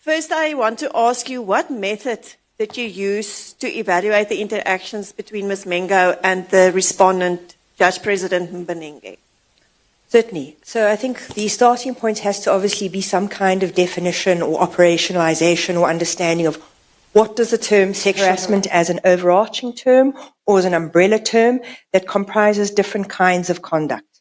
First, I want to ask you, what method did you use to evaluate the interactions between Ms. Mengo and the respondent, Judge President Mbenenge? Certainly. So I think the starting point has to obviously be some kind of definition or operationalization or understanding of what does the term sexual harassment as an overarching term or as an umbrella term that comprises different kinds of conduct.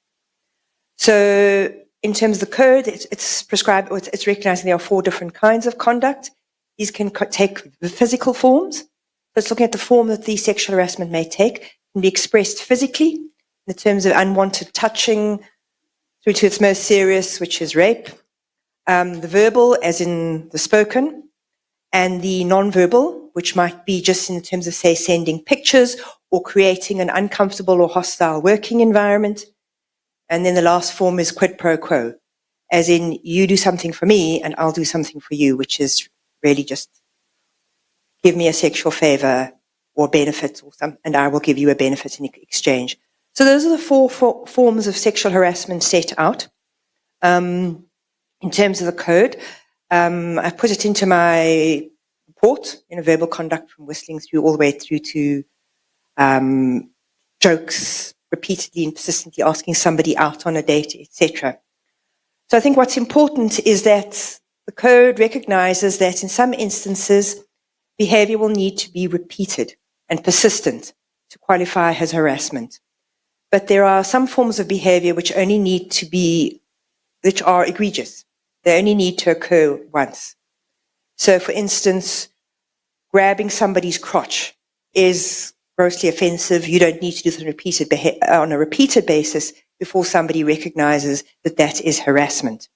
So in terms of the code, it's prescribed, it's recognizing there are 4 different kinds of conduct. These can take the physical forms. So it's looking at the form that the sexual harassment may take. It can be expressed physically in the terms of unwanted touching through to its most serious, which is rape. The verbal, as in the spoken, and the non-verbal, which might be just in terms of, say, sending pictures or creating an uncomfortable or hostile working environment. And then the last form is quid pro quo, as in you do something for me and I'll do something for you, which is really just give me a sexual favor or benefit or something, and I will give you a benefit in exchange. So those are the 4 forms of sexual harassment set out. In terms of the code, I've put it into my report in a verbal conduct from whistling through all the way through to jokes, repeatedly and persistently asking somebody out on a date, etc. So I think what's important is that the code recognizes that in some instances, behavior will need to be repeated and persistent to qualify as harassment. But there are some forms of behavior which only need to be, which are egregious. They only need to occur once. So for instance, grabbing somebody's crotch is grossly offensive. You don't need to do this on a repeated basis before somebody recognizes that that is harassment.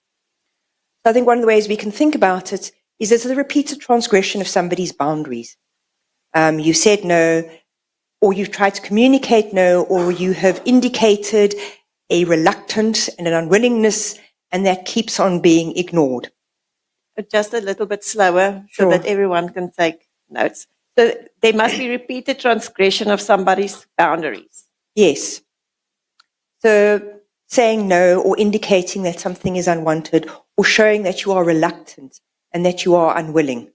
So I think one of the ways we can think about it is as a repeated transgression of somebody's boundaries. You said no, or you've tried to communicate no, or you have indicated a reluctance and an unwillingness, and that keeps on being ignored. Just a little bit slower Sure. so that everyone can take notes. So there must be repeated transgression of somebody's boundaries. Yes. So saying no or indicating that something is unwanted or showing that you are reluctant and that you are unwilling.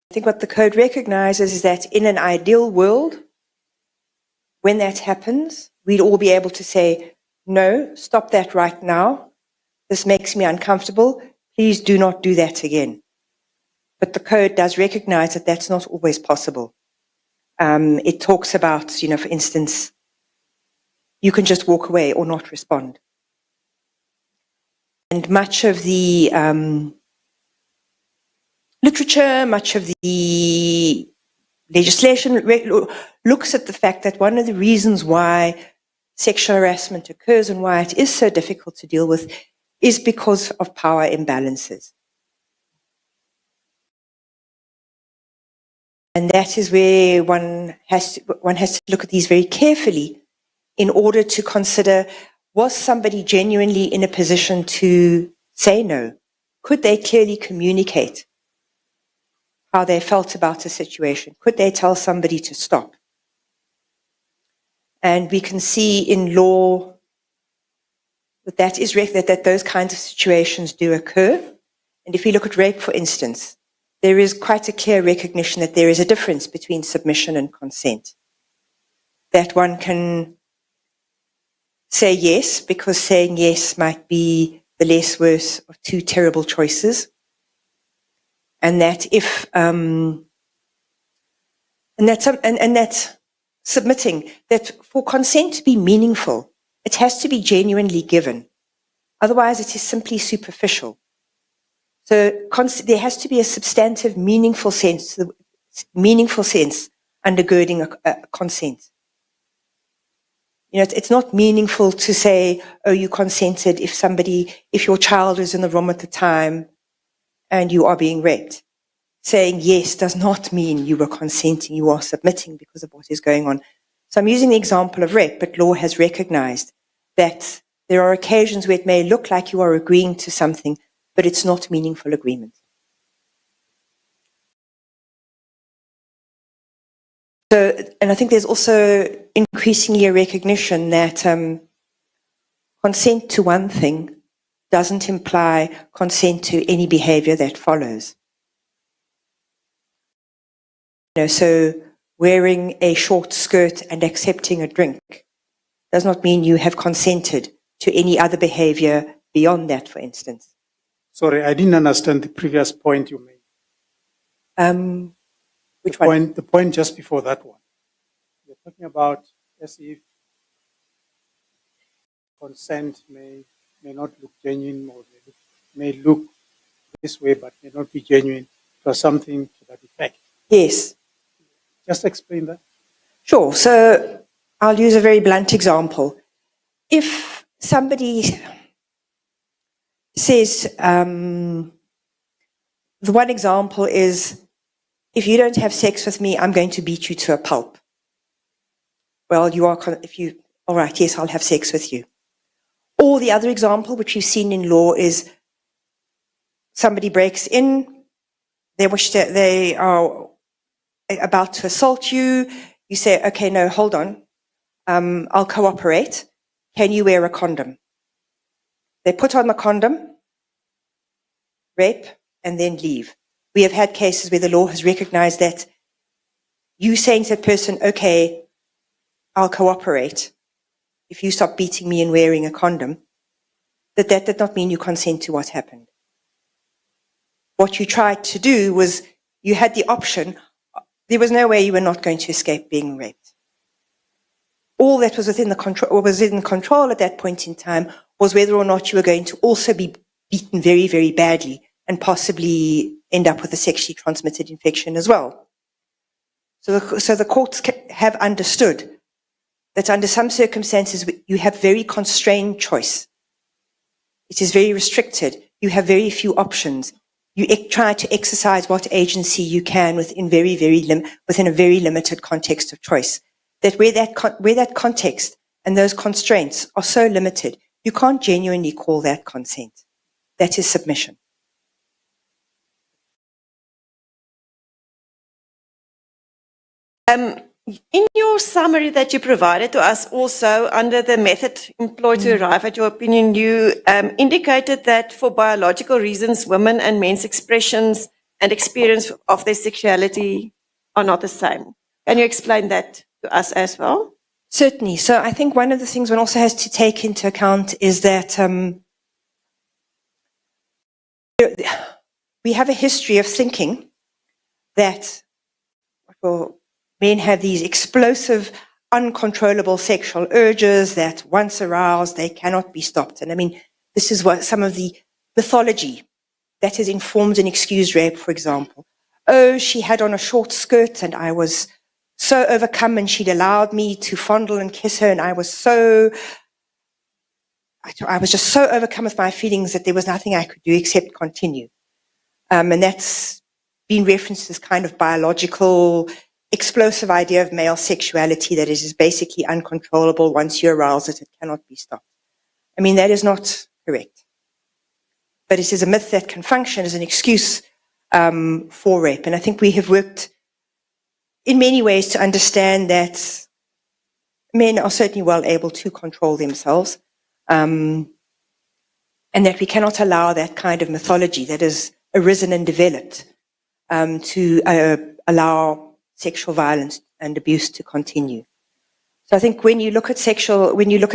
I think what the code recognizes is that in an ideal world, when that happens, we'd all be able to say, no, stop that right now. This makes me uncomfortable. Please do not do that again. But the code does recognize that that's not always possible. It talks about, for instance, you can just walk away or not respond. And much of the literature, much of the legislation looks at the fact that one of the reasons why sexual harassment occurs and why it is so difficult to deal with is because of power imbalances. And that is where one has to look at these very carefully in order to consider, was somebody genuinely in a position to say no? Could they clearly communicate how they felt about a situation? Could they tell somebody to stop? And we can see in law that those kinds of situations do occur. And if you look at rape, for instance, there is quite a clear recognition that there is a difference between submission and consent. That one can say yes, because saying yes might be the less worse of 2 terrible choices. And that if and that's submitting, that for consent to be meaningful, it has to be genuinely given. Otherwise, it is simply superficial. So there has to be a substantive, meaningful sense undergirding a consent. It's not meaningful to say, oh, you consented if your child is in the room at the time and you are being raped. Saying yes does not mean you were consenting, you are submitting because of what is going on. So I'm using the example of rape, but law has recognized that there are occasions where it may look like you are agreeing to something, but it's not meaningful agreement. So, and I think there's also increasingly a recognition that consent to one thing doesn't imply consent to any behavior that follows. So wearing a short skirt and accepting a drink does not mean you have consented to any other behavior beyond that, for instance. Sorry, I didn't understand the previous point you made. Which one? The point just before that one. You're talking about as if consent may not look genuine, or may look this way but may not be genuine, or something to that effect. Yes. Just explain that. Sure. So I'll use a very blunt example. If somebody says, the one example is, if you don't have sex with me, I'm going to beat you to a pulp. Well, all right, yes, I'll have sex with you. Or the other example, which we've seen in law, is somebody breaks in, they are about to assault you, you say, okay, no, hold on, I'll cooperate. Can you wear a condom? They put on the condom, rape, and then leave. We have had cases where the law has recognized that you saying to that person, okay, I'll cooperate if you stop beating me and wearing a condom, that did not mean you consent to what happened. What you tried to do was, you had the option, there was no way you were not going to escape being raped. All that was within control at that point in time was whether or not you were going to also be beaten very, very badly and possibly end up with a sexually transmitted infection as well. So the courts have understood that under some circumstances you have very constrained choice. It is very restricted. You have very few options. You try to exercise what agency you can within a very limited context of choice. That where that context and those constraints are so limited, you can't genuinely call that consent. That is submission. In your summary that you provided to us also, under the method employed to arrive at your opinion, you indicated that for biological reasons, women and men's expressions and experience of their sexuality are not the same. Can you explain that to us as well? Certainly. So I think one of the things one also has to take into account is that we have a history of thinking that, well, men have these explosive, uncontrollable sexual urges that once aroused, they cannot be stopped. And I mean, this is what some of the mythology that has informed and excused rape, for example. Oh, she had on a short skirt and I was so overcome and she'd allowed me to fondle and kiss her and I was just so overcome with my feelings that there was nothing I could do except continue. And that's been referenced as kind of biological, explosive idea of male sexuality that it is basically uncontrollable. Once you arouse it, it cannot be stopped. I mean, that is not correct. But it is a myth that can function as an excuse for rape. And I think we have worked in many ways to understand that men are certainly well able to control themselves, and that we cannot allow that kind of mythology that has arisen and developed to allow sexual violence and abuse to continue. So I think when you look at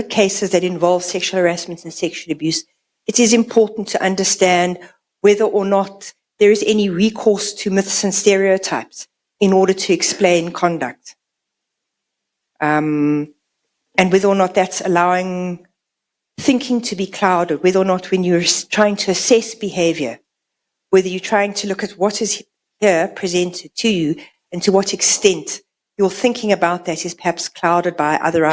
cases that involve sexual harassment and sexual abuse, it is important to understand whether or not there is any recourse to myths and stereotypes in order to explain conduct. And whether or not that's allowing thinking to be clouded, whether or not when you're trying to assess behavior, whether you're trying to look at what is here presented to you and to what extent your thinking about that is perhaps clouded by other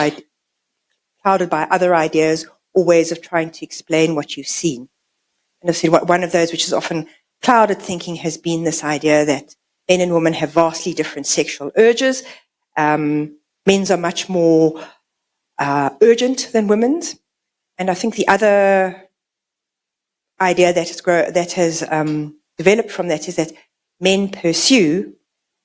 ideas or ways of trying to explain what you've seen. And I've said one of those which is often clouded thinking has been this idea that men and women have vastly different sexual urges. Men's are much more urgent than women's. And I think the other idea that has developed from that is that men pursue,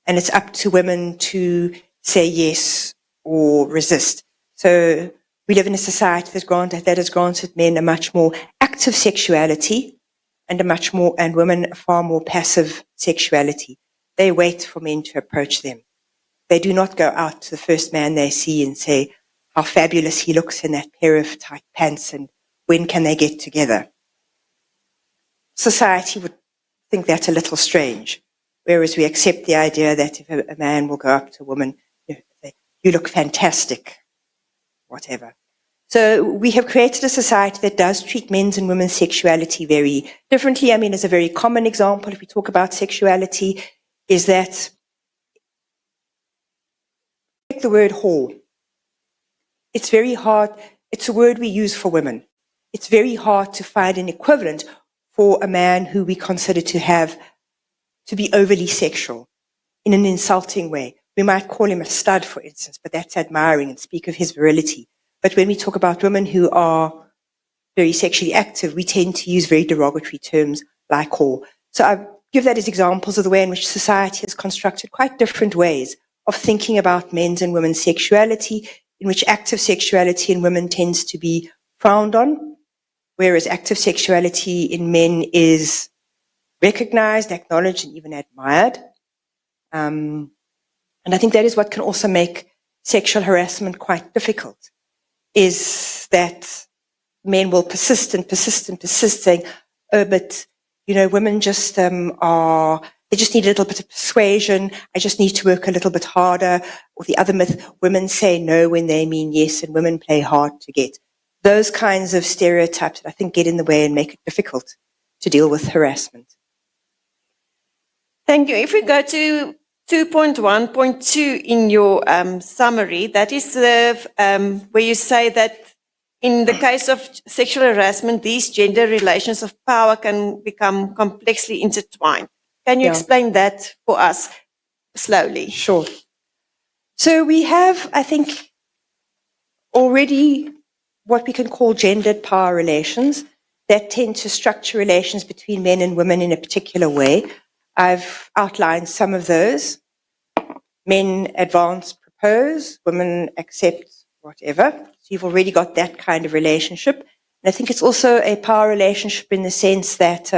and it's up to women to say yes or resist. So we live in a society that has granted men a much more active sexuality and women a far more passive sexuality. They wait for men to approach them. They do not go out to the first man they see and say how fabulous he looks in that pair of tight pants and when can they get together. Society would think that's a little strange, whereas we accept the idea that if a man will go up to a woman, say, you look fantastic, whatever. So we have created a society that does treat men's and women's sexuality very differently. I mean, as a very common example, if we talk about sexuality, is that take the word whore. It's very hard. It's a word we use for women. It's very hard to find an equivalent for a man who we consider to be overly sexual in an insulting way. We might call him a stud, for instance, but that's admiring and speak of his virility. But when we talk about women who are very sexually active, we tend to use very derogatory terms like whore. So I give that as examples of the way in which society has constructed quite different ways of thinking about men's and women's sexuality, in which active sexuality in women tends to be frowned on, whereas active sexuality in men is recognized, acknowledged, and even admired. And I think that is what can also make sexual harassment quite difficult, is that men will persist saying, oh, but, women just they just need a little bit of persuasion. I just need to work a little bit harder. Or the other myth, women say no when they mean yes, and women play hard to get. Those kinds of stereotypes that I think get in the way and make it difficult to deal with harassment. Thank you. If we go to 2.1.2 in your summary, that is where you say that in the case of sexual harassment, these gender relations of power can become complexly intertwined. Can you explain that for us slowly? Sure. So we have, I think, already what we can call gendered power relations that tend to structure relations between men and women in a particular way. I've outlined some of those. Men advance, propose, women accept whatever. So you've already got that kind of relationship. And I think it's also a power relationship in the sense that,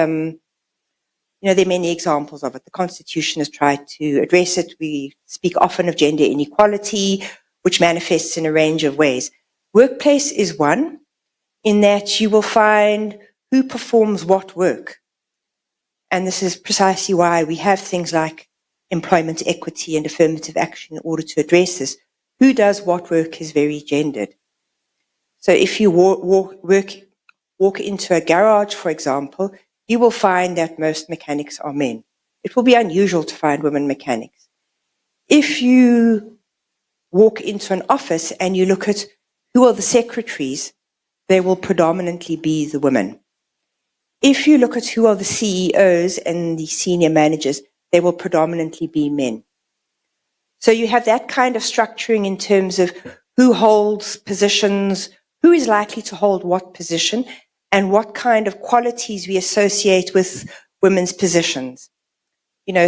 there are many examples of it. The Constitution has tried to address it. We speak often of gender inequality, which manifests in a range of ways. Workplace is one, in that you will find who performs what work. And this is precisely why we have things like employment equity and affirmative action in order to address this. Who does what work is very gendered. So if you walk into a garage, for example, you will find that most mechanics are men. It will be unusual to find women mechanics. If you walk into an office and you look at who are the secretaries, they will predominantly be the women. If you look at who are the CEOs and the senior managers, they will predominantly be men. So you have that kind of structuring in terms of who holds positions, who is likely to hold what position, and what kind of qualities we associate with women's positions.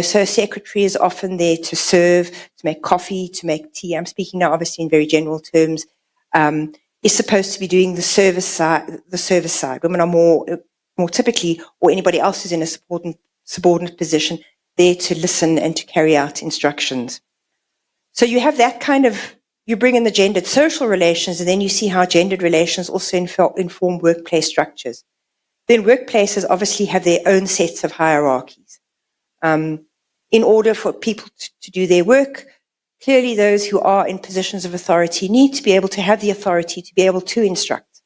So secretary is often there to serve, to make coffee, to make tea. I'm speaking now obviously in very general terms. Is supposed to be doing the service side. Women are more typically, or anybody else who's in a subordinate position, there to listen and to carry out instructions. So you have that kind of, you bring in the gendered social relations, and then you see how gendered relations also inform workplace structures. Then workplaces obviously have their own sets of hierarchies. In order for people to do their work, clearly those who are in positions of authority need to be able to have the authority to be able to instruct,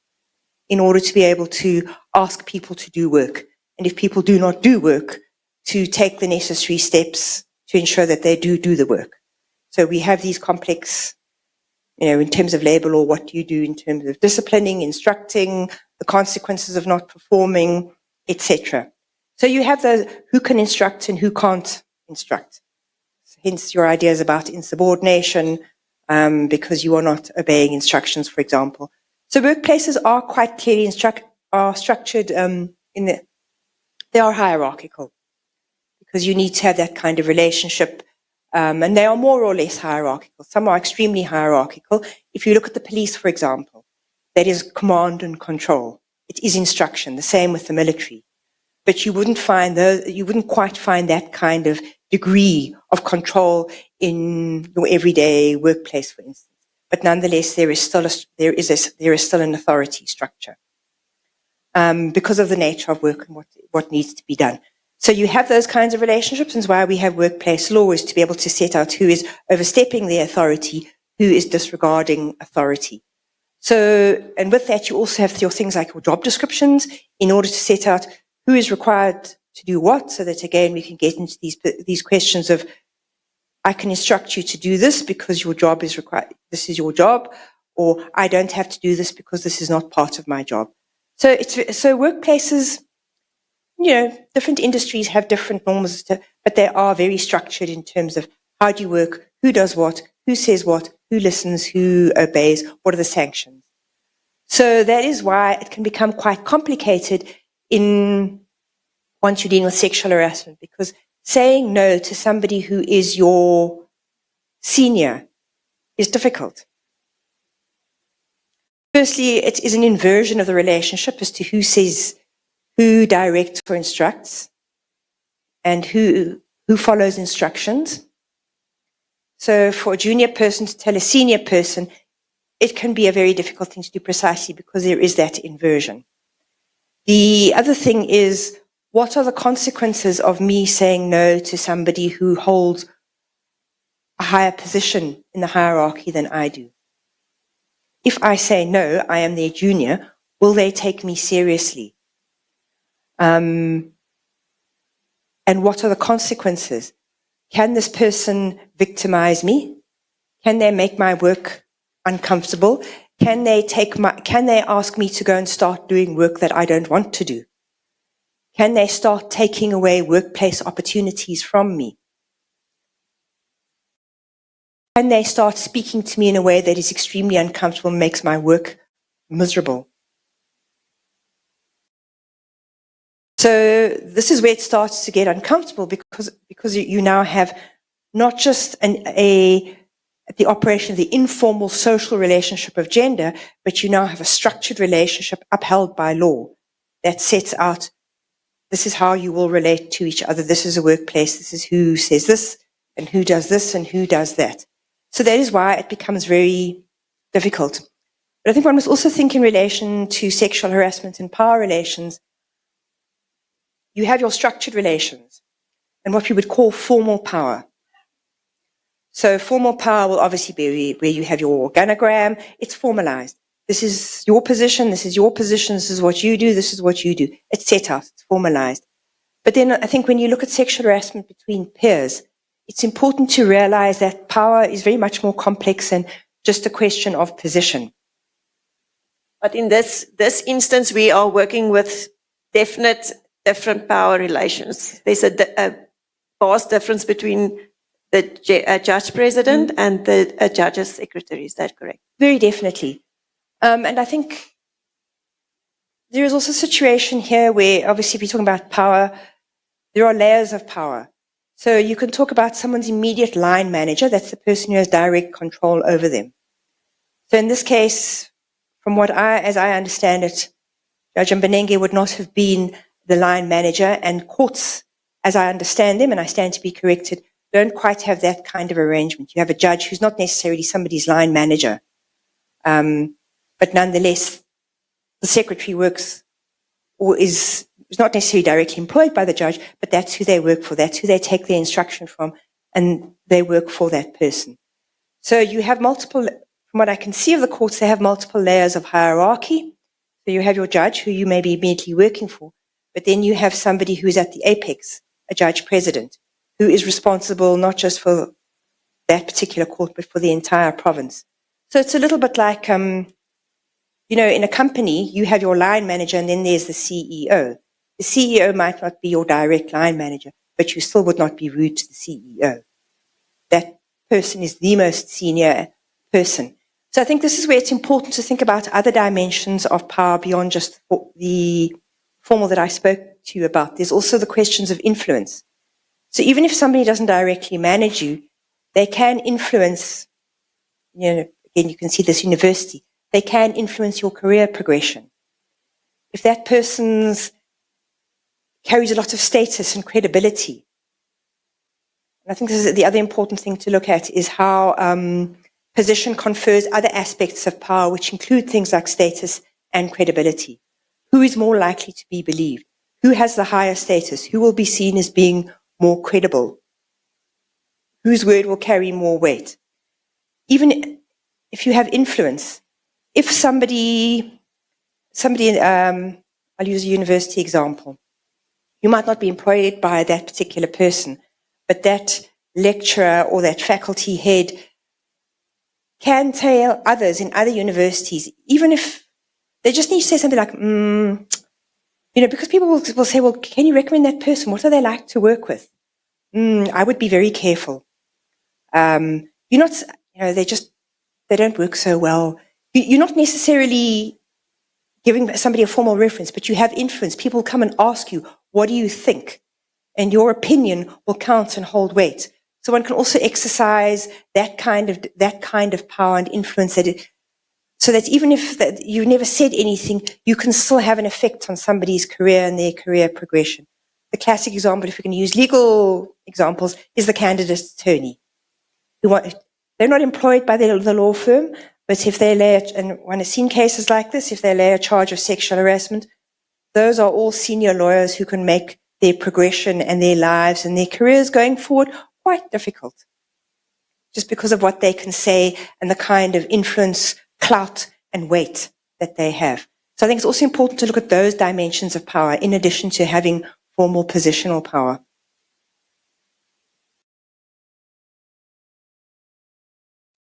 in order to be able to ask people to do work. And if people do not do work, to take the necessary steps to ensure that they do the work. So we have these complex, in terms of labor law, what do you do in terms of disciplining, instructing, the consequences of not performing, etc. So you have those who can instruct and who can't instruct. Hence your ideas about insubordination, because you are not obeying instructions, for example. So workplaces are quite clearly structured they are hierarchical, because you need to have that kind of relationship And they are more or less hierarchical. Some are extremely hierarchical. If you look at the police, for example, that is command and control. It is instruction, the same with the military. But you wouldn't quite find that kind of degree of control in your everyday workplace, for instance. But nonetheless, there is still an authority structure because of the nature of work and what needs to be done. So you have those kinds of relationships, and it's why we have workplace law, is to be able to set out who is overstepping their authority, who is disregarding authority. So, and with that, you also have your things like your job descriptions in order to set out who is required to do what, so that again we can get into these questions of, I can instruct you to do this because your job is required. This is your job, or I don't have to do this because this is not part of my job. So workplaces, different industries have different norms, but they are very structured in terms of how do you work, who does what, who says what, who listens, who obeys, what are the sanctions. So that is why it can become quite complicated once you're dealing with sexual harassment, because saying no to somebody who is your senior is difficult. Firstly, it is an inversion of the relationship as to who directs or instructs and who follows instructions. So for a junior person to tell a senior person, it can be a very difficult thing to do precisely because there is that inversion. The other thing is, what are the consequences of me saying no to somebody who holds a higher position in the hierarchy than I do? If I say no, I am their junior, will they take me seriously? And what are the consequences? Can this person victimize me? Can they make my work uncomfortable? Can they ask me to go and start doing work that I don't want to do? Can they start taking away workplace opportunities from me? Can they start speaking to me in a way that is extremely uncomfortable and makes my work miserable? So this is where it starts to get uncomfortable because you now have not just the operation of the informal social relationship of gender, but you now have a structured relationship upheld by law that sets out, this is how you will relate to each other. This is a workplace. This is who says this and who does this and who does that. So that is why it becomes very difficult. But I think one must also think in relation to sexual harassment and power relations. You have your structured relations and what we would call formal power. So formal power will obviously be where you have your organogram. It's formalized. This is your position. This is your position. This is what you do. This is what you do. It's set out. It's formalized. But then I think when you look at sexual harassment between peers, it's important to realize that power is very much more complex than just a question of position. But in this instance, we are working with different power relations. There's a vast difference between the Judge President and the Judge's Secretary. Is that correct? Very definitely. And I think there is also a situation here where, obviously, if you're talking about power, there are layers of power. So you can talk about someone's immediate line manager. That's the person who has direct control over them. So in this case, as I understand it, Judge Mbenenge would not have been the line manager, and courts, as I understand them, and I stand to be corrected, don't quite have that kind of arrangement. You have a judge who's not necessarily somebody's line manager, but nonetheless, the secretary works or is not necessarily directly employed by the judge, but that's who they work for. That's who they take their instruction from, and they work for that person. So you have multiple, from what I can see of the courts, they have multiple layers of hierarchy. So you have your judge, who you may be immediately working for, but then you have somebody who is at the apex, a judge president, who is responsible not just for that particular court, but for the entire province. So it's a little bit like, in a company, you have your line manager and then there's the CEO. The CEO might not be your direct line manager, but you still would not be rude to the CEO. That person is the most senior person. So I think this is where it's important to think about other dimensions of power beyond just the formal that I spoke to you about. There's also the questions of influence. So even if somebody doesn't directly manage you, they can influence, again, you can see this university, they can influence your career progression. If that person carries a lot of status and credibility, and I think this is the other important thing to look at, is how position confers other aspects of power, which include things like status and credibility. Who is more likely to be believed? Who has the higher status? Who will be seen as being more credible? Whose word will carry more weight? Even if you have influence, if somebody, I'll use a university example. You might not be employed by that particular person, but that lecturer or that faculty head can tell others in other universities, even if they just need to say something like, because people will say, well, can you recommend that person? What are they like to work with? I would be very careful. They don't work so well. You're not necessarily giving somebody a formal reference, but you have influence. People come and ask you, what do you think? And your opinion will count and hold weight. So one can also exercise that kind of power and influence so that even if you've never said anything, you can still have an effect on somebody's career and their career progression. The classic example, if we can use legal examples, is the candidate attorney. They're not employed by the law firm, but if they and one has seen cases like this, if they lay a charge of sexual harassment, those are all senior lawyers who can make their progression and their lives and their careers going forward quite difficult, just because of what they can say and the kind of influence, clout, and weight that they have. So I think it's also important to look at those dimensions of power in addition to having formal positional power.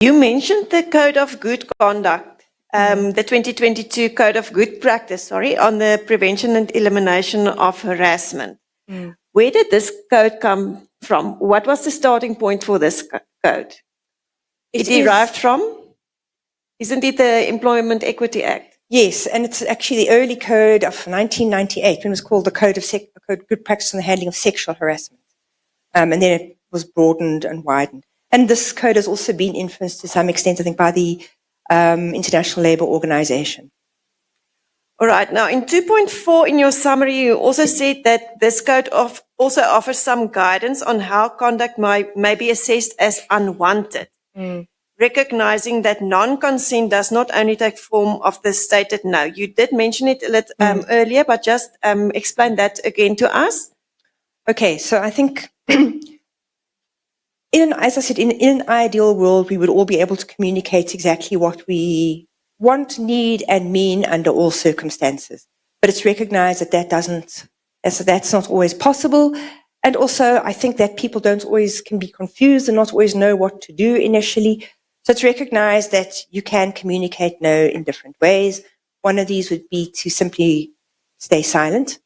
You mentioned the Code of Good Conduct, the 2022 Code of Good Practice, on the prevention and elimination of harassment. Where did this code come from? What was the starting point for this code? It derived from? Isn't it the Employment Equity Act? Yes, and it's actually the early code of 1998, when it was called the Code of Good Practice on the Handling of Sexual Harassment. And then it was broadened and widened. And this code has also been influenced to some extent, I think, by the International Labour Organization. All right. Now, in 2.4 in your summary, you also said that this code also offers some guidance on how conduct may be assessed as unwanted, recognizing that non-consent does not only take form of the stated no. You did mention it a little earlier, but just explain that again to us. Okay, so I think, as I said, in an ideal world, we would all be able to communicate exactly what we want, need, and mean under all circumstances. But it's recognized that that's not always possible. And also, I think that people can be confused and not always know what to do initially. So it's recognized that you can communicate no in different ways. One of these would be to simply stay silent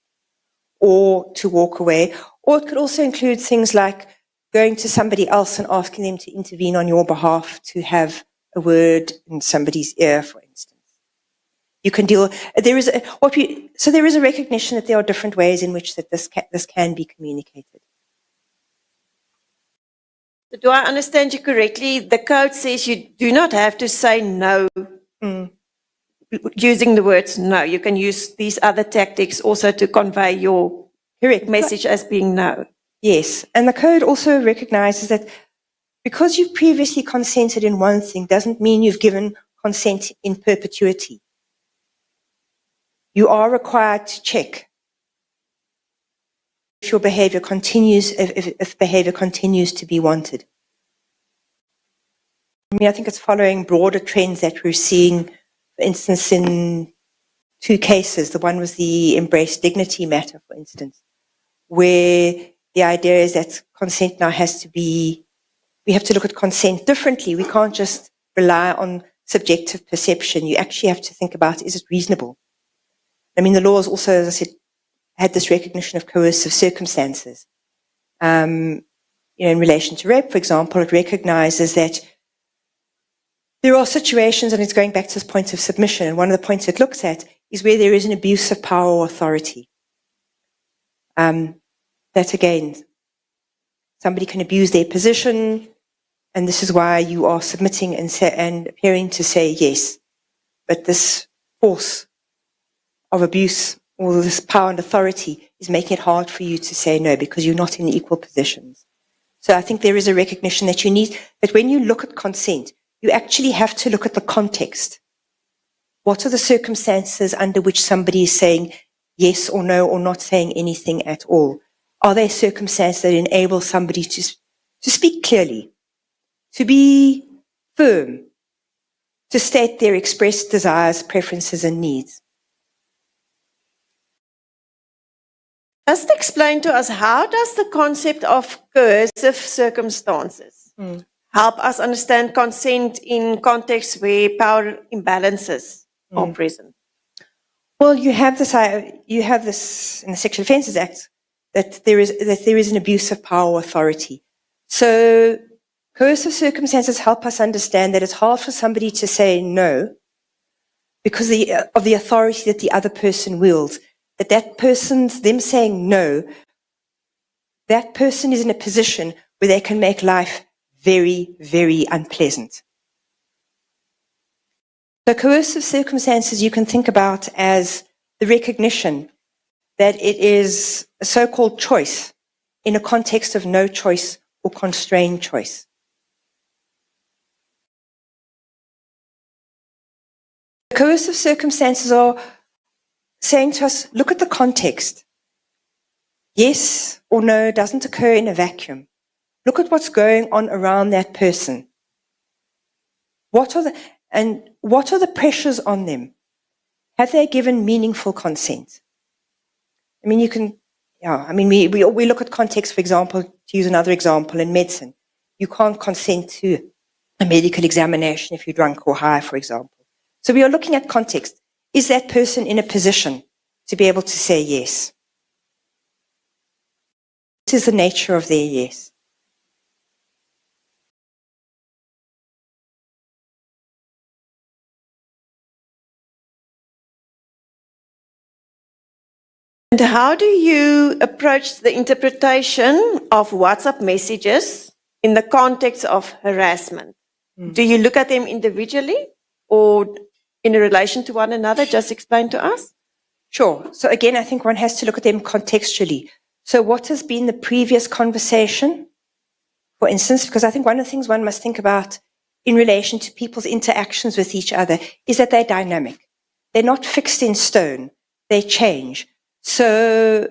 or to walk away. Or it could also include things like going to somebody else and asking them to intervene on your behalf, to have a word in somebody's ear, for instance. You can deal. There is a recognition that there are different ways in which this can be communicated. Do I understand you correctly? The code says you do not have to say no using the words no. You can use these other tactics also to convey your correct message as being no. Yes, and the code also recognizes that because you've previously consented in one thing doesn't mean you've given consent in perpetuity. You are required to check if your behavior continues, if behavior continues to be wanted. I think it's following broader trends that we're seeing, for instance, in two cases. The one was the Embrace Dignity matter, for instance, where the idea is that consent now we have to look at consent differently. We can't just rely on subjective perception. You actually have to think about, is it reasonable? The laws also, as I said, had this recognition of coercive circumstances. In relation to rape, for example, it recognizes that there are situations, and it's going back to this point of submission, and one of the points it looks at is where there is an abuse of power or authority. That again, somebody can abuse their position and this is why you are submitting and appearing to say yes. But this force of abuse or this power and authority is making it hard for you to say no because you're not in equal positions. So I think there is a recognition that you need, that when you look at consent, you actually have to look at the context. What are the circumstances under which somebody is saying yes or no or not saying anything at all? Are there circumstances that enable somebody to speak clearly, to be firm, to state their expressed desires, preferences, and needs? Just explain to us, how does the concept of coercive circumstances help us understand consent in contexts where power imbalances are present? Well, you have this in the Sexual Offences Act, that there is an abuse of power or authority. So coercive circumstances help us understand that it's hard for somebody to say no because of the authority that the other person wields. That person's, them saying no, that person is in a position where they can make life very, very unpleasant. So coercive circumstances you can think about as the recognition that it is a so-called choice in a context of no choice or constrained choice. Coercive circumstances are saying to us, look at the context. Yes or no doesn't occur in a vacuum. Look at what's going on around that person. What are the pressures on them? Have they given meaningful consent? I mean, we look at context, for example, to use another example, in medicine. You can't consent to a medical examination if you're drunk or high, for example. So we are looking at context. Is that person in a position to be able to say yes? What is the nature of their yes? And how do you approach the interpretation of WhatsApp messages in the context of harassment? Do you look at them individually or in relation to one another? Just explain to us. Sure. So again, I think one has to look at them contextually. So what has been the previous conversation, for instance, because I think one of the things one must think about in relation to people's interactions with each other is that they're dynamic. They're not fixed in stone. They change. So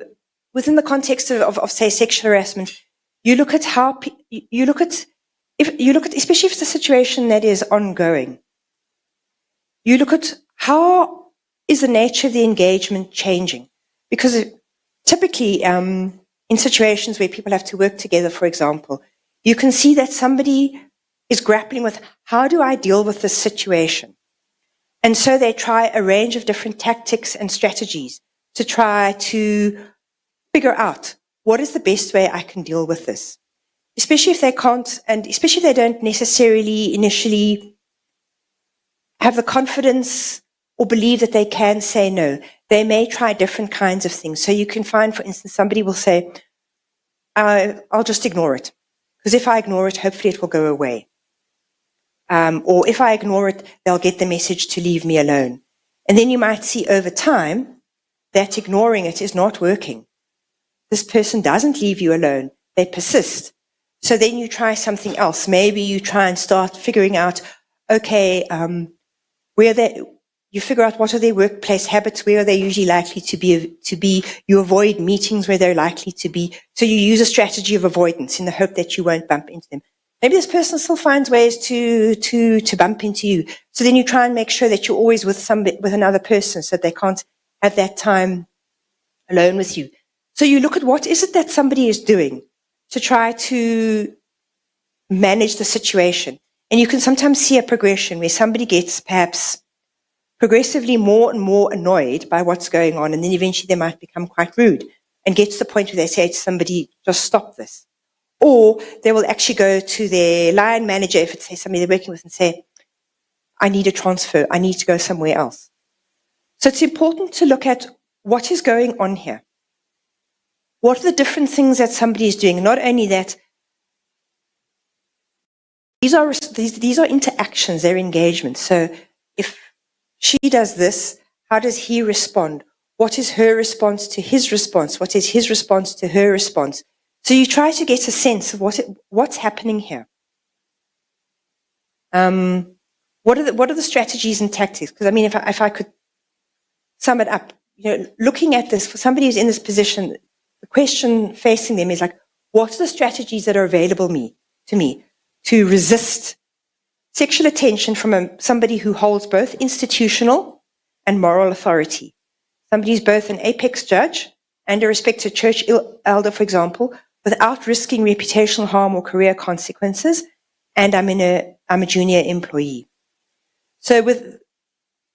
within the context of say, sexual harassment, you look at especially if it's a situation that is ongoing, you look at how is the nature of the engagement changing? Because typically in situations where people have to work together, for example, you can see that somebody is grappling with, how do I deal with this situation? And so they try a range of different tactics and strategies to try to figure out what is the best way I can deal with this. Especially if they can't, and especially if they don't necessarily initially have the confidence or believe that they can say no. They may try different kinds of things. So you can find, for instance, somebody will say, I'll just ignore it. Because if I ignore it, hopefully it will go away. Or if I ignore it, they'll get the message to leave me alone. And then you might see over time that ignoring it is not working. This person doesn't leave you alone. They persist. So then you try something else. Maybe you try and start figuring out, okay, you figure out what are their workplace habits, where are they usually likely to be. You avoid meetings where they're likely to be. So you use a strategy of avoidance in the hope that you won't bump into them. Maybe this person still finds ways to bump into you. So then you try and make sure that you're always with another person so that they can't have that time alone with you. So you look at what is it that somebody is doing to try to manage the situation. And you can sometimes see a progression where somebody gets perhaps progressively more and more annoyed by what's going on, and then eventually they might become quite rude and get to the point where they say to somebody, just stop this. Or they will actually go to their line manager, if it's somebody they're working with, and say, I need a transfer, I need to go somewhere else. So it's important to look at what is going on here. What are the different things that somebody is doing? Not only that, these are interactions, they're engagements. So if she does this, how does he respond? What is her response to his response? What is his response to her response? So you try to get a sense of what's happening here. What are the strategies and tactics? Because I mean, if I could sum it up, looking at this for somebody who's in this position, the question facing them is like, what are the strategies that are available to me to resist sexual attention from somebody who holds both institutional and moral authority? Somebody who's both an apex judge and a respected church elder, for example, without risking reputational harm or career consequences, and I'm a junior employee. So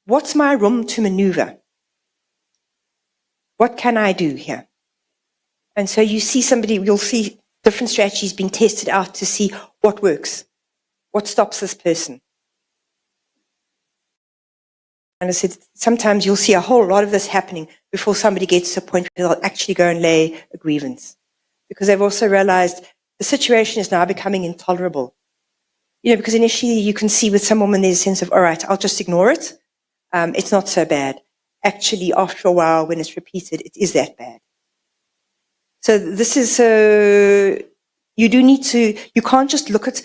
what's my room to maneuver? What can I do here? And so you'll see different strategies being tested out to see what works, what stops this person. And I said, sometimes you'll see a whole lot of this happening before somebody gets to a point where they'll actually go and lay a grievance. Because they've also realized the situation is now becoming intolerable. Because initially you can see with some women there's a sense of, all right, I'll just ignore it. It's not so bad. Actually, after a while, when it's repeated, it is that bad. So this is, you can't just look at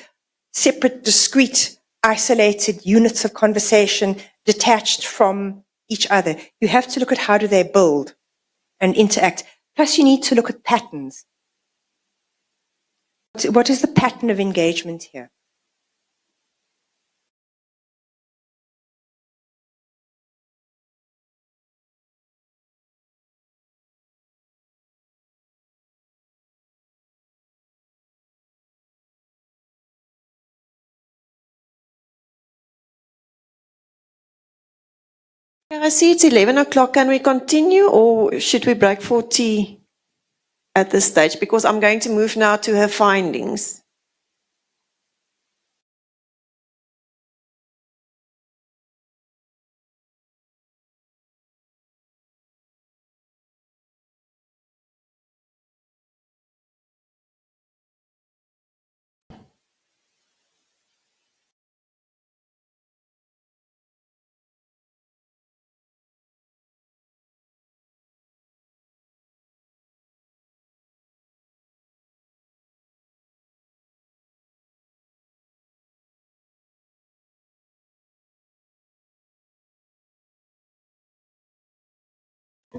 separate, discrete, isolated units of conversation detached from each other. You have to look at how do they build and interact. Plus, you need to look at patterns. What is the pattern of engagement here? I see it's 11 o'clock. Can we continue or should we break for tea at this stage? Because I'm going to move now to her findings.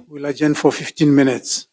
We'll adjourn for 15 minutes.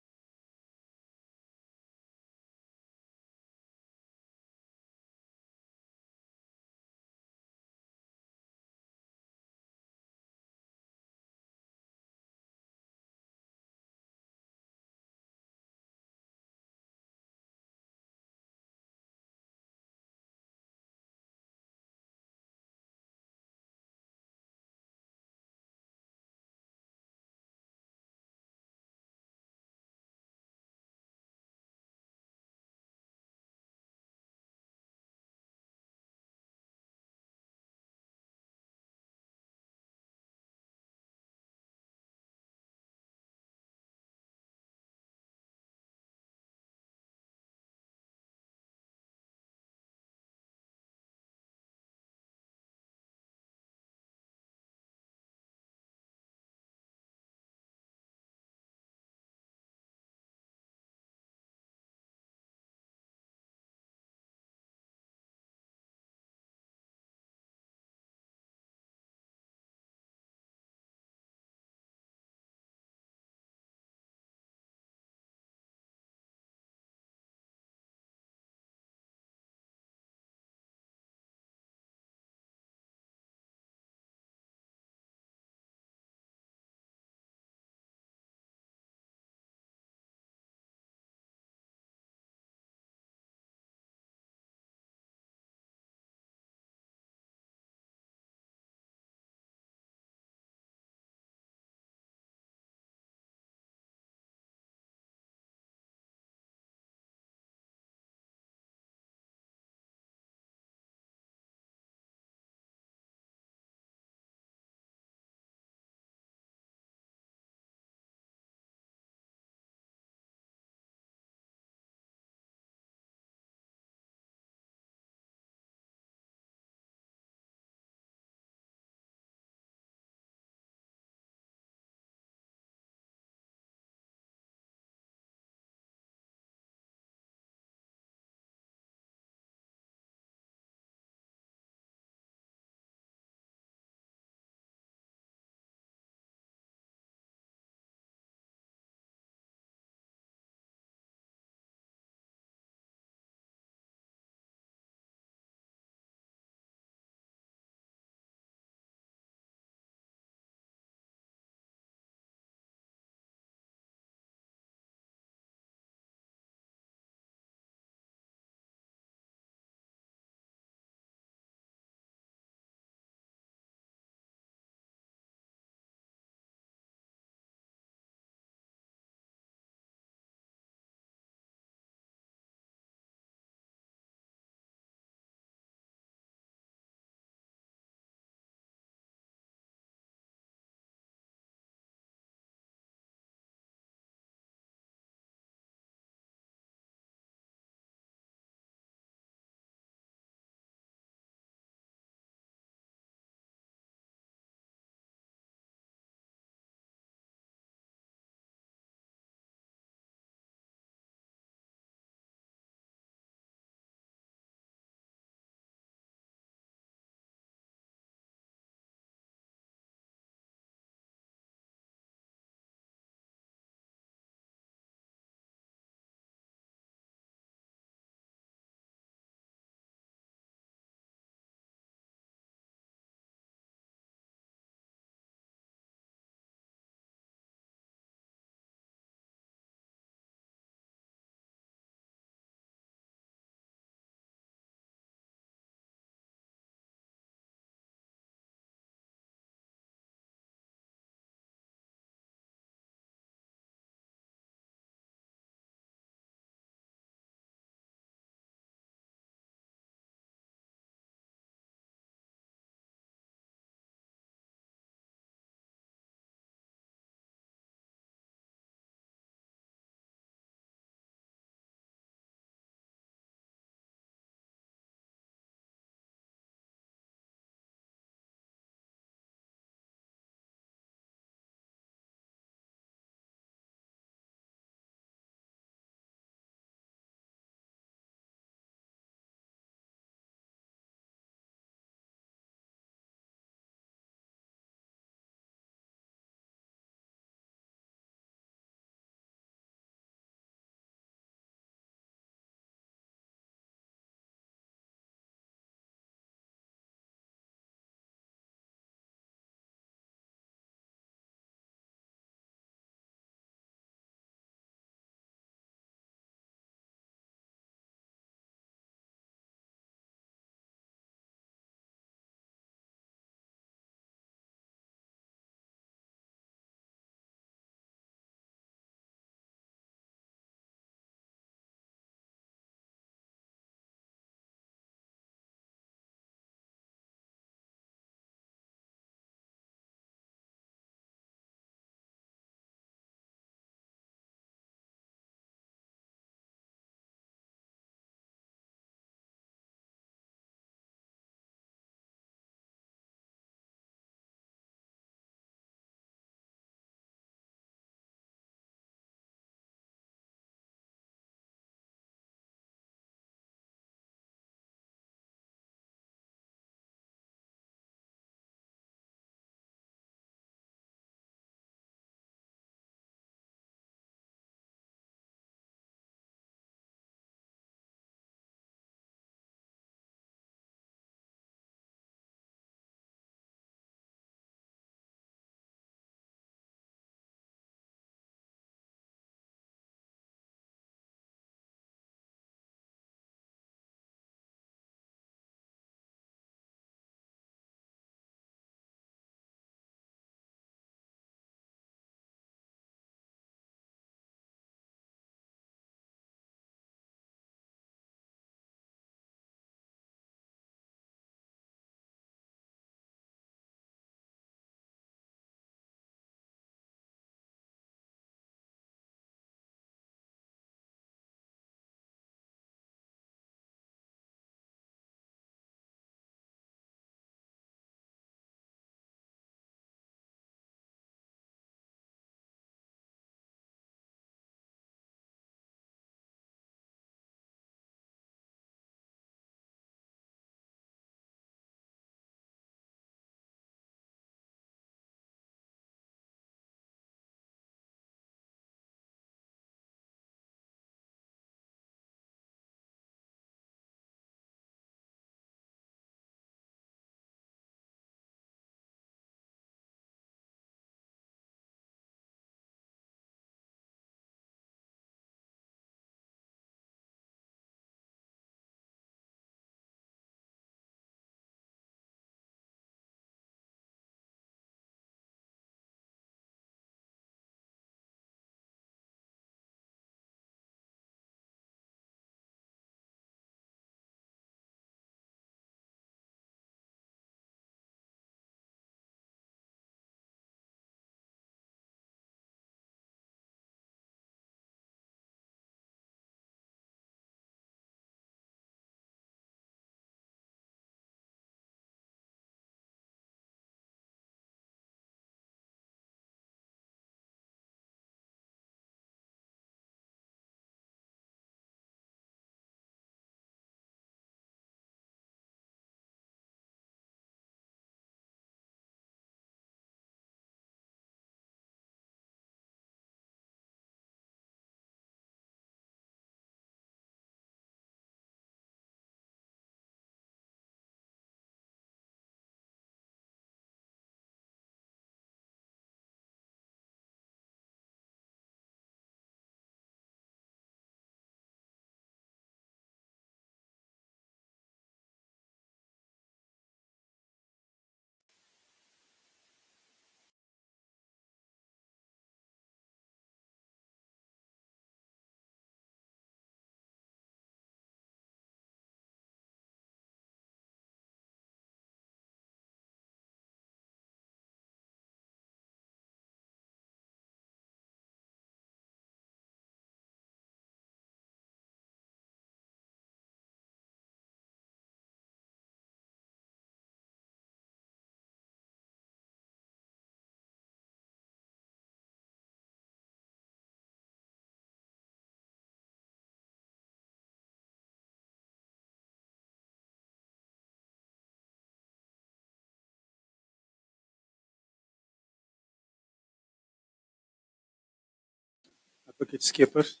Advocate Skeepers.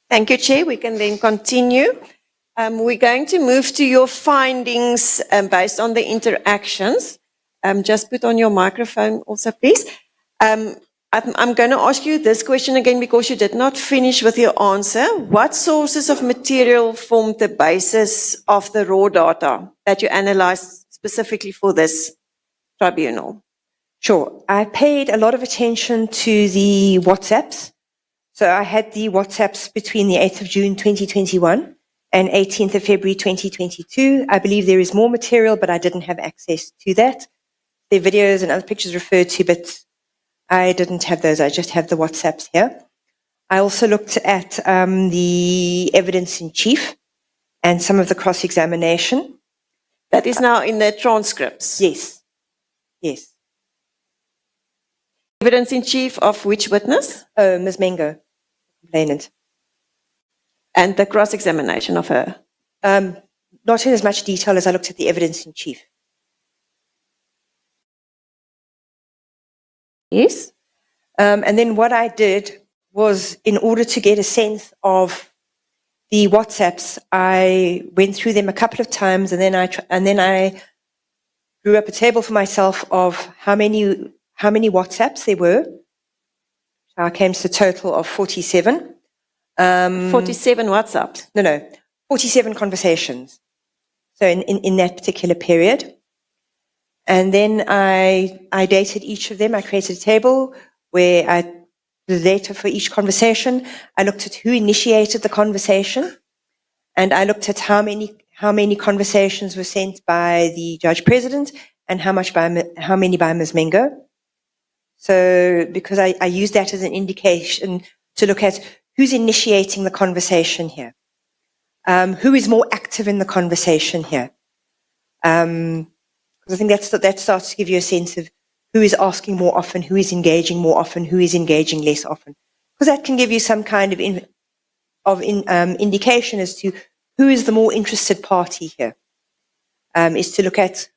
Thank you, Chair. We can then continue. We're going to move to your findings based on the interactions. Just put on your microphone also, please. I'm going to ask you this question again because you did not finish with your answer. What sources of material formed the basis of the raw data that you analysed specifically for this tribunal? Sure. I paid a lot of attention to the WhatsApps. So I had the WhatsApps between the 8th of June 2021 and 18th of February 2022. I believe there is more material, but I didn't have access to that. There are videos and other pictures referred to, but I didn't have those. I just have the WhatsApps here. I also looked at the evidence in chief and some of the cross-examination. That is now in the transcripts. Yes. Yes. Evidence in chief of which witness? Ms. Mengo, complainant. And the cross-examination of her? Not in as much detail as I looked at the evidence in chief. Yes. And then what I did was, in order to get a sense of the WhatsApps, I went through them a couple of times, and then I drew up a table for myself of how many WhatsApps there were. So I came to a total of 47. 47 WhatsApps? No, 47 conversations. So in that particular period. And then I dated each of them. I created a table where the data for each conversation. I looked at who initiated the conversation, and I looked at how many conversations were sent by the Judge President and how many by Ms. Mengo. So because I used that as an indication to look at who's initiating the conversation here, who is more active in the conversation here. Because I think that starts to give you a sense of who is asking more often, who is engaging more often, who is engaging less often. Because that can give you some kind of indication as to who is the more interested party here. Is to look at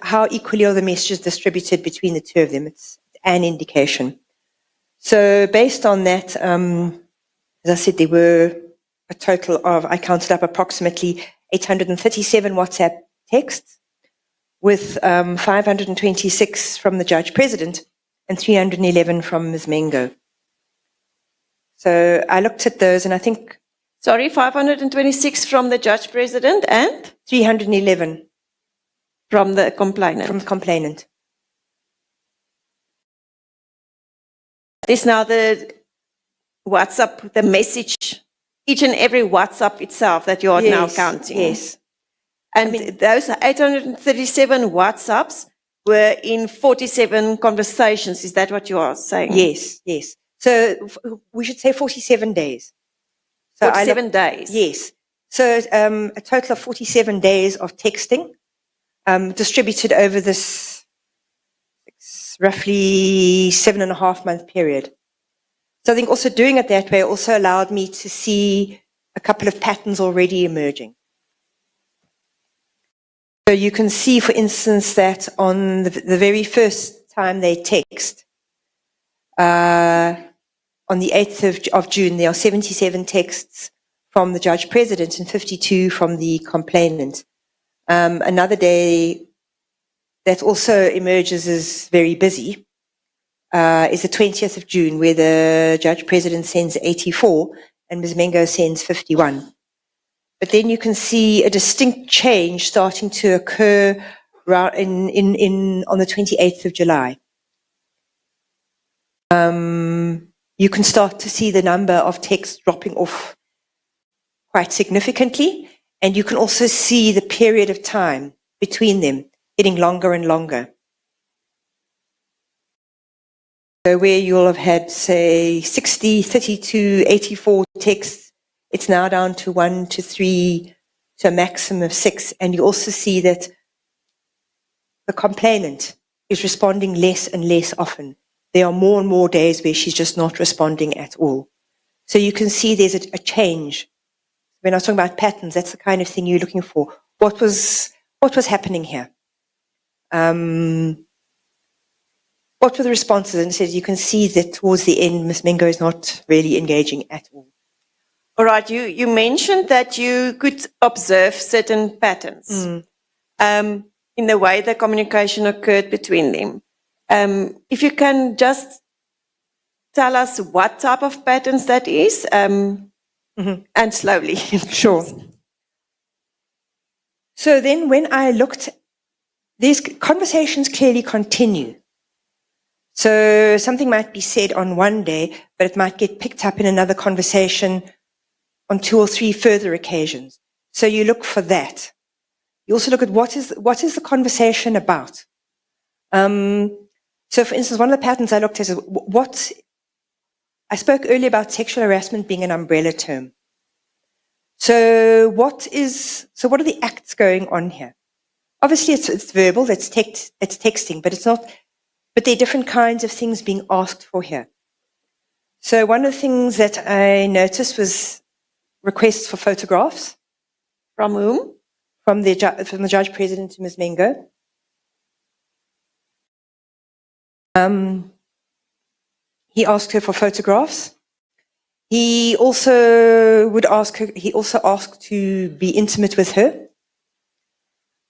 how equally are the messages distributed between the two of them. It's an indication. So based on that, as I said, there were a total of, I counted up approximately 837 WhatsApp texts, with 526 from the Judge President and 311 from Ms. Mengo. So I looked at those, and I think... Sorry, 526 from the Judge President and? 311. From the complainant. From the complainant. This now the WhatsApp, the message, each and every WhatsApp itself that you are now counting. Yes. And those 837 WhatsApps were in 47 conversations. Is that what you are saying? Yes, yes. So we should say 47 days. So 47 days? Yes. So a total of 47 days of texting distributed over this roughly 7.5 month period. So I think also doing it that way also allowed me to see a couple of patterns already emerging. So you can see, for instance, that on the very first time they text, on the 8th of June, there are 77 texts from the Judge President and 52 from the complainant. Another day that also emerges as very busy is the 20th of June, where the Judge President sends 84 and Ms. Mengo sends 51. But then you can see a distinct change starting to occur on the 28th of July. You can start to see the number of texts dropping off quite significantly, and you can also see the period of time between them getting longer and longer. So where you'll have had, say, 60, 32, 84 texts, it's now down to 1 to 3, to a maximum of 6. And you also see that the complainant is responding less and less often. There are more and more days where she's just not responding at all. So you can see there's a change. When I was talking about patterns, that's the kind of thing you're looking for. What was happening here? what were the responses? And it says you can see that towards the end, Ms. Mengo is not really engaging at all. All right, you mentioned that you could observe certain patterns in the way the communication occurred between them. If you can just tell us what type of patterns that is, and slowly. Sure. So then when I looked, these conversations clearly continue. So something might be said on one day, but it might get picked up in another conversation on 2 or 3 further occasions. So you look for that. You also look at what is the conversation about. So for instance, one of the patterns I looked at is I spoke earlier about sexual harassment being an umbrella term. So what are the acts going on here? Obviously it's verbal, it's texting, but there are different kinds of things being asked for here. So one of the things that I noticed was requests for photographs. From whom? From the Judge President to Ms. Mengo. He asked her for photographs. He also asked to be intimate with her.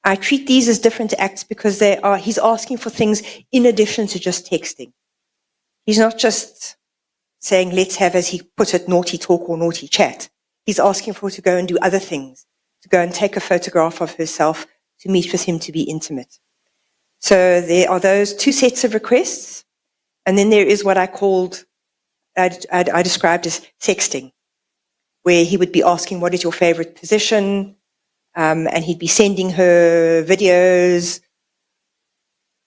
I treat these as different acts because he's asking for things in addition to just texting. He's not just saying, let's have, as he put it, naughty talk or naughty chat. He's asking for her to go and do other things, to go and take a photograph of herself, to meet with him, to be intimate. So there are those 2 sets of requests. And then there is what I described as sexting, where he would be asking, what is your favorite position? And he'd be sending her videos.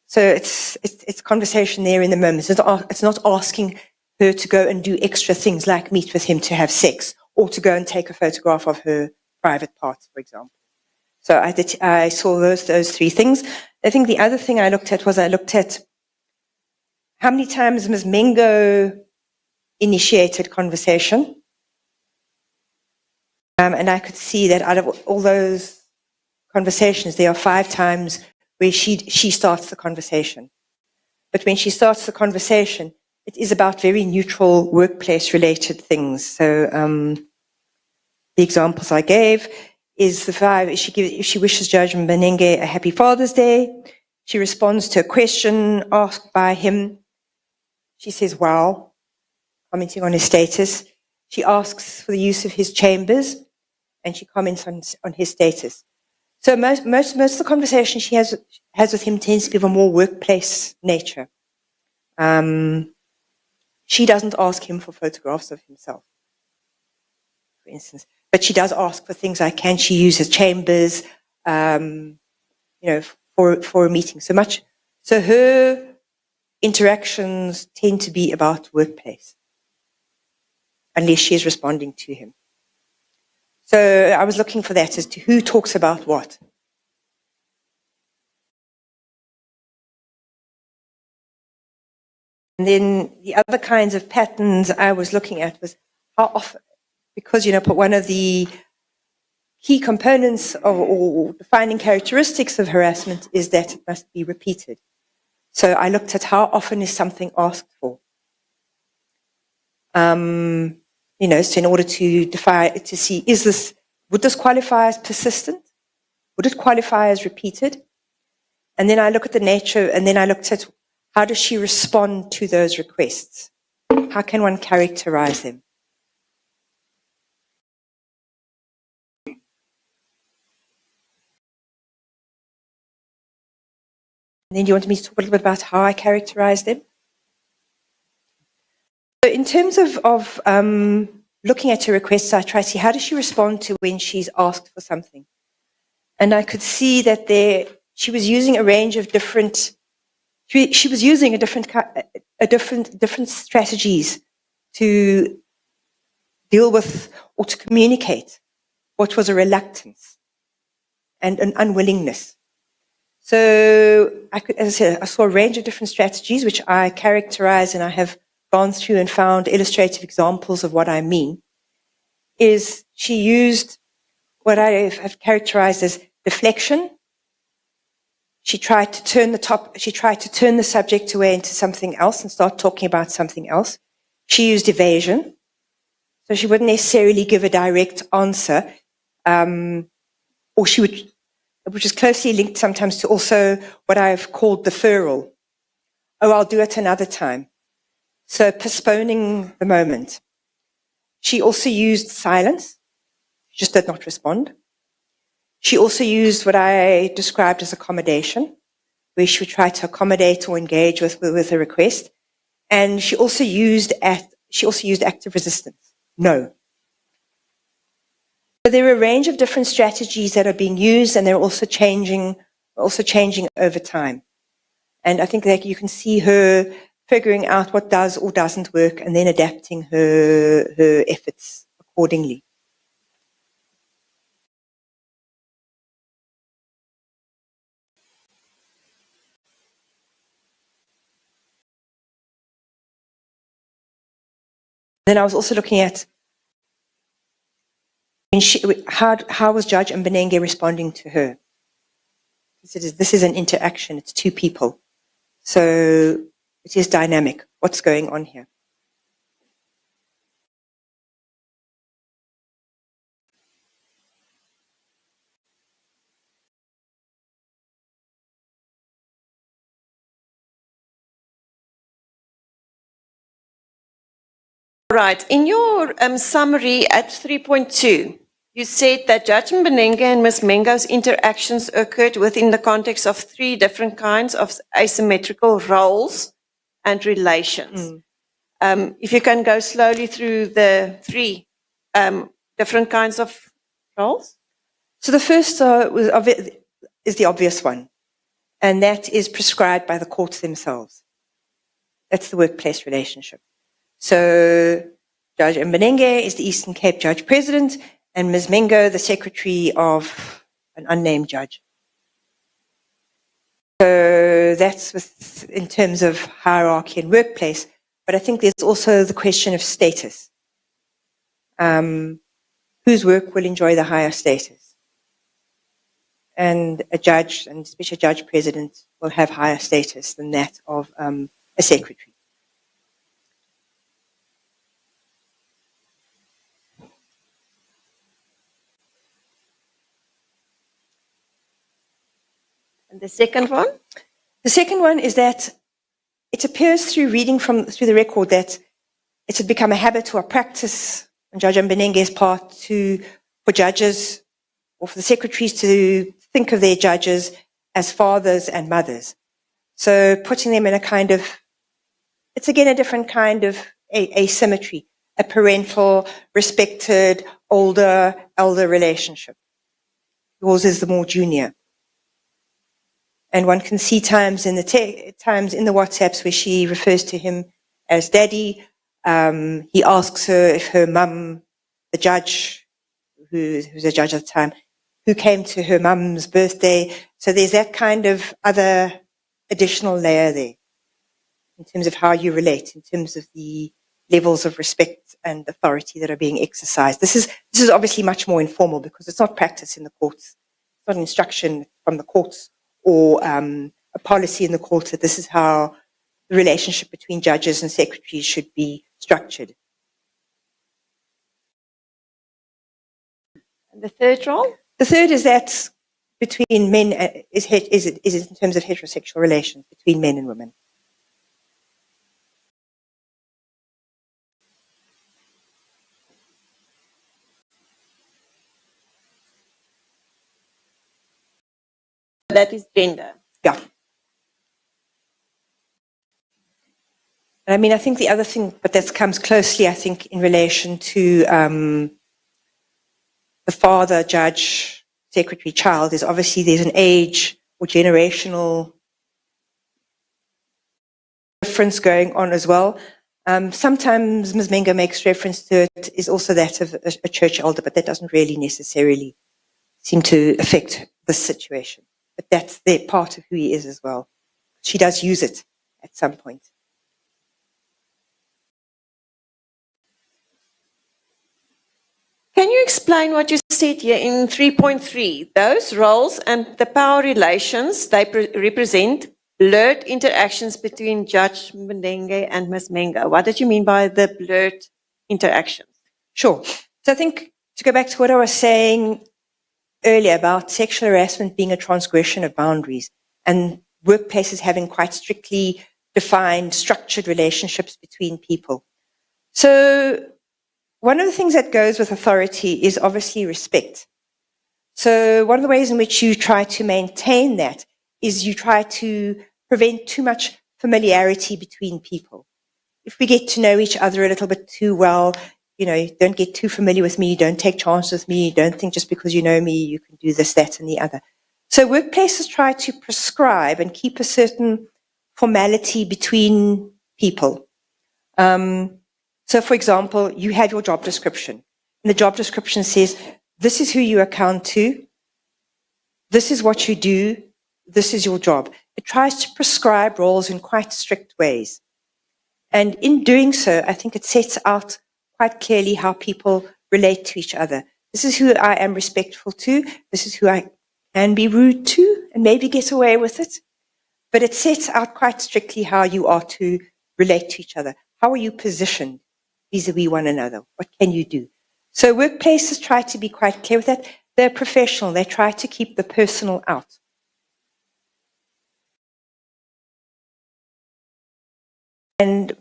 So it's conversation there in the moment. It's not asking her to go and do extra things like meet with him to have sex or to go and take a photograph of her private parts, for example. So I saw those 3 things. I think the other thing I looked at how many times Ms. Mengo initiated conversation. And I could see that out of all those conversations, there are 5 times where she starts the conversation. But when she starts the conversation, it is about very neutral workplace-related things. So the examples I gave is the 5. If she wishes Judge Mbenenge a happy Father's Day, she responds to a question asked by him. She says, wow, commenting on his status. She asks for the use of his chambers, and she comments on his status. So most of the conversation she has with him tends to be of a more workplace nature. She doesn't ask him for photographs of himself, for instance, but she does ask for things like, can she use his chambers, for a meeting? So her interactions tend to be about workplace, unless she is responding to him. So I was looking for that as to who talks about what. And then the other kinds of patterns I was looking at was how often, because, one of the key components or defining characteristics of harassment is that it must be repeated. So I looked at how often is something asked for. So in order to see, would this qualify as persistent? Would it qualify as repeated? And then I look at the nature, and then I looked at how does she respond to those requests? How can one characterize them? And then do you want me to talk a little bit about how I characterize them? So in terms of looking at her requests, I try to see how does she respond to when she's asked for something. And I could see that she was using a range of different. She was using different strategies to deal with or to communicate what was a reluctance and an unwillingness. So as I said, I saw a range of different strategies which I characterized, and I have gone through and found illustrative examples of what I mean. Is she used what I have characterized as deflection. She tried to turn the subject away into something else and start talking about something else. She used evasion. So she wouldn't necessarily give a direct answer, or she would, which is closely linked sometimes to also what I've called deferral. Oh, I'll do it another time. So postponing the moment. She also used silence. She just did not respond. She also used what I described as accommodation, where she would try to accommodate or engage with a request. And she also used active resistance. No. So there are a range of different strategies that are being used, and they're also changing over time. And I think that you can see her figuring out what does or doesn't work and then adapting her efforts accordingly. Then I was also looking at how was Judge Mbenenge responding to her? This is an interaction. It's two people. So it is dynamic. What's going on here? Right. In your summary at 3.2, you said that Judge Mbenenge and Ms. Mengo's interactions occurred within the context of three different kinds of asymmetrical roles and relations. If you can go slowly through the three different kinds of roles. So the first is the obvious one, and that is prescribed by the courts themselves. That's the workplace relationship. So Judge Mbenenge is the Eastern Cape Judge President, and Ms. Mengo, the secretary of an unnamed judge. So that's in terms of hierarchy and workplace, but I think there's also the question of status. Whose work will enjoy the higher status? And a judge, and especially a judge president, will have higher status than that of a secretary. And the second one? The second one is that it appears through reading through the record that it had become a habit or a practice on Judge Mbenenge's part for judges or for the secretaries to think of their judges as fathers and mothers. So putting them in a kind of, it's again a different kind of asymmetry, a parental, respected, elder relationship. Yours is the more junior. And one can see times in the WhatsApps where she refers to him as daddy. He asks her if her mum, the judge, who's a judge at the time, who came to her mum's birthday. So there's that kind of other additional layer there in terms of how you relate, in terms of the levels of respect and authority that are being exercised. This is obviously much more informal because it's not practice in the courts. It's not instruction from the courts or a policy in the courts that this is how the relationship between judges and secretaries should be structured. And the third role? The third is that between men is in terms of heterosexual relations between men and women. That is gender. Yeah. And I mean, I think the other thing, but that comes closely, I think, in relation to the father, judge, secretary, child, is obviously there's an age or generational difference going on as well. Sometimes Ms. Mengo makes reference to it is also that of a church elder, but that doesn't really necessarily seem to affect this situation. But that's their part of who he is as well. She does use it at some point. Can you explain what you said here in 3.3? Those roles and the power relations, they represent blurred interactions between Judge Mbenenge and Ms. Mengo. What did you mean by the blurred interactions? Sure. So I think to go back to what I was saying earlier about sexual harassment being a transgression of boundaries and workplaces having quite strictly defined, structured relationships between people. So one of the things that goes with authority is obviously respect. So one of the ways in which you try to maintain that is you try to prevent too much familiarity between people. If we get to know each other a little bit too well, you know, don't get too familiar with me, don't take chances with me, don't think just because you know me, you can do this, that, and the other. So workplaces try to prescribe and keep a certain formality between people. So, for example, you have your job description, and the job description says, this is who you account to, this is what you do, this is your job. It tries to prescribe roles in quite strict ways. And in doing so, I think it sets out quite clearly how people relate to each other. This is who I am respectful to, this is who I can be rude to, and maybe get away with it. But it sets out quite strictly how you are to relate to each other. How are you positioned vis-a-vis one another? What can you do? So workplaces try to be quite clear with that. They're professional. They try to keep the personal out. And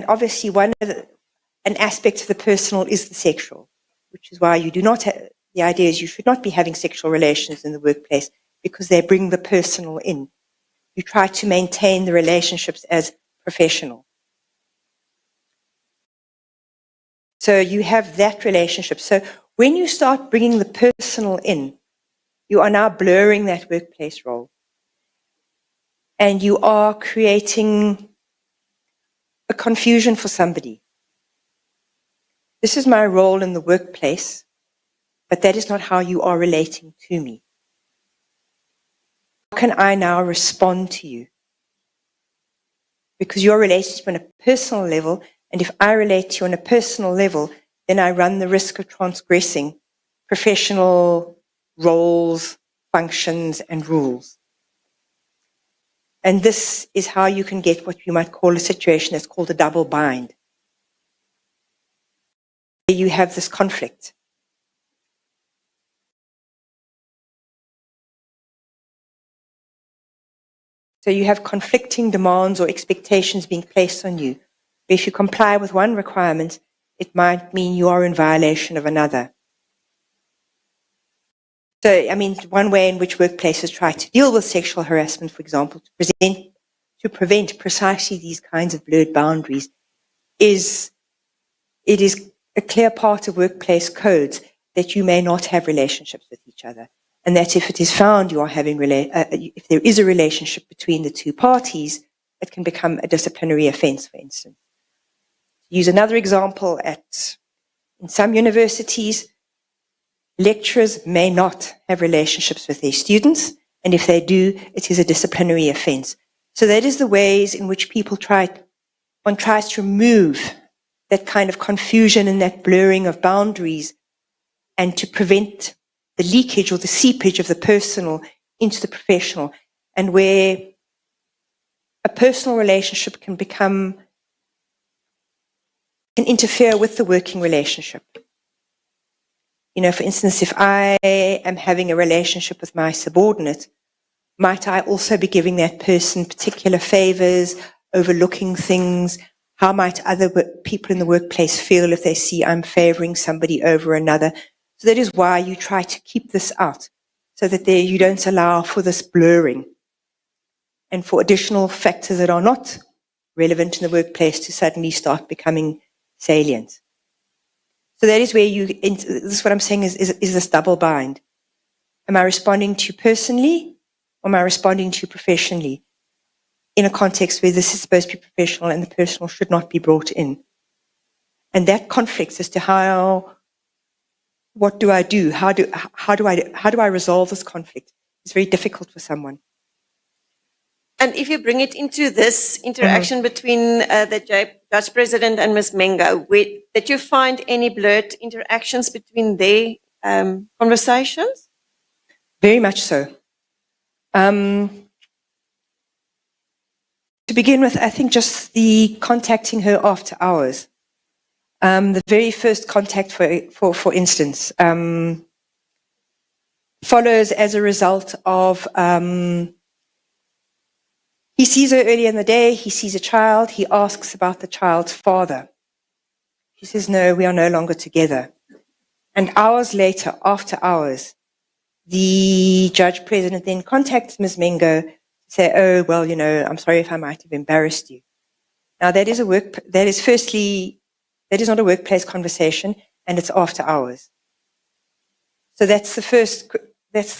obviously an aspect of the personal is the sexual, which is why you do not have, the idea is you should not be having sexual relations in the workplace because they bring the personal in. You try to maintain the relationships as professional. So you have that relationship. So when you start bringing the personal in, you are now blurring that workplace role. And you are creating a confusion for somebody. This is my role in the workplace, but that is not how you are relating to me. How can I now respond to you? Because your relationship on a personal level, and if I relate to you on a personal level, then I run the risk of transgressing professional roles, functions, and rules. And this is how you can get what you might call a situation that's called a double bind. You have this conflict. So you have conflicting demands or expectations being placed on you. If you comply with one requirement, it might mean you are in violation of another. So, I mean, one way in which workplaces try to deal with sexual harassment, for example, to prevent precisely these kinds of blurred boundaries, is it is a clear part of workplace codes that you may not have relationships with each other, and that if it is found you are having if there is a relationship between the two parties, it can become a disciplinary offence, for instance. Use another example, in some universities, lecturers may not have relationships with their students, and if they do, it is a disciplinary offence. So that is the ways in which one tries to remove that kind of confusion and that blurring of boundaries, and to prevent the leakage or the seepage of the personal into the professional, and where a personal relationship can interfere with the working relationship. You know, for instance, if I am having a relationship with my subordinate, might I also be giving that person particular favors, overlooking things? How might other people in the workplace feel if they see I'm favoring somebody over another? So that is why you try to keep this out, so that you don't allow for this blurring and for additional factors that are not relevant in the workplace to suddenly start becoming salient. So that is where this is what I'm saying is this double bind. Am I responding to you personally, or am I responding to you professionally? In a context where this is supposed to be professional and the personal should not be brought in. And that conflicts as to what do I do? How do I resolve this conflict? It's very difficult for someone. And if you bring it into this interaction between the Judge President and Ms. Mengo, did you find any blurred interactions between their conversations? Very much so. To begin with, I think just the contacting her after hours. The very first contact, for instance, follows as a result of he sees her early in the day, he sees a child, he asks about the child's father. She says, no, we are no longer together. And hours later, after hours, the Judge President then contacts Ms. Mengo to say, oh, well, you know, I'm sorry if I might have embarrassed you. Now, that is not a workplace conversation, and it's after hours. So that's the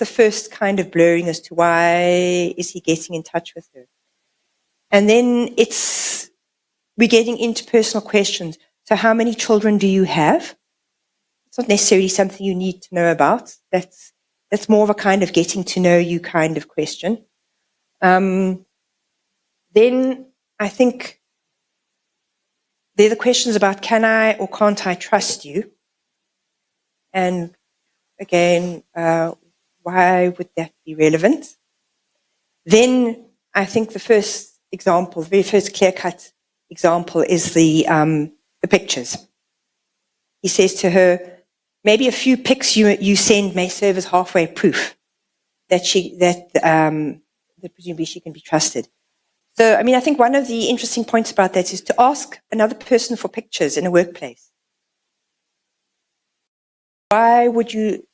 first kind of blurring as to why is he getting in touch with her. And then we're getting into personal questions. So how many children do you have? It's not necessarily something you need to know about. That's more of a kind of getting to know you kind of question. Then I think there are the questions about can I or can't I trust you? And again, why would that be relevant? Then I think the very first clear-cut example is the pictures. He says to her, maybe a few pics you send may serve as halfway proof that presumably she can be trusted. So, I mean, I think one of the interesting points about that is to ask another person for pictures in a workplace. Why would you,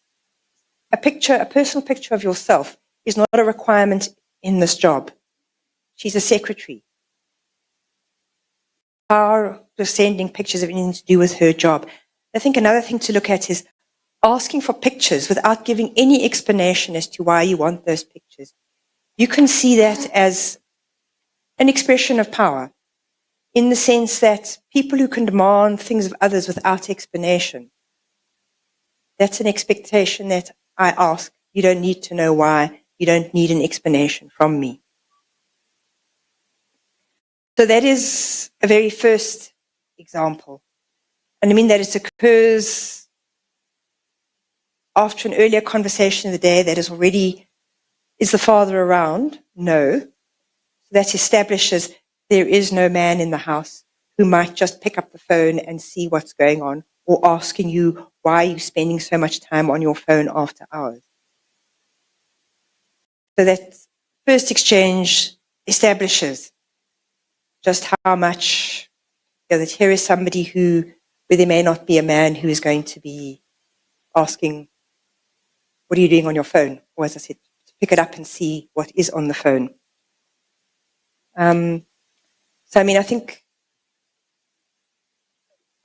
a personal picture of yourself is not a requirement in this job. She's a secretary. How does sending pictures have anything to do with her job? I think another thing to look at is asking for pictures without giving any explanation as to why you want those pictures. You can see that as an expression of power, in the sense that people who can demand things of others without explanation, that's an expectation that I ask. You don't need to know why. You don't need an explanation from me. So that is a very first example. And I mean that it occurs after an earlier conversation of the day that is already, is the father around? No. That establishes there is no man in the house who might just pick up the phone and see what's going on, or asking you, why are you spending so much time on your phone after hours? So that first exchange establishes just how much, that here is somebody where there may not be a man who is going to be asking, what are you doing on your phone? Or as I said, to pick it up and see what is on the phone. So, I mean, I think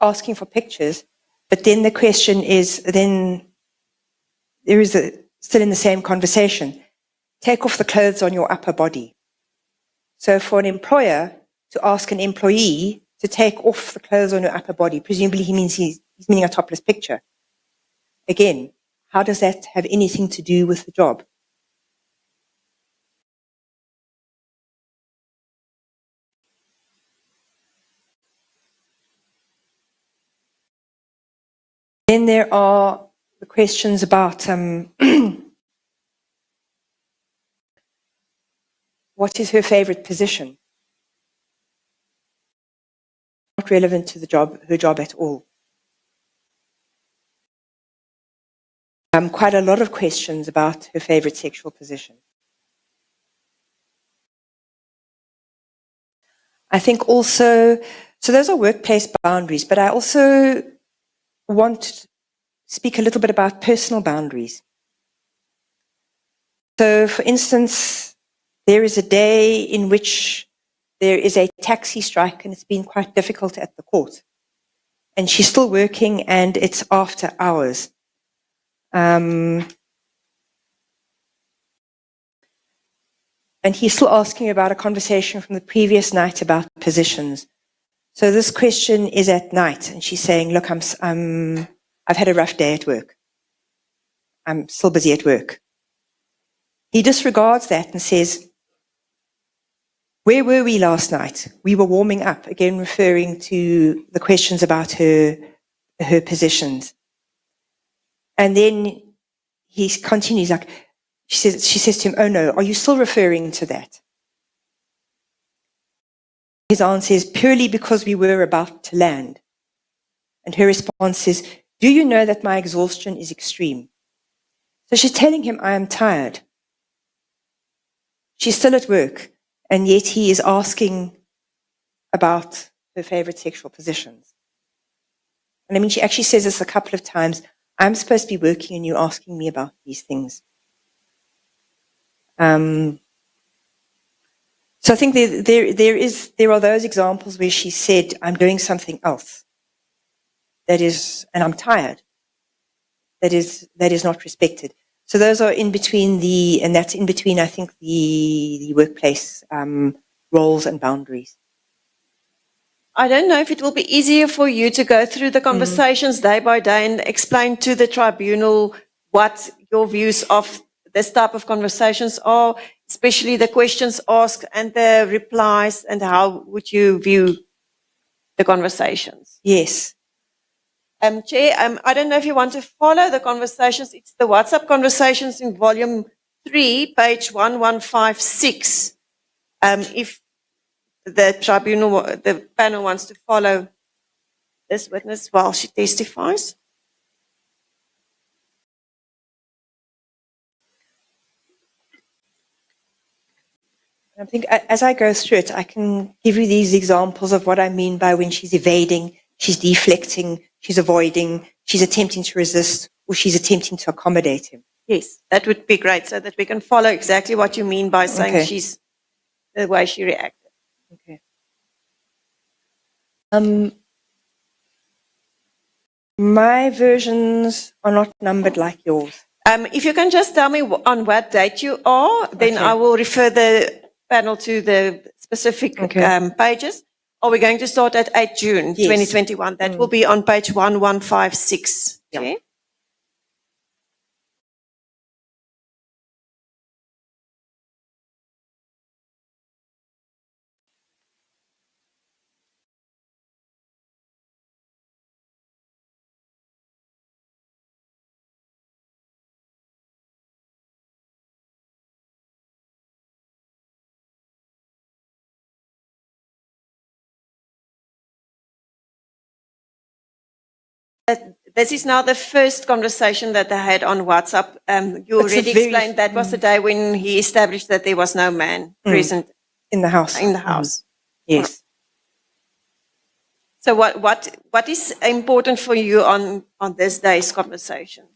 asking for pictures, but then the question is, then there is still in the same conversation, take off the clothes on your upper body. So for an employer to ask an employee to take off the clothes on your upper body, presumably he's meaning a topless picture. Again, how does that have anything to do with the job? Then there are the questions about what is her favorite position? Not relevant to her job at all. Quite a lot of questions about her favorite sexual position. I think also, so those are workplace boundaries, but I also want to speak a little bit about personal boundaries. So, for instance, there is a day in which there is a taxi strike and it's been quite difficult at the court. And she's still working and it's after hours. And he's still asking about a conversation from the previous night about positions. So this question is at night, and she's saying, look, I've had a rough day at work. I'm still busy at work. He disregards that and says, Where were we last night? We were warming up, again referring to the questions about her positions. And then he continues, like, she says to him, "Oh no, are you still referring to that?" His answer is, "Purely because we were about to land." And her response is, "Do you know that my exhaustion is extreme?" So she's telling him, "I am tired." She's still at work, and yet he is asking about her favorite sexual positions. And I mean, she actually says this a couple of times. I'm supposed to be working and you're asking me about these things. So I think there are those examples where she said, I'm doing something else. That is, and I'm tired. That is not respected. So those are in between and that's in between, I think, the workplace roles and boundaries. I don't know if it will be easier for you to go through the conversations day by day and explain to the tribunal what your views of this type of conversations are, especially the questions asked and the replies, and how would you view the conversations? Yes. Chair, I don't know if you want to follow the conversations. It's the WhatsApp conversations in volume 3, page 1156. If the tribunal, the panel wants to follow this witness while she testifies. I think as I go through it, I can give you these examples of what I mean by when she's evading, she's deflecting, she's avoiding, she's attempting to resist, or she's attempting to accommodate him. Yes, that would be great, so that we can follow exactly what you mean by saying Okay. she's the way she reacted. Okay. My versions are not numbered like yours. If you can just tell me on what date you are, then Okay. I will refer the panel to the specific pages. Are we going to start at 8 June Yes. 2021? That will be on page 1156. Yeah. Okay? This is now the first conversation that they had on WhatsApp. You It's a already very- explained that was the day when he established that there was no man present In the house. in the house. Yes. So what is important for you on this day's conversation?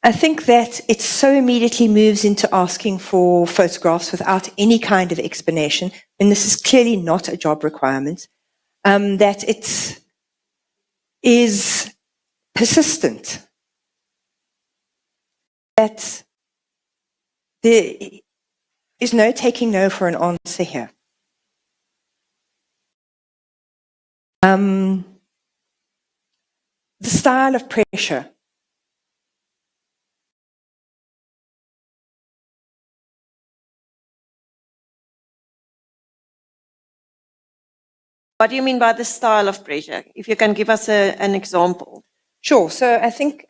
I think that it so immediately moves into asking for photographs without any kind of explanation, and this is clearly not a job requirement, that it is persistent, that there is no taking no for an answer here. The style of pressure. What do you mean by the style of pressure? If you can give us an example. Sure. So I think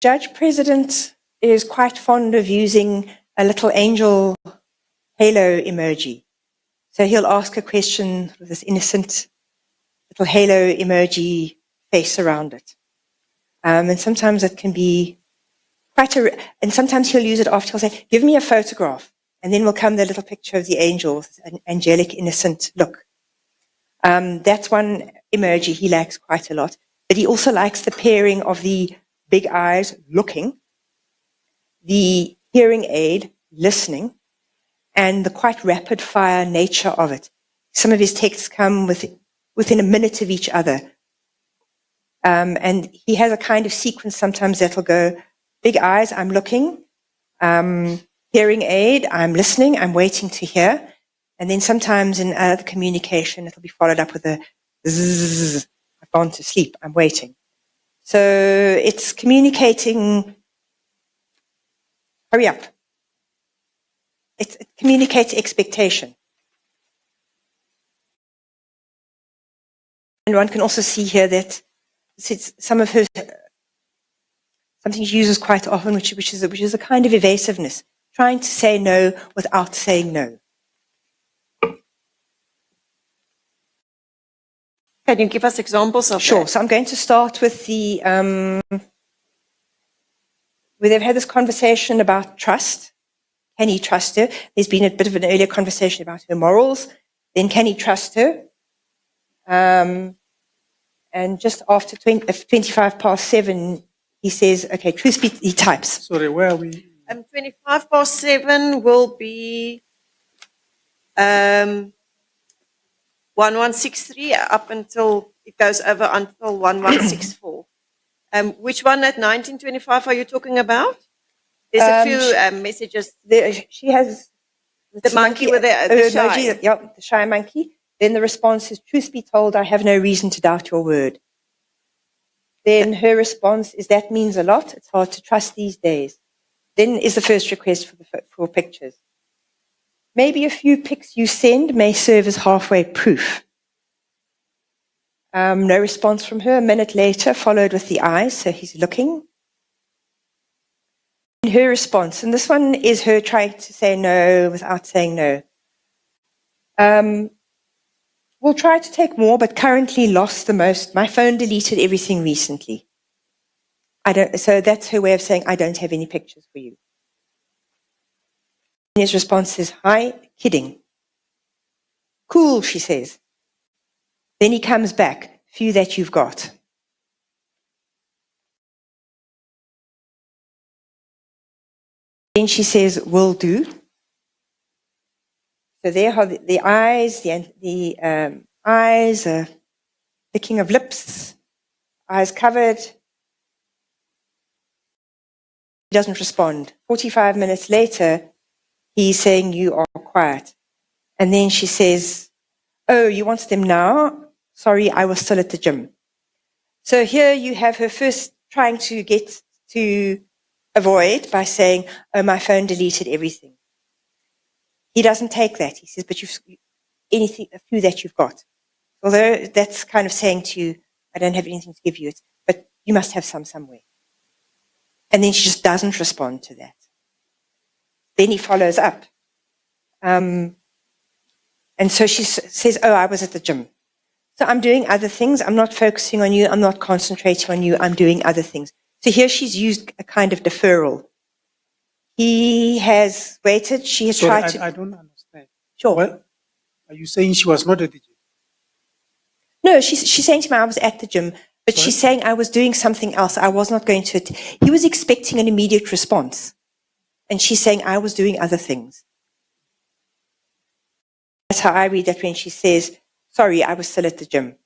Judge President is quite fond of using a little angel halo emoji. So he'll ask a question with this innocent little halo emoji face around it. And sometimes it can be and sometimes he'll use it after, he'll say, give me a photograph. And then will come the little picture of the angel with an angelic, innocent look. That's one emoji he likes quite a lot. But he also likes the pairing of the big eyes looking, the hearing aid listening, and the quite rapid fire nature of it. Some of his texts come within a minute of each other. And he has a kind of sequence sometimes that'll go, big eyes, I'm looking, hearing aid, I'm listening, I'm waiting to hear. And then sometimes in other communication, it'll be followed up with a zzz, I've gone to sleep, I'm waiting. So it's communicating, hurry up. it communicates expectation. And one can also see here that some of her, something she uses quite often, which is a kind of evasiveness, trying to say no without saying no. Can you give us examples of Sure. that? So I'm going to start with the where they've had this conversation about trust. Can he trust her? There's been a bit of an earlier conversation about her morals. Then can he trust her? And just after 7:25, he says, okay, truth be, he types. Sorry, where are we? 7:25 will be 1163 up until it goes over until 1164. Which one at 1925 are you talking about? There's a few messages. She has The monkey with the shy. emoji, yep, the shy monkey. Then the response is, truth be told, I have no reason to doubt your word. Then her response is, that means a lot. It's hard to trust these days. Then is the first request for pictures. Maybe a few pics you send may serve as halfway proof. No response from her. A minute later, followed with the eyes, so he's looking. And her response, and this one is her trying to say no without saying no. We'll try to take more, but currently lost the most. My phone deleted everything recently. So that's her way of saying, I don't have any pictures for you. And his response is, hi, kidding. Cool, she says. Then he comes back, few that you've got. Then she says, will do. So there are the eyes, the eyes, licking of lips, eyes covered. He doesn't respond. 45 minutes later, he's saying, you are quiet. And then she says, oh, you want them now? Sorry, I was still at the gym. So here you have her first trying to get to avoid by saying, oh, my phone deleted everything. He doesn't take that. He says, but a few that you've got. Although that's kind of saying to you, I don't have anything to give you, but you must have some somewhere. And then she just doesn't respond to that. Then he follows up. And so she says, oh, I was at the gym. So I'm doing other things. I'm not focusing on you. I'm not concentrating on you. I'm doing other things. So here she's used a kind of deferral. He has waited. She has tried to... I don't understand. Sure. What? Are you saying she was not at the gym? No, she's saying to me, I was at the gym, but Sorry? she's saying I was doing something else. I was not going to... He was expecting an immediate response. And she's saying I was doing other things. That's how I read that when she says, sorry, I was still at the gym.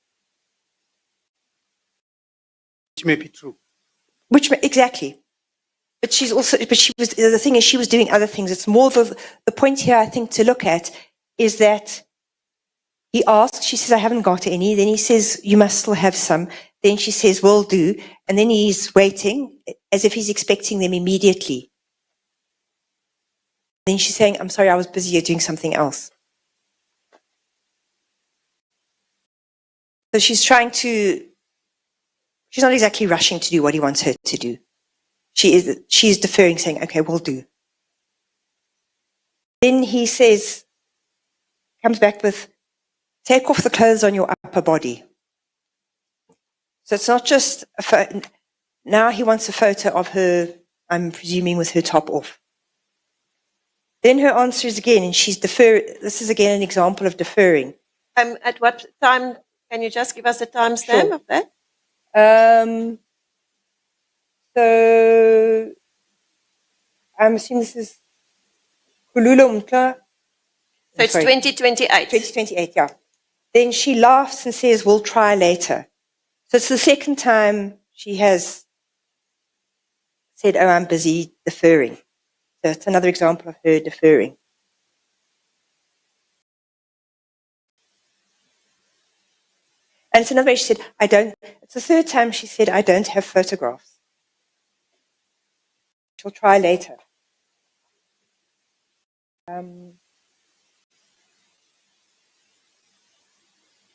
Which may be true. Exactly. But the thing is, she was doing other things. It's more the point here, I think, to look at is that he asks, she says, I haven't got any. Then he says, you must still have some. Then she says, will do. And then he's waiting as if he's expecting them immediately. Then she's saying, I'm sorry, I was busy doing something else. So she's not exactly rushing to do what he wants her to do. She's deferring, saying, okay, we'll do. Then he says, comes back with, take off the clothes on your upper body. So it's not just now he wants a photo of her, I'm presuming with her top off. Then her answer is again, and she's this is again an example of deferring. At what time, can you just give us a timestamp Sure. of that? So I'm assuming this is Kulula Umtla. So it's 2028. 2028, yeah. Then she laughs and says, we'll try later. So it's the second time she has said, oh, I'm busy deferring. So it's another example of her deferring. And it's another way she said, it's the third time she said, I don't have photographs. She'll try later. Then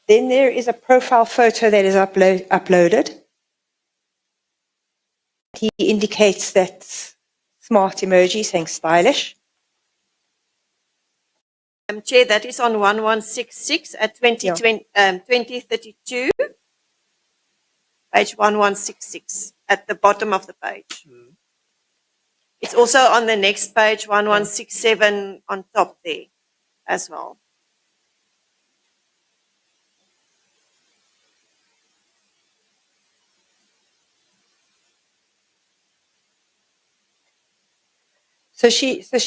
there is a profile photo that is uploaded. He indicates that smart emoji saying stylish. Chair, that is on 1166 at 2032, page 1166, at the bottom of the page. It's also on the next page, 1167, on top there as well. She said,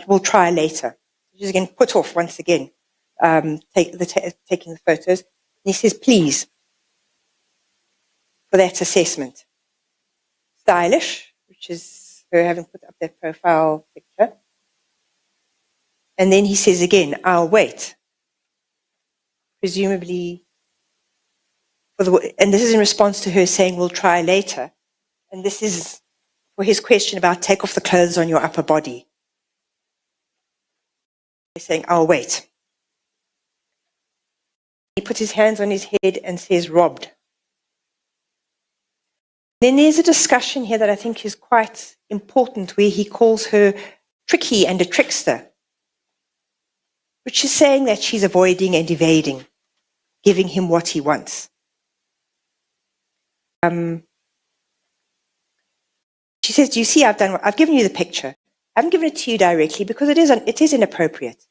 we'll try later. She's again put off once again, taking the photos. And he says, please, for that assessment. Stylish, which is her having put up that profile picture. And then he says again, I'll wait. Presumably, and this is in response to her saying, we'll try later. And this is for his question about take off the clothes on your upper body. He's saying, I'll wait. He puts his hands on his head and says, robbed. Then there's a discussion here that I think is quite important where he calls her tricky and a trickster, which is saying that she's avoiding and evading, giving him what he wants. She says, do you see I've given you the picture. I haven't given it to you directly because it is inappropriate.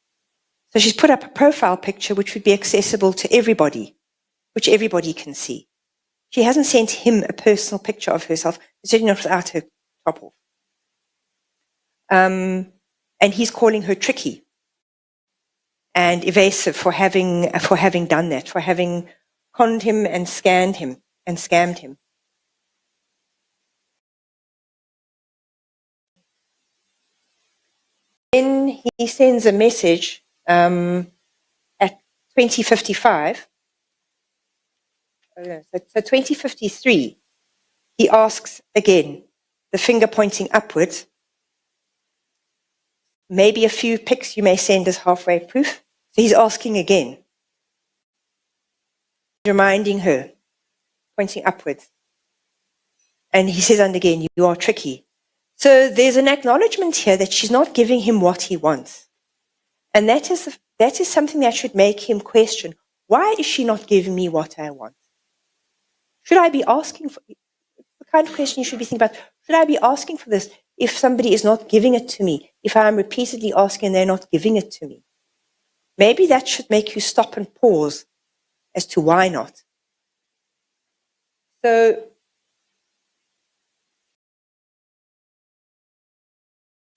So she's put up a profile picture which would be accessible to everybody, which everybody can see. She hasn't sent him a personal picture of herself, certainly not without her top off. And he's calling her tricky and evasive for having done that, for having conned him and scammed him. Then he sends a message at 2055. So 2053, he asks again, the finger pointing upwards, maybe a few pics you may send as halfway proof. So he's asking again, reminding her, pointing upwards. And he says, and again, you are tricky. So there's an acknowledgement here that she's not giving him what he wants. And that is something that should make him question, why is she not giving me what I want? Should I be asking for, the kind of question you should be thinking about, should I be asking for this if somebody is not giving it to me, if I'm repeatedly asking and they're not giving it to me? Maybe that should make you stop and pause as to why not. So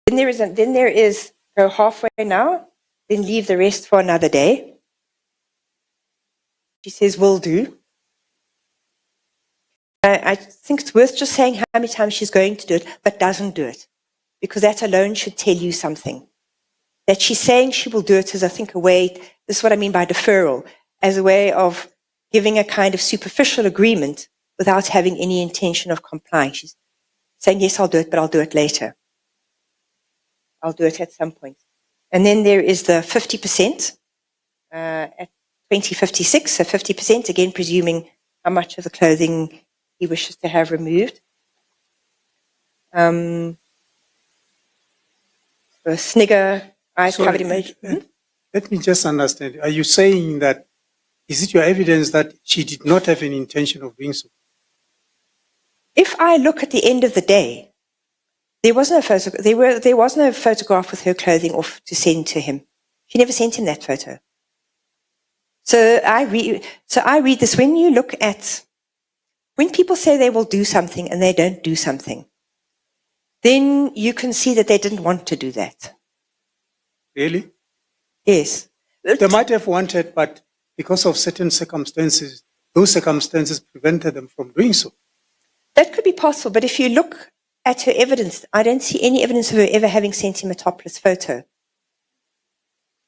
then there is go halfway now, then leave the rest for another day. She says, will do. I think it's worth just saying how many times she's going to do it, but doesn't do it, because that alone should tell you something. That she's saying she will do it is, I think, a way, this is what I mean by deferral, as a way of giving a kind of superficial agreement without having any intention of complying. She's saying, yes, I'll do it, but I'll do it later. I'll do it at some point. And then there is the 50% at 2056, so 50%, again, presuming how much of the clothing he wishes to have removed. The snigger, eyes covered emoji. Let me just understand. Are you saying that, is it your evidence that she did not have an intention of doing so? If I look at the end of the day, there was no photograph with her clothing off to send to him. She never sent him that photo. So I read this. When people say they will do something and they don't do something, then you can see that they didn't want to do that. Really? Yes. They might have wanted, but because of certain circumstances, those circumstances prevented them from doing so. That could be possible, but if you look at her evidence, I don't see any evidence of her ever having sent him a topless photo.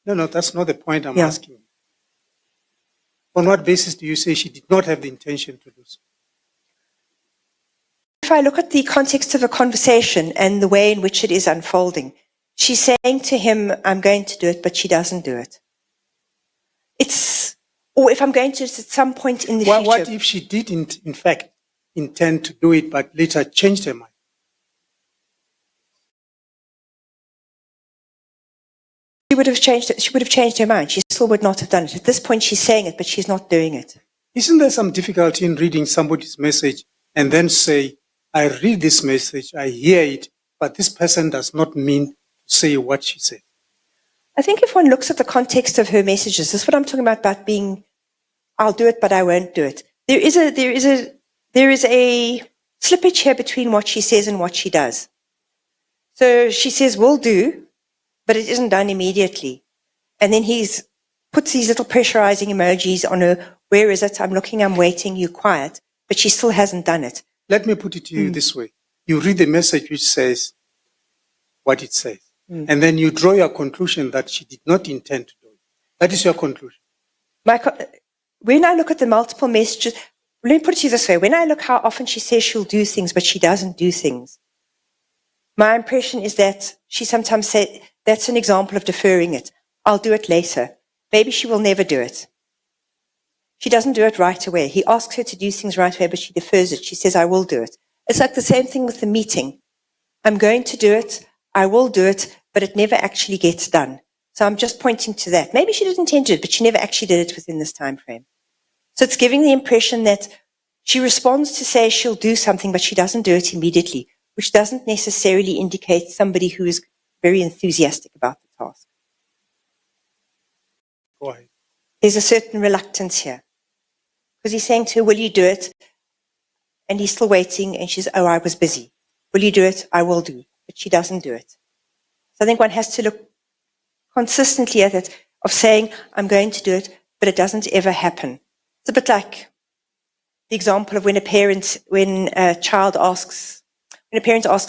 No, that's not the point I'm asking. On what basis do you say she did not have the intention to do so? if I look at the context of a conversation and the way in which it is unfolding, she's saying to him, I'm going to do it, but she doesn't do it. Or if I'm going to at some point in the future. What if she didn't, in fact, intend to do it, but later changed her mind? She would have changed her mind. She still would not have done it. At this point, she's saying it, but she's not doing it. Isn't there some difficulty in reading somebody's message and then say, I read this message, I hear it, but this person does not mean to say what she said? I think if one looks at the context of her messages, this is what I'm talking about being, I'll do it, but I won't do it. There is a slippage here between what she says and what she does. So she says, will do, but it isn't done immediately. And then he puts these little pressurizing emojis on her. Where is it? I'm looking, I'm waiting, you're quiet. But she still hasn't done it. Let me put it to you this way. You read the message which says what it says. And then you draw your conclusion that she did not intend to do it. That is your conclusion. When I look at the multiple messages, let me put it to you this way. When I look how often she says she'll do things, but she doesn't do things, my impression is that she sometimes says, that's an example of deferring it. I'll do it later. Maybe she will never do it. She doesn't do it right away. He asks her to do things right away, but she defers it. She says, I will do it. It's like the same thing with the meeting. I'm going to do it. I will do it, but it never actually gets done. So I'm just pointing to that. Maybe she didn't intend to do it, but she never actually did it within this time frame. So it's giving the impression that she responds to say she'll do something, but she doesn't do it immediately, which doesn't necessarily indicate somebody who is very enthusiastic about the task. Go ahead. There's a certain reluctance here. Because he's saying to her, will you do it? And he's still waiting, and she says, oh, I was busy. Will you do it? I will do. But she doesn't do it. So I think one has to look consistently at it, of saying, I'm going to do it, but it doesn't ever happen. It's a bit like the example of when a parent asks a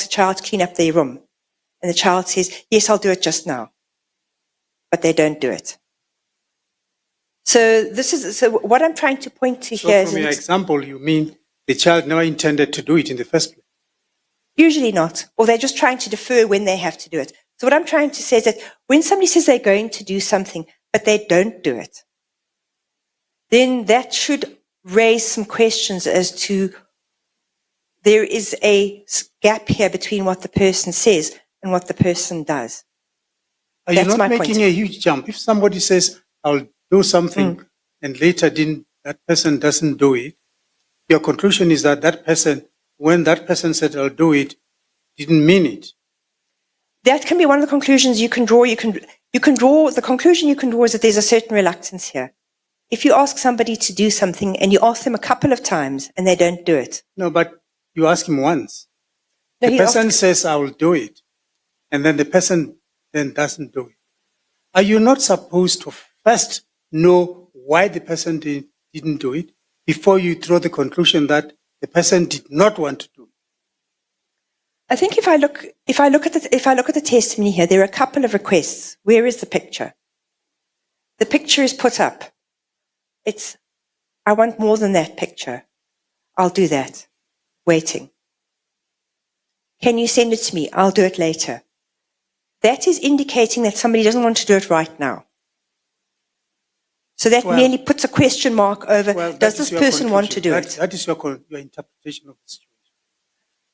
child to clean up their room, and the child says, yes, I'll do it just now. But they don't do it. So what I'm trying to point to here is... So from your example, you mean the child never intended to do it in the first place? Usually not. Or they're just trying to defer when they have to do it. So what I'm trying to say is that when somebody says they're going to do something, but they don't do it, then that should raise some questions as to there is a gap here between what the person says and what the person does. Are you not making a huge jump? If somebody says, I'll do something, and later that person doesn't do it, your conclusion is that that person, when that person said, I'll do it, didn't mean it. That can be one of the conclusions you can draw. The conclusion you can draw is that there's a certain reluctance here. If you ask somebody to do something and you ask them a couple of times and they don't do it. No, but you ask him once. No, the person says, I will do it. And then the person then doesn't do it. Are you not supposed to first know why the person didn't do it before you draw the conclusion that the person did not want to do it? I think if I look at the testimony here, there are a couple of requests. Where is the picture? The picture is put up. I want more than that picture. I'll do that. Waiting. Can you send it to me? I'll do it later. That is indicating that somebody doesn't want to do it right now. So that merely puts a question mark over, does this person want to do it? That is your interpretation of the situation.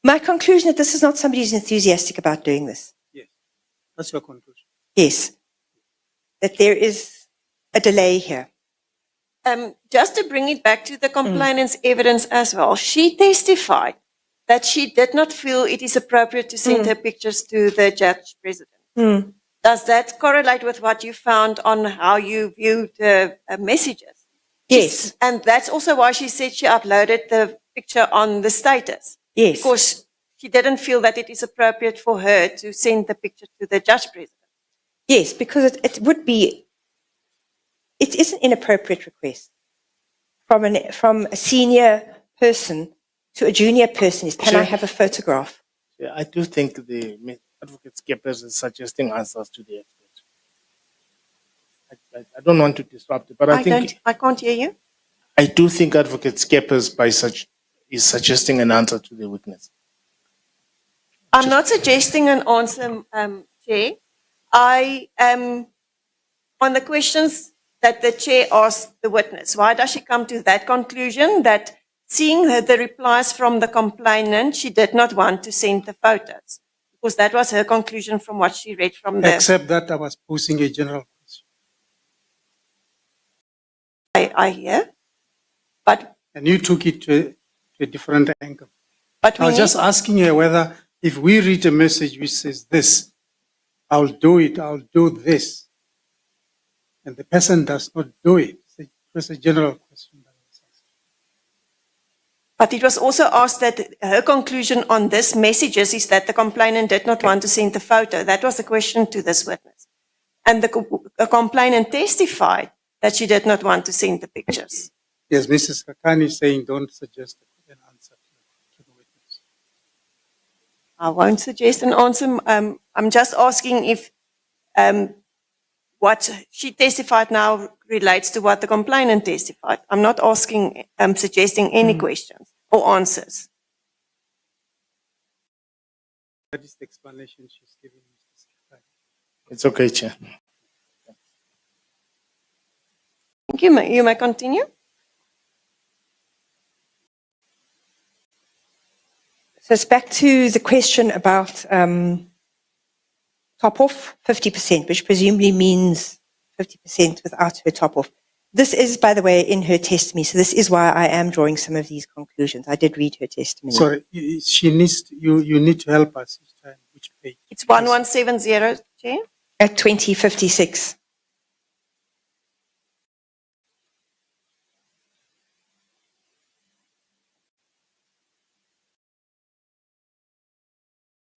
My conclusion is that this is not somebody who's enthusiastic about doing this. Yes, that's your conclusion. Yes, that there is a delay here. Just to bring it back to the complainant's evidence as well, she testified that she did not feel it is appropriate to send her pictures to the Judge President. Does that correlate with what you found on how you viewed the messages? Yes. And that's also why she said she uploaded the picture on the status. Yes. Because she didn't feel that it is appropriate for her to send the picture to the Judge President. Yes, because it is an inappropriate request from a senior person to a junior person. Can I have a photograph? Yeah, I do think the Advocate Skeppers is suggesting answers to the expert. I don't want to disrupt it, but I can't hear you. I do think Advocate Skeppers, by such is suggesting an answer to the witness. I'm not suggesting an answer, Chair. I am on the questions that the Chair asked the witness. Why does she come to that conclusion that seeing the replies from the complainant, she did not want to send the photos? Because that was her conclusion from what she read from the... Except that I was posing a general question. I hear. But And you took it to a different angle. But I was just asking her whether if we read a message which says this, I'll do it, I'll do this, and the person does not do it. It was a general question that I was asking. But it was also asked that her conclusion on this messages is that the complainant did not want to send the photo. That was the question to this witness. And the complainant testified that she did not want to send the pictures. Yes, Mrs. Kakani is saying don't suggest an answer to the witness. I won't suggest an answer. I'm just asking if what she testified now relates to what the complainant testified. I'm not asking, suggesting any questions or answers. That is the explanation she's giving Mrs. Kakani. It's okay, Chair. Thank you. You may continue. So it's back to the question about top off 50%, which presumably means 50% without her top off. This is, by the way, in her testimony. So this is why I am drawing some of these conclusions. I did read her testimony. Sorry, she needs to, you need to help us each time. Which page? It's 1170, Chair. At 2056.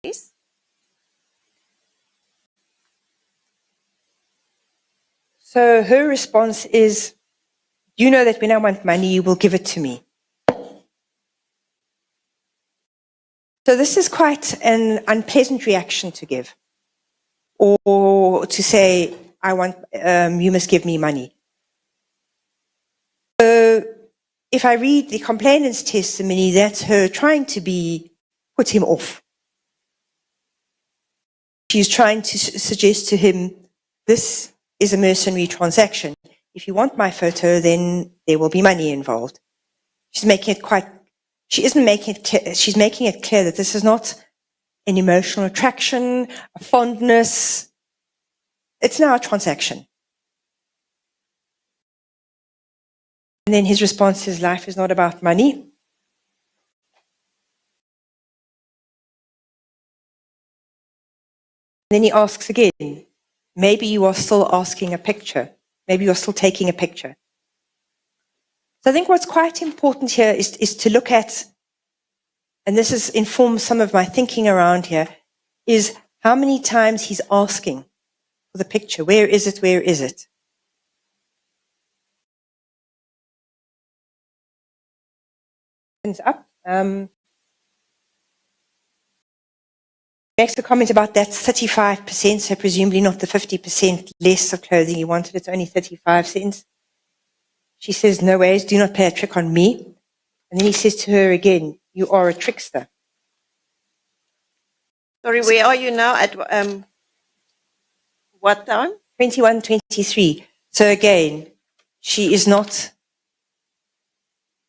Yes. So her response is, you know that when I want money, you will give it to me. So this is quite an unpleasant reaction to give, or to say, I want, you must give me money. So if I read the complainant's testimony, that's her trying to put him off. She's trying to suggest to him, this is a mercenary transaction. If you want my photo, then there will be money involved. She's making it clear that this is not an emotional attraction, a fondness. It's now a transaction. And then his response is, life is not about money. Then he asks again, maybe you are still asking a picture. Maybe you're still taking a picture. So I think what's quite important here is to look at, and this has informed some of my thinking around here, is how many times he's asking for the picture. Where is it? Where is it? Hands up. Makes a comment about that's 35%, so presumably not the 50% less of clothing you wanted. It's only 35 cents. She says, no ways, do not play a trick on me. And then he says to her again, you are a trickster. Sorry, where are you now? At what time? 21:23. So again, she is not,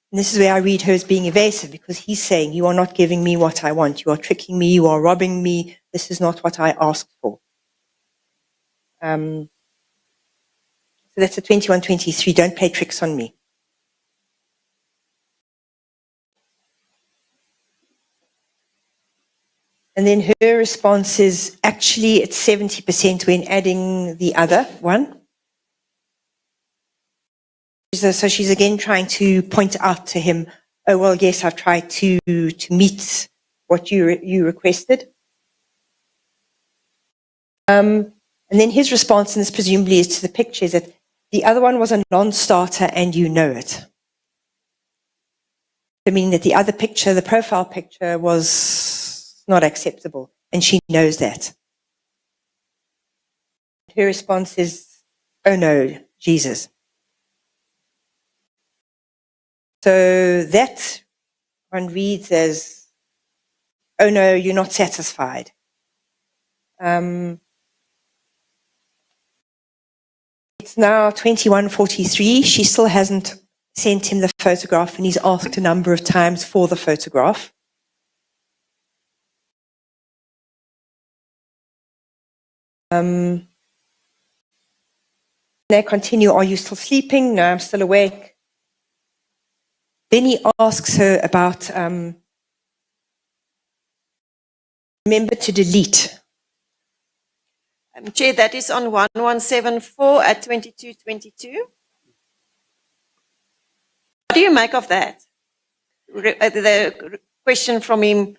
and this is where I read her as being evasive, because he's saying, you are not giving me what I want. You are tricking me. You are robbing me. This is not what I asked for. So that's a 21:23. Don't play tricks on me. And then her response is, actually, it's 70% when adding the other one. So she's again trying to point out to him, oh, well, yes, I've tried to meet what you requested. And then his response, and this presumably is to the picture, is that the other one was a non-starter and you know it. I mean that the other picture, the profile picture, was not acceptable, and she knows that. Her response is, oh no, Jesus. So that one reads as, oh no, you're not satisfied. It's now 21:43. She still hasn't sent him the photograph, and he's asked a number of times for the photograph. They continue, are you still sleeping? No, I'm still awake. Then he asks her about, remember to delete. Chair, that is on 1174 at 2222. What do you make of that? The question from him.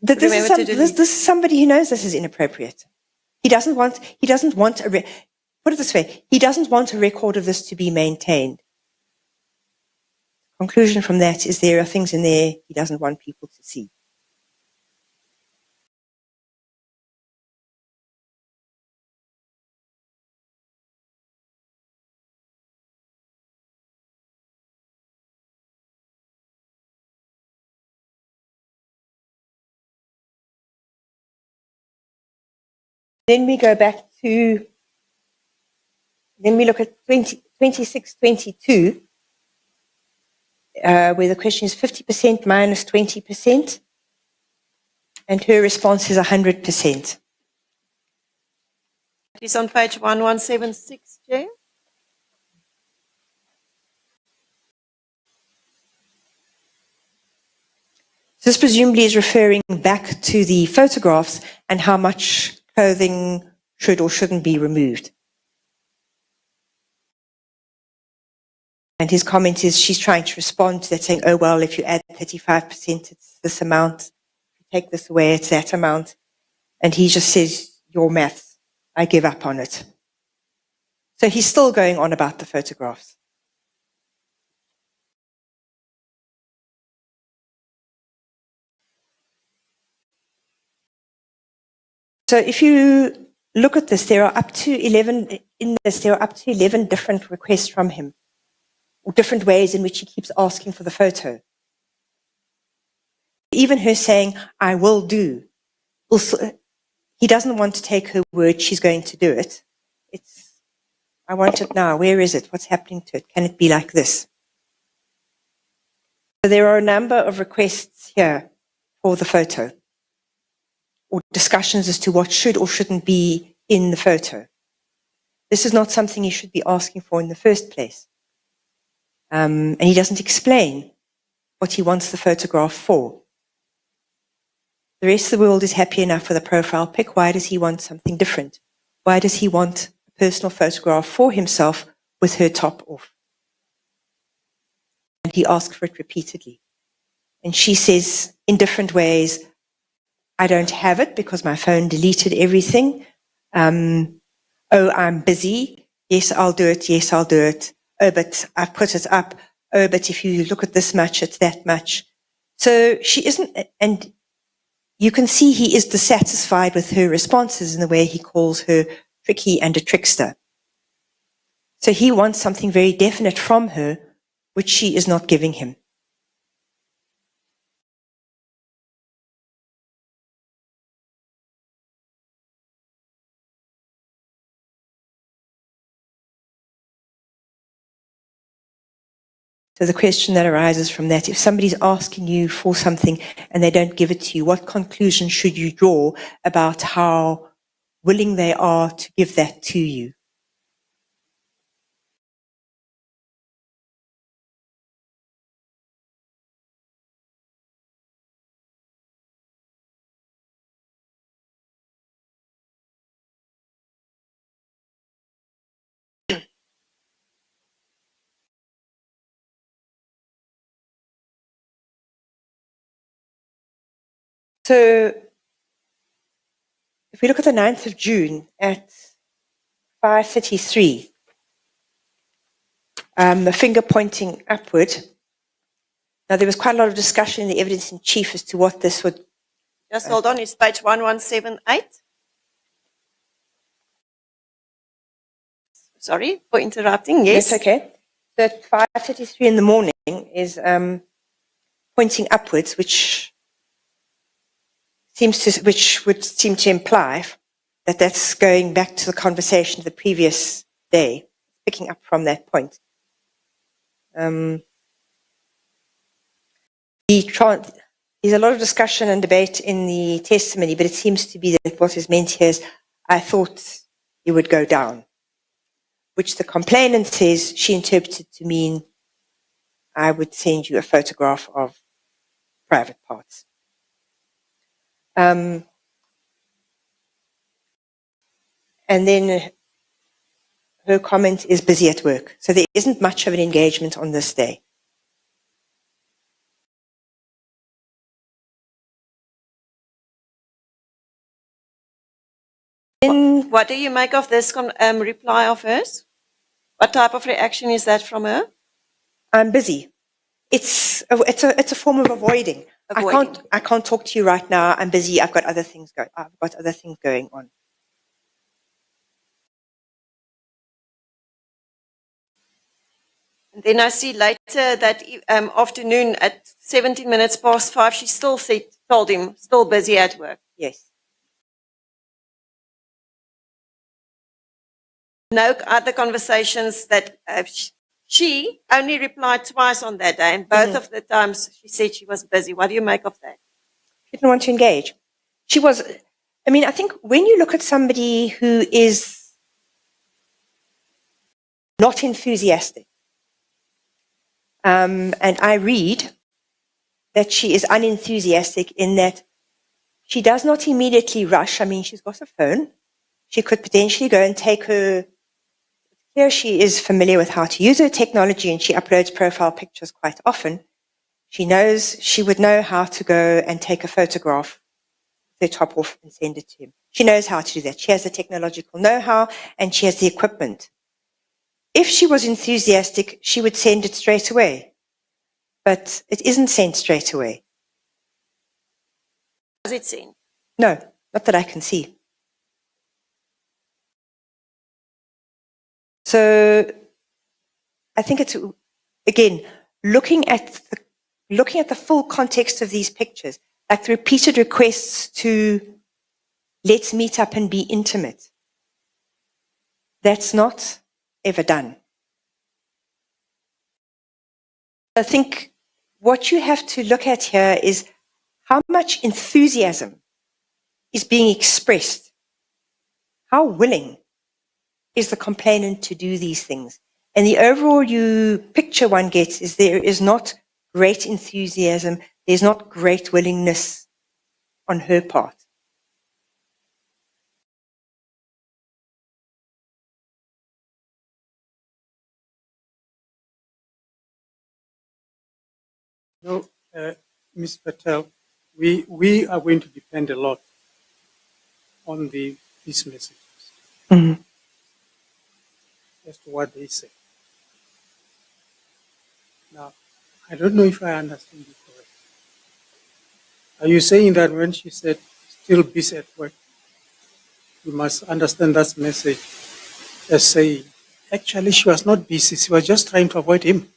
This is somebody who knows this is inappropriate. He doesn't want put it this way, he doesn't want a record of this to be maintained. Conclusion from that is there are things in there he doesn't want people to see. Then we go back to, then we look at 2622, where the question is 50% minus 20%, and her response is 100%. It is on page 1176, Chair. This presumably is referring back to the photographs and how much clothing should or shouldn't be removed. And his comment is she's trying to respond to that, saying, oh, well, if you add 35%, it's this amount. If you take this away, it's that amount. And he just says, your maths, I give up on it. So he's still going on about the photographs. So if you look at this, there are up to 11 different requests from him, or different ways in which he keeps asking for the photo. Even her saying, I will do. Also, he doesn't want to take her word she's going to do it. It's, I want it now. Where is it? What's happening to it? Can it be like this? So there are a number of requests here for the photo, or discussions as to what should or shouldn't be in the photo. This is not something he should be asking for in the first place. And he doesn't explain what he wants the photograph for. The rest of the world is happy enough for the profile pic. Why does he want something different? Why does he want a personal photograph for himself with her top off? And he asks for it repeatedly. And she says in different ways, I don't have it because my phone deleted everything. Oh, I'm busy. Yes, I'll do it. Yes, I'll do it. Oh, but I've put it up. Oh, but if you look at this much, it's that much. So she isn't, and you can see he is dissatisfied with her responses in the way he calls her tricky and a trickster. So he wants something very definite from her, which she is not giving him. So the question that arises from that, if somebody's asking you for something and they don't give it to you, what conclusion should you draw about how willing they are to give that to you? So if we look at the 9th of June at 5:33, the finger pointing upward. Now, there was quite a lot of discussion in the evidence in chief as to what this would... Just hold on, it's page 1178. Sorry for interrupting, yes. That's okay. So at 5:33 in the morning is pointing upwards, which would seem to imply that that's going back to the conversation of the previous day, picking up from that point. There's a lot of discussion and debate in the testimony, but it seems to be that what is meant here is, I thought you would go down, which the complainant says she interpreted to mean, I would send you a photograph of private parts. And then her comment is busy at work. So there isn't much of an engagement on this day. What do you make of this reply of hers? What type of reaction is that from her? I'm busy. It's a form of avoiding. I can't talk to you right now. I'm busy. I've got other things going on. And then I see later that afternoon at 17 minutes past 5, she still told him, still busy at work. Yes. No other conversations that she only replied twice on that day, and both of the times she said she was busy. What do you make of that? She didn't want to engage. I think when you look at somebody who is not enthusiastic, and I read that she is unenthusiastic in that she does not immediately rush. She's got a phone. She could potentially go and take her. Here she is familiar with how to use her technology, and she uploads profile pictures quite often. She would know how to go and take a photograph, the top off, and send it to him. She knows how to do that. She has the technological know-how, and she has the equipment. If she was enthusiastic, she would send it straight away. But it isn't sent straight away. Was it sent? No, not that I can see. So I think it's, again, looking at the full context of these pictures, like the repeated requests to let's meet up and be intimate. That's not ever done. I think what you have to look at here is how much enthusiasm is being expressed. How willing is the complainant to do these things? And the overall picture one gets is there is not great enthusiasm, there's not great willingness on her part. No, Ms. Patel, we are going to depend a lot on these messages. Mm-hmm. As to what they say. Now, I don't know if I understand you correctly. Are you saying that when she said still busy at work, you must understand that message as saying, actually she was not busy, she was just trying to avoid him?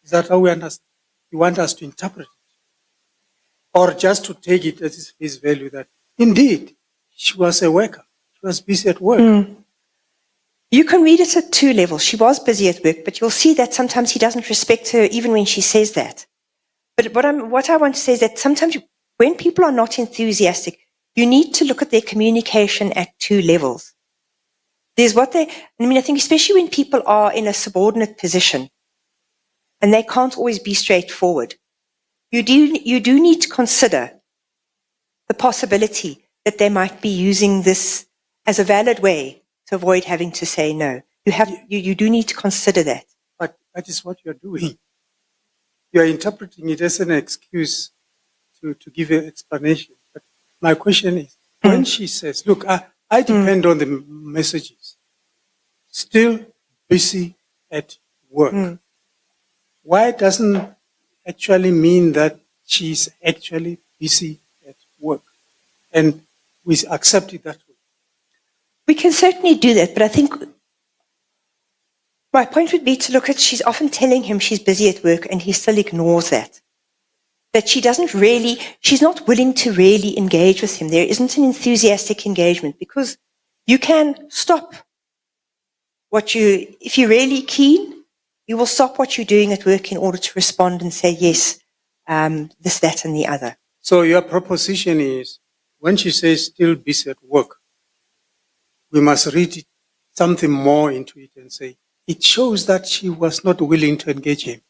Is that how you want us to interpret it? Or just to take it as his value that indeed she was a worker, she was busy at work? Mm. You can read it at two levels. She was busy at work, but you'll see that sometimes he doesn't respect her even when she says that. But what I want to say is that sometimes when people are not enthusiastic, you need to look at their communication at two levels. There's I think especially when people are in a subordinate position and they can't always be straightforward, you do need to consider the possibility that they might be using this as a valid way to avoid having to say no. You do need to consider that. But that is what you're doing. You're interpreting it as an excuse to give an explanation. But my question is, when she says, look, I depend on the messages, still busy at work, why doesn't actually mean that she's actually busy at work? And we accept it that way. We can certainly do that, but I think my point would be to look at, she's often telling him she's busy at work and he still ignores that. that she's not willing to really engage with him. There isn't an enthusiastic engagement because you can stop if you're really keen, you will stop what you're doing at work in order to respond and say, yes, this, that, and the other. So your proposition is, when she says still busy at work, we must read something more into it and say, it shows that she was not willing to engage him.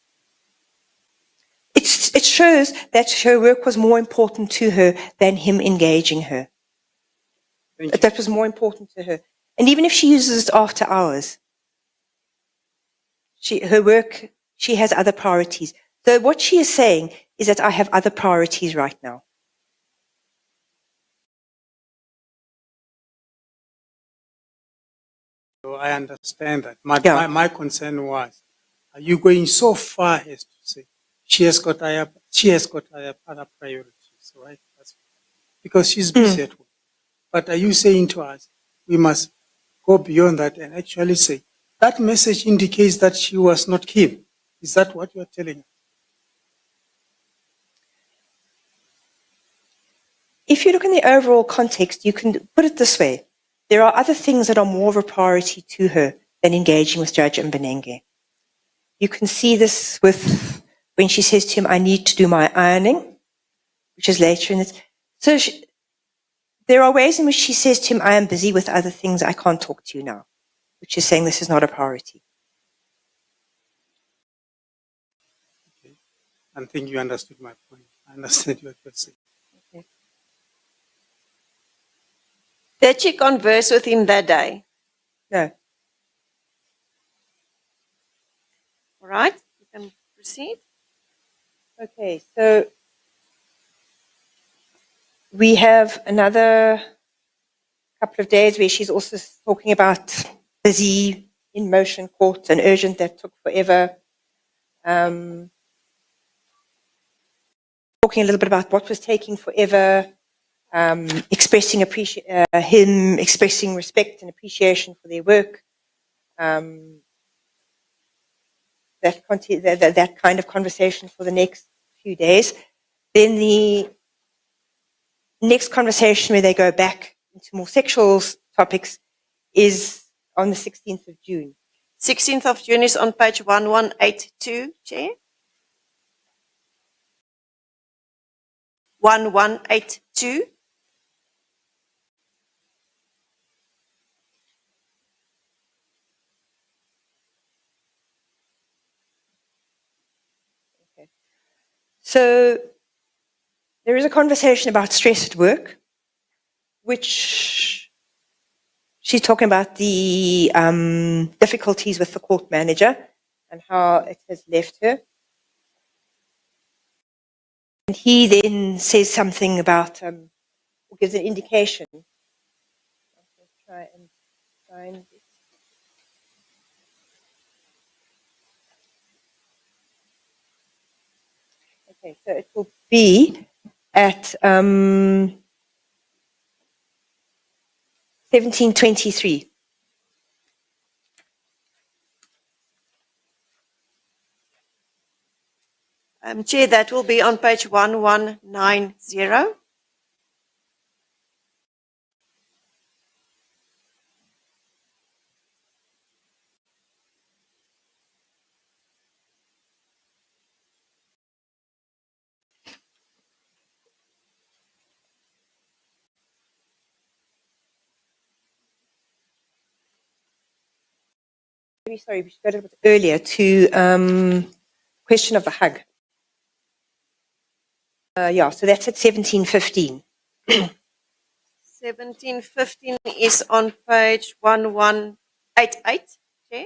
It shows that her work was more important to her than him engaging her. That was more important to her. And even if she uses it after hours, her work, she has other priorities. So what she is saying is that I have other priorities right now. So I understand that. My concern was, are you going so far as to say she has got other priorities, right? Because she's busy at work. But are you saying to us, we must go beyond that and actually say, that message indicates that she was not keen? Is that what you're telling us? If you look in the overall context, you can put it this way. There are other things that are more of a priority to her than engaging with Judge Mbenenge. You can see this with when she says to him, I need to do my ironing, which is later in it. So there are ways in which she says to him, I am busy with other things, I can't talk to you now, which is saying this is not a priority. Okay. I think you understood my point. I understand what you're saying. Okay. Did she converse with him that day? No. All right, you can proceed. Okay, so we have another couple of days where she's also talking about busy in motion court and urgent that took forever. Talking a little bit about what was taking forever, expressing him expressing respect and appreciation for their work. That kind of conversation for the next few days. Then the next conversation where they go back into more sexual topics is on the 16th of June. 16th of June is on page 1182, Chair. 1182. So there is a conversation about stress at work, which she's talking about the difficulties with the court manager and how it has left her. And he then says something about, or gives an indication. I'm going to try and find it. Okay, so it will be at 1723. Chair, that will be on page 1190. Sorry, we should go a little bit earlier to question of the hug. So that's at 1715. 1715 is on page 1188, Chair.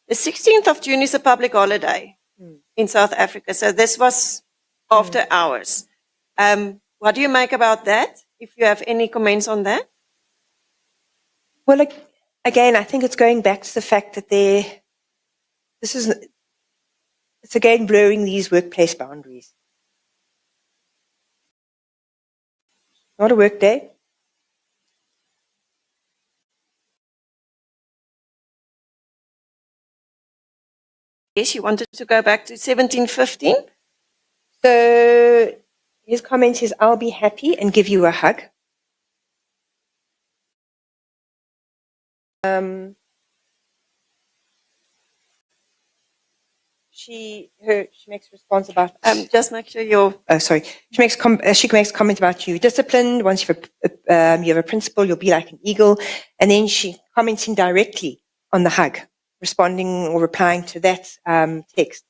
The 16th of June is a public holiday in South Africa, so this was after hours. What do you make about that? If you have any comments on that? Well, again, I think it's going back to the fact that it's again blurring these workplace boundaries. Not a work day. Yes, you wanted to go back to 1715? So his comment is, I'll be happy and give you a hug. She makes a response about... Just make sure you're... Oh, sorry. She makes comment about you disciplined. Once you have a principle, you'll be like an eagle. And then she commenting directly on the hug, responding or replying to that text.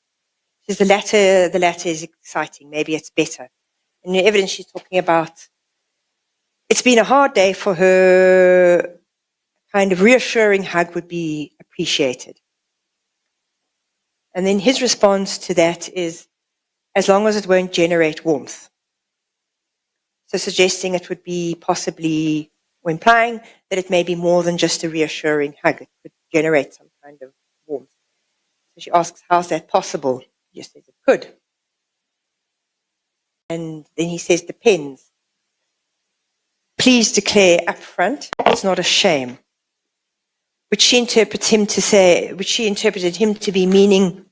She says the latter is exciting. Maybe it's better. And the evidence she's talking about, it's been a hard day for her. Kind of reassuring hug would be appreciated. And then his response to that is, as long as it won't generate warmth. So suggesting it would be possibly, or implying that it may be more than just a reassuring hug. It could generate some kind of warmth. So she asks, how's that possible? He just says it could. And then he says, depends. Please declare upfront, it's not a shame. Which she interpreted him to be meaning,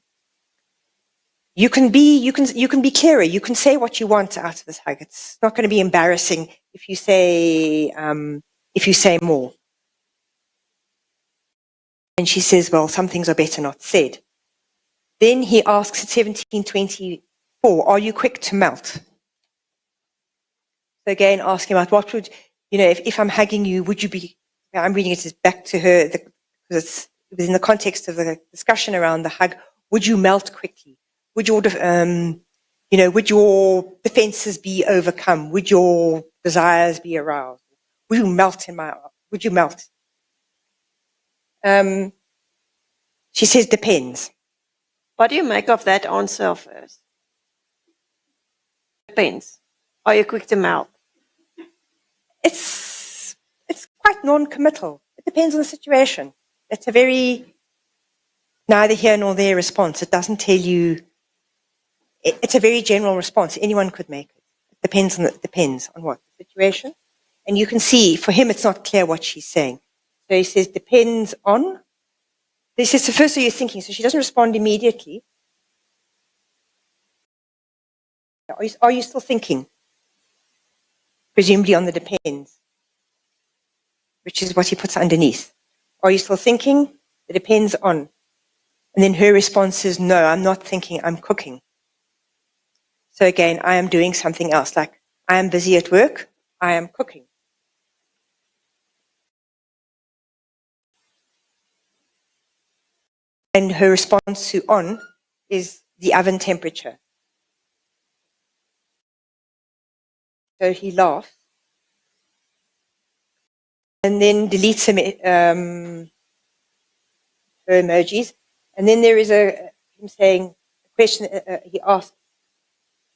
you can be clearer. You can say what you want out of this hug. It's not going to be embarrassing if you say more. And she says, well, some things are better not said. Then he asks at 1724, are you quick to melt? So again, asking about what would, if I'm hugging you, would you be, I'm reading it back to her, because it's within the context of the discussion around the hug, would you melt quickly? Would your defenses be overcome? Would your desires be aroused? Would you melt would you melt? She says, depends. What do you make of that answer of hers? Depends. Are you quick to melt? It's quite non-committal. It depends on the situation. It's a very neither here nor there response. It doesn't tell you. It's a very general response. Anyone could make it. It depends on what the situation. And you can see for him, it's not clear what she's saying. So he says depends on. He says, so first are you thinking? So she doesn't respond immediately. Are you still thinking? Presumably on the depends, which is what he puts underneath. Are you still thinking? It depends on. And then her response is, no, I'm not thinking, I'm cooking. So again, I am doing something else, like I am busy at work, I am cooking. And her response to on is the oven temperature. So he laughs and then deletes her emojis. And then there is him saying a question he asks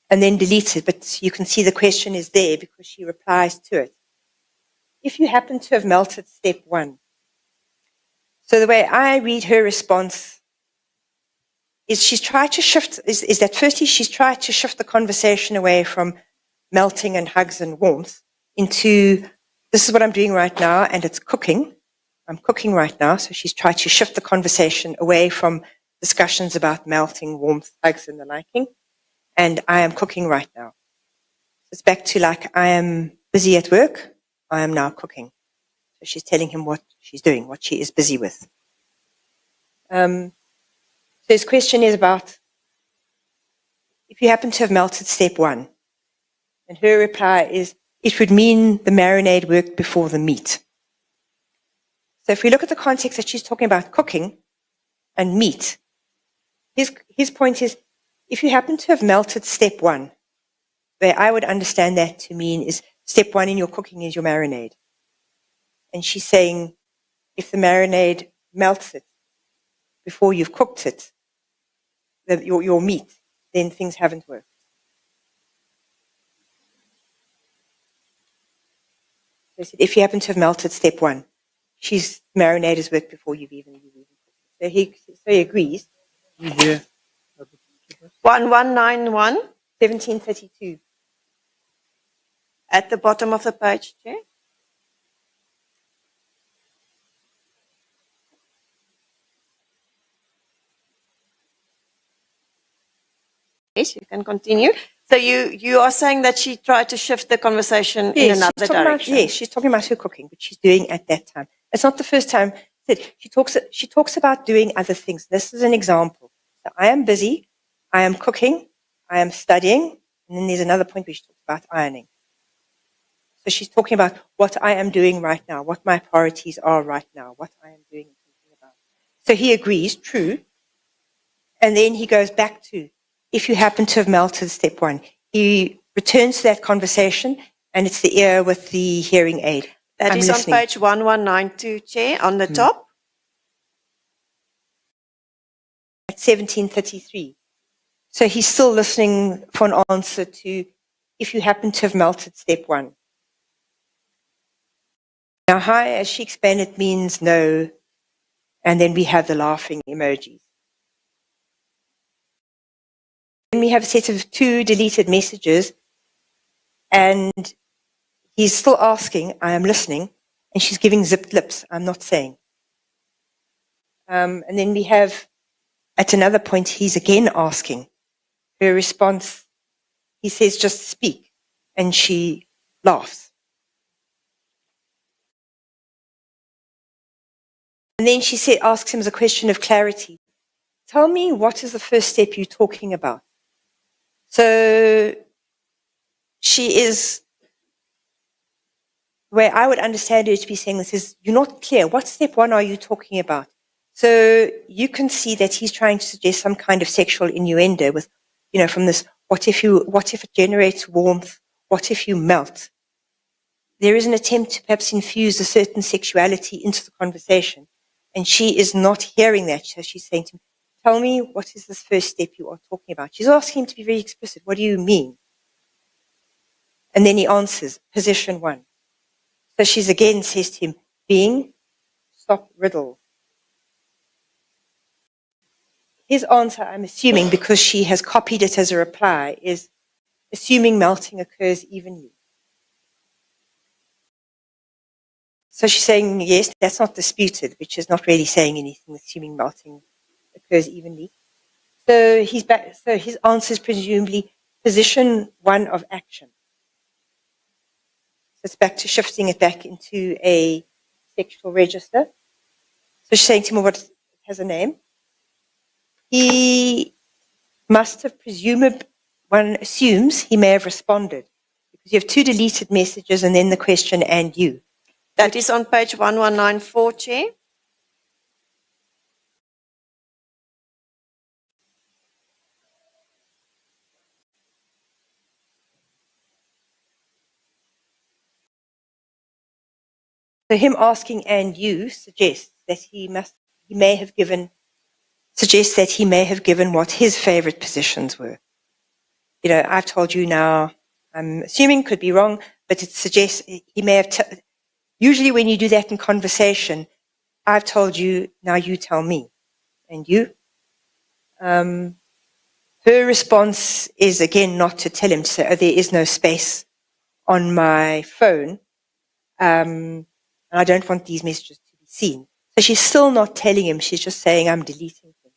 and then deletes it. But you can see the question is there because she replies to it. If you happen to have melted step 1. So the way I read her response is she's tried to shift, is that firstly she's tried to shift the conversation away from melting and hugs and warmth into this is what I'm doing right now and it's cooking. I'm cooking right now. So she's tried to shift the conversation away from discussions about melting, warmth, hugs and the liking. And I am cooking right now. It's back to like I am busy at work. I am now cooking. So she's telling him what she's doing, what she is busy with. So his question is about if you happen to have melted step 1. And her reply is, it would mean the marinade worked before the meat. So if we look at the context that she's talking about cooking and meat, his point is, if you happen to have melted step 1, where I would understand that to mean is step 1 in your cooking is your marinade. And she's saying, if the marinade melts it before you've cooked it, your meat, then things haven't worked. If you happen to have melted step 1, marinade has worked before you've even cooked it. So he agrees. We hear. 1191 1732. at the bottom of the page, Chair. Yes, you can continue. So you are saying that she tried to shift the conversation in another she's talking direction. yes, she's talking about her cooking, which she's doing at that time. It's not the first time. She talks about doing other things. This is an example. So I am busy, I am cooking, I am studying, and then there's another point where she talks about ironing. So she's talking about what I am doing right now, what my priorities are right now, what I am doing and thinking about. So he agrees, true. And then he goes back to, if you happen to have melted, step one. He returns to that conversation, and it's the ear with the hearing aid. That I'm is listening. on page 1192, Chair, on the top. At 1733. So he's still listening for an answer to, if you happen to have melted, step one. Now, hi, as she explained, it means no, and then we have the laughing emojis. Then we have a set of 2 deleted messages, and he's still asking, I am listening, and she's giving zipped lips, I'm not saying. And then we have, at another point, he's again asking. Her response, he says, just speak, and she laughs. And then she asks him as a question of clarity, tell me what is the first step you're talking about? So she is, where I would understand her to be saying this is, you're not clear. What step one are you talking about? So you can see that he's trying to suggest some kind of sexual innuendo with, from this, what if it generates warmth? What if you melt? There is an attempt to perhaps infuse a certain sexuality into the conversation. And she is not hearing that. So she's saying to him, tell me, what is this first step you are talking about? She's asking him to be very explicit. What do you mean? And then he answers, position one. So she's again says to him, being, stop riddle. His answer, I'm assuming, because she has copied it as a reply, is assuming melting occurs evenly. So she's saying, yes, that's not disputed, which is not really saying anything, assuming melting occurs evenly. So he's back. So his answer is presumably position one of action. So it's back to shifting it back into a sexual register. So she's saying to him, what has a name? He must have presumed, one assumes he may have responded, because you have 2 deleted messages and then the question and you. That is on page 1194, Chair. So him asking and you suggests that he may have given what his favorite positions were. I've told you now, I'm assuming, could be wrong, but it suggests he may have, usually when you do that in conversation, I've told you, now you tell me. And you? Her response is again not to tell him, to say, oh, there is no space on my phone. And I don't want these messages to be seen. So she's still not telling him, she's just saying, I'm deleting them.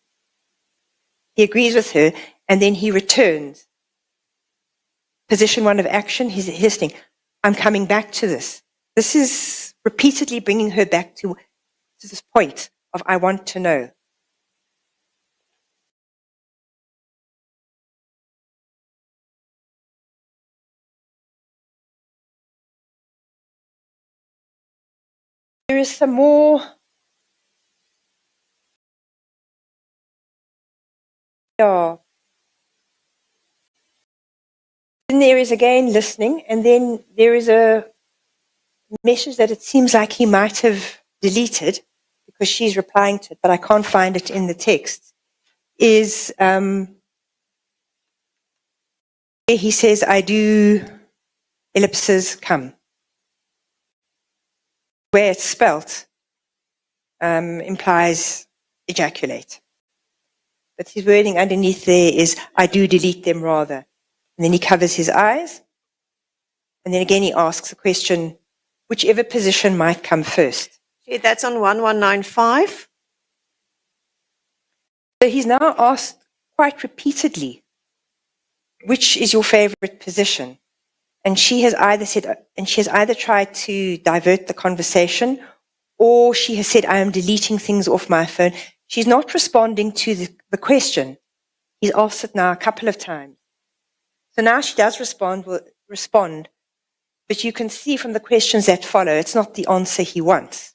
He agrees with her, and then he returns. Position one of action, he's listening. I'm coming back to this. This is repeatedly bringing her back to this point of, I want to know. There is some more. Yeah. Then there is again listening, and then there is a message that it seems like he might have deleted because she's replying to it, but I can't find it in the text, is where he says, I do ellipses come. Where it's spelt implies ejaculate. But his wording underneath there is, I do delete them rather. And then he covers his eyes. And then again he asks a question, whichever position might come first. Okay, that's on 1195. So he's now asked quite repeatedly, which is your favorite position? And she has either tried to divert the conversation, or she has said, I am deleting things off my phone. She's not responding to the question. He's asked it now a couple of times. So now she does respond, but you can see from the questions that follow, it's not the answer he wants.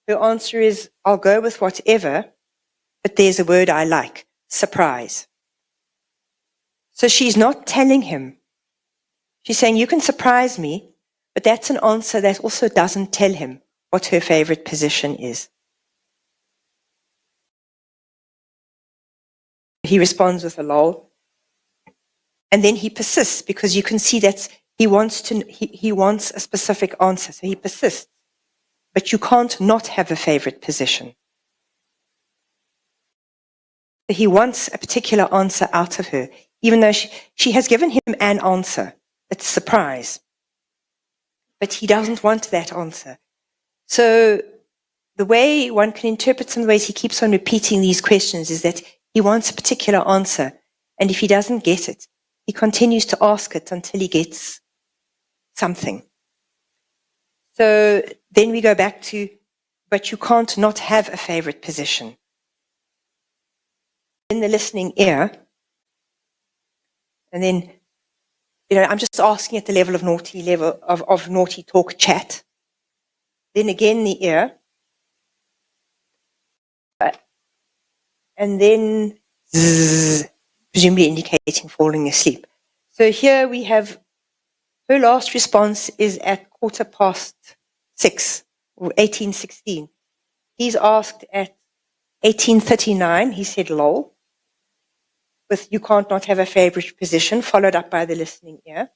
Her answer is, I'll go with whatever, but there's a word I like, surprise. So she's not telling him. She's saying, you can surprise me, but that's an answer that also doesn't tell him what her favorite position is. He responds with a lol. And then he persists because you can see that he wants a specific answer. So he persists. But you can't not have a favorite position. He wants a particular answer out of her, even though she has given him an answer. It's surprise. But he doesn't want that answer. So the way one can interpret some of the ways he keeps on repeating these questions is that he wants a particular answer. And if he doesn't get it, he continues to ask it until he gets something. So then we go back to, but you can't not have a favorite position. In the listening ear, and then, I'm just asking at the level of naughty talk chat. Then again the ear, and then zzz, presumably indicating falling asleep. So here we have her last response is at 6:15, or 18:16. He's asked at 18:39, he said lol, with you can't not have a favorite position, followed up by the listening ear.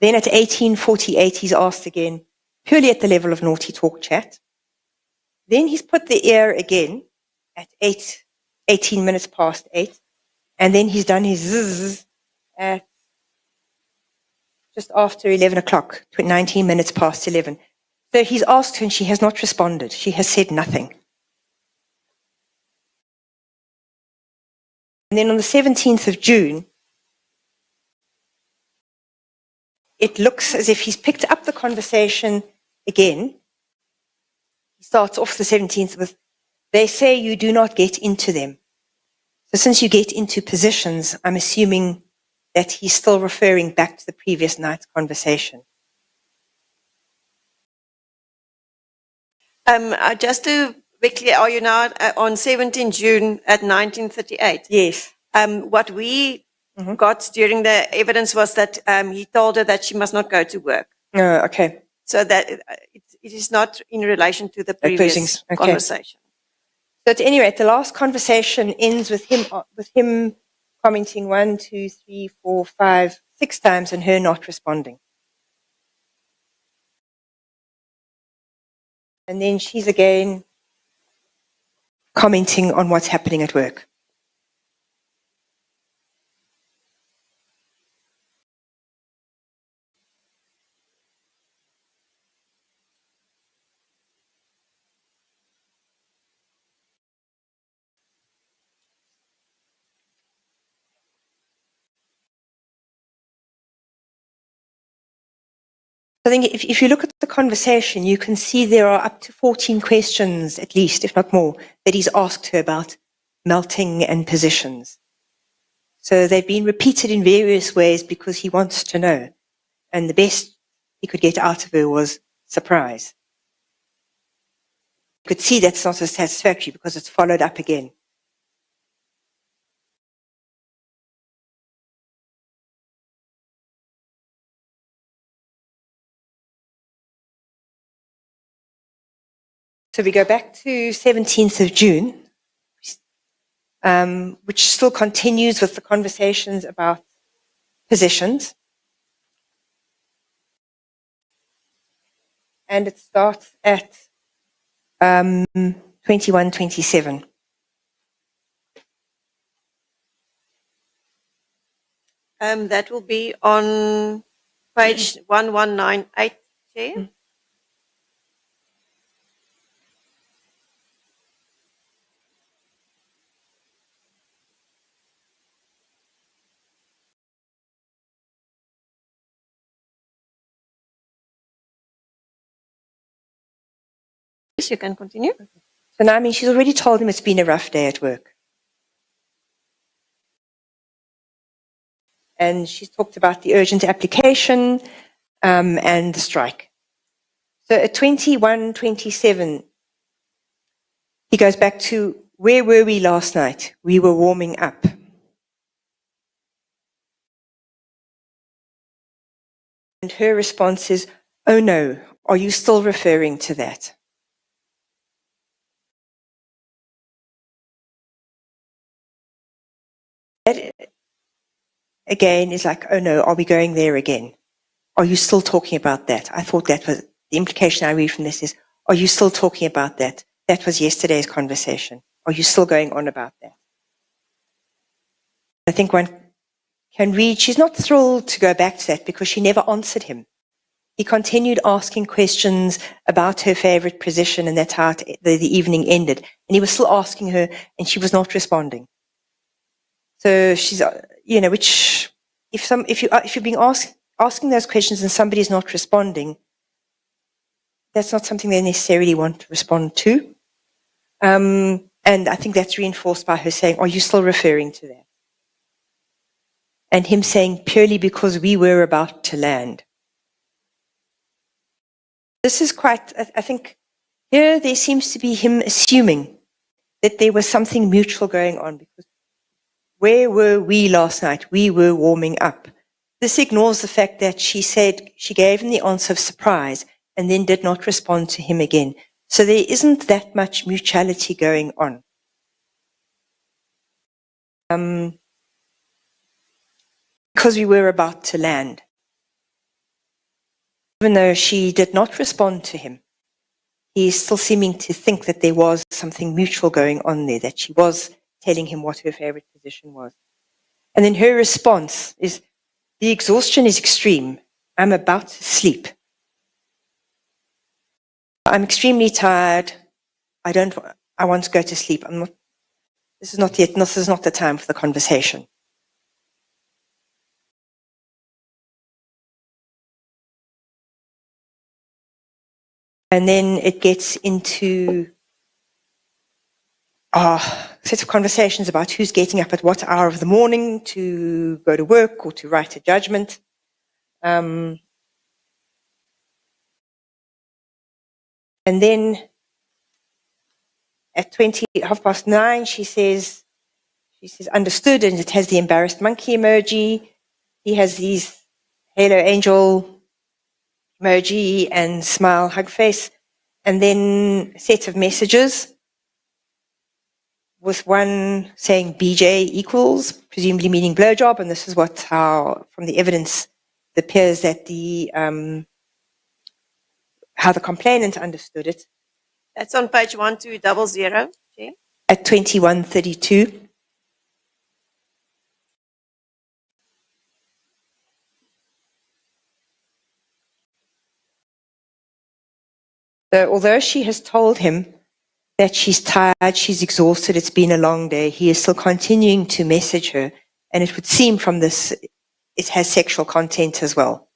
Then at 18:48, he's asked again, purely at the level of naughty talk chat. Then he's put the ear again at 18 minutes past 8. And then he's done his zzz at just after 11 o'clock, 19 minutes past 11. So he's asked her and she has not responded. She has said nothing. And then on the 17th of June, it looks as if he's picked up the conversation again. He starts off the 17th with, they say you do not get into them. So since you get into positions, I'm assuming that he's still referring back to the previous night's conversation. Just to be clear, are you now on 17 June at 1938? Yes. What we got during the evidence was that he told her that she must not go to work. Okay. So that it is not in relation to the previous conversation. So at any rate, the last conversation ends with him commenting 1, 2, 3, 4, 5, 6 times and her not responding. And then she's again commenting on what's happening at work. I think if you look at the conversation, you can see there are up to 14 questions, at least, if not more, that he's asked her about melting and positions. So they've been repeated in various ways because he wants to know. And the best he could get out of her was surprise. You could see that's not as satisfactory because it's followed up again. So we go back to 17th of June, which still continues with the conversations about positions. And it starts at 21:27. That will be on page 1198, Chair. Yes, you can continue. So now, I mean, she's already told him it's been a rough day at work. And she's talked about the urgent application and the strike. So at 21:27, he goes back to, where were we last night? We were warming up. And her response is, oh no, are you still referring to that? That, again, is like, oh no, are we going there again? Are you still talking about that? I thought that was, the implication I read from this is, are you still talking about that? That was yesterday's conversation. Are you still going on about that? I think one can read, she's not thrilled to go back to that because she never answered him. He continued asking questions about her favorite position, and that's how the evening ended. And he was still asking her, and she was not responding. So she's, which if you're being asking those questions and somebody is not responding, that's not something they necessarily want to respond to. And I think that's reinforced by her saying, "Are you still referring to that?" And him saying, "Purely because we were about to land." This is quite, I think, here there seems to be him assuming that there was something mutual going on, because where were we last night? We were warming up. This ignores the fact that she said she gave him the answer of surprise and then did not respond to him again. So there isn't that much mutuality going on. Because we were about to land. Even though she did not respond to him, he is still seeming to think that there was something mutual going on there, that she was telling him what her favorite position was. And then her response is, the exhaustion is extreme. I'm about to sleep. I'm extremely tired. I want to go to sleep. This is not the time for the conversation. And then it gets into sets of conversations about who's getting up at what hour of the morning to go to work or to write a judgment. And then at 9:30, she says, understood, and it has the embarrassed monkey emoji. He has these halo angel emoji and smile hug face. And then a set of messages with one saying BJ equals, presumably meaning blowjob, and this is how, from the evidence, it appears that how the complainant understood it. That's on page 1200, Chair. At 21:32. So although she has told him that she's tired, she's exhausted, it's been a long day, he is still continuing to message her. And it would seem from this, it has sexual content as well.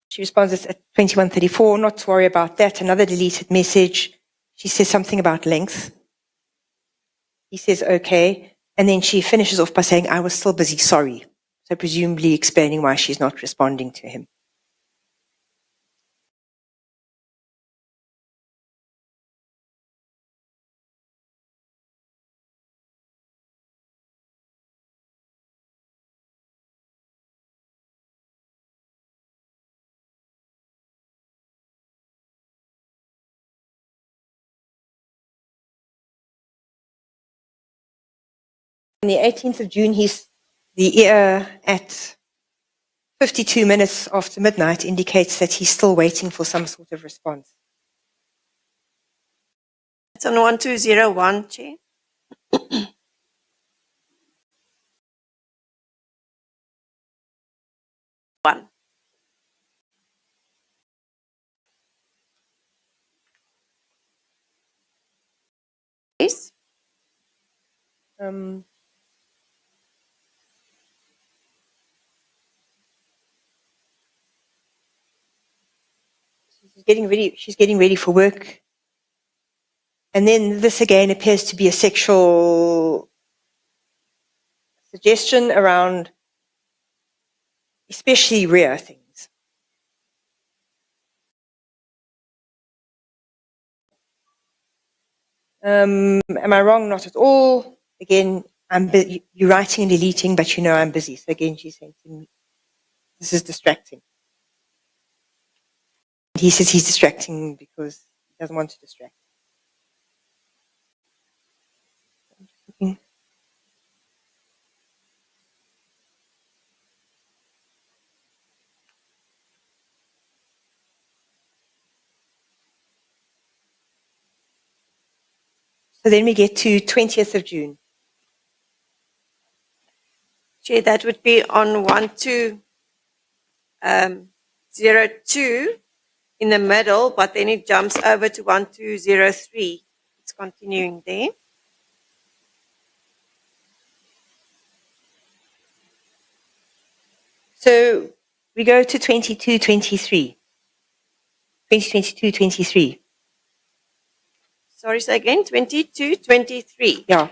She responds at 21:34, not to worry about that. Another deleted message. She says something about length. He says, okay. And then she finishes off by saying, I was still busy, sorry. So presumably explaining why she's not responding to him. On the 18th of June, at 52 minutes after midnight indicates that he's still waiting for some sort of response. It's on 1201, Chair. One. Yes. She's getting ready for work. And then this again appears to be a sexual suggestion around especially rare things. Am I wrong? Not at all. Again, you're writing and deleting, but you know I'm busy. So again, she's saying to me, this is distracting. He says he's distracting because he doesn't want to distract. So then we get to 20th of June. Chair, that would be on 1202 in the middle, but then it jumps over to 1203. It's continuing there. So we go to 22-23. 2022-23. Sorry, say again, 2223. Yeah.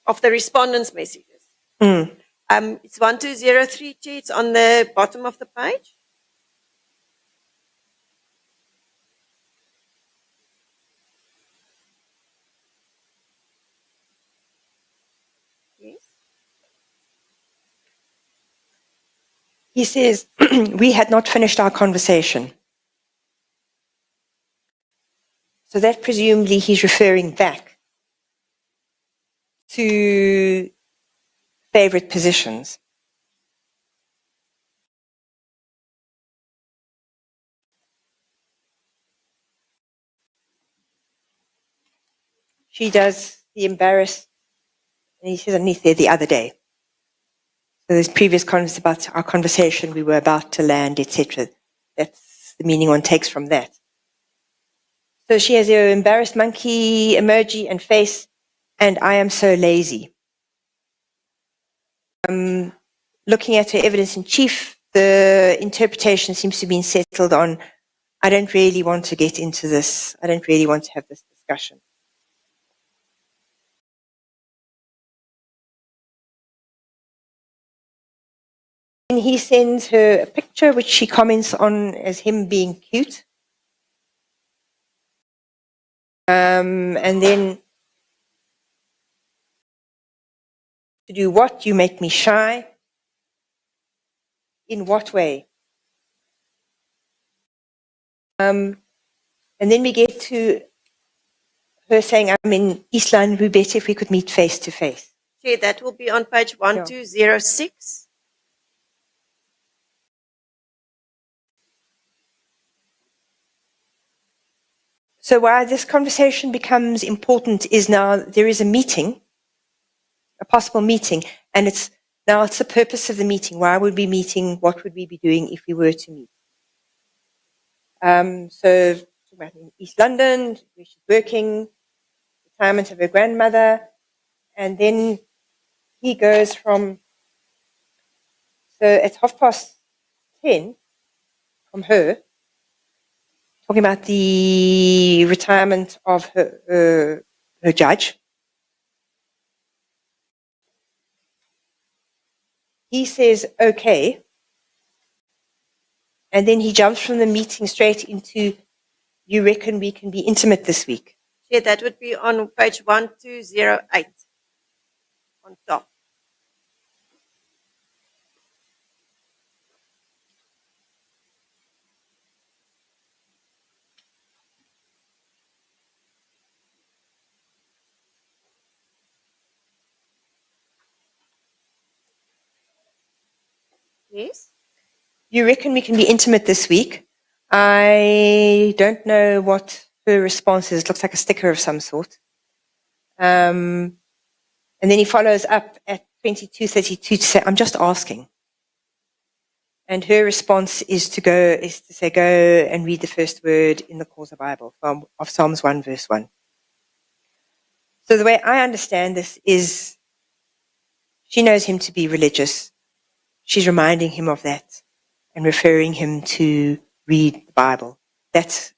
Of the respondents' messages. It's 1203, Chair. It's on the bottom of the page. Yes. He says, we had not finished our conversation. So that presumably he's referring back to favorite positions. She does the embarrassed, and he says underneath there the other day. So there's previous comments about our conversation, we were about to land, etc. That's the meaning one takes from that. So she has her embarrassed monkey emoji and face, and I am so lazy. Looking at her evidence in chief, the interpretation seems to be settled on, I don't really want to get into this. I don't really want to have this discussion. And he sends her a picture which she comments on as him being cute. And then, to do what? You make me shy. In what way? And then we get to her saying, I'm in East London, it would be better if we could meet face to face. Chair, that will be on page 1206. So why this conversation becomes important is now there is a meeting, a possible meeting, and it's the purpose of the meeting. Why would we be meeting? What would we be doing if we were to meet? So in East London, where she's working, retirement of her grandmother, and then he goes from, so it's 10:30 from her, talking about the retirement of her judge. He says, okay. And then he jumps from the meeting straight into, you reckon we can be intimate this week? Chair, that would be on page 1208 on top. Yes. You reckon we can be intimate this week? I don't know what her response is. It looks like a sticker of some sort. And then he follows up at 22:32 to say, I'm just asking. And her response is to say, go and read the first word in the Causa Bible of Psalms 1, verse 1. So the way I understand this is she knows him to be religious. She's reminding him of that and referring him to read the Bible.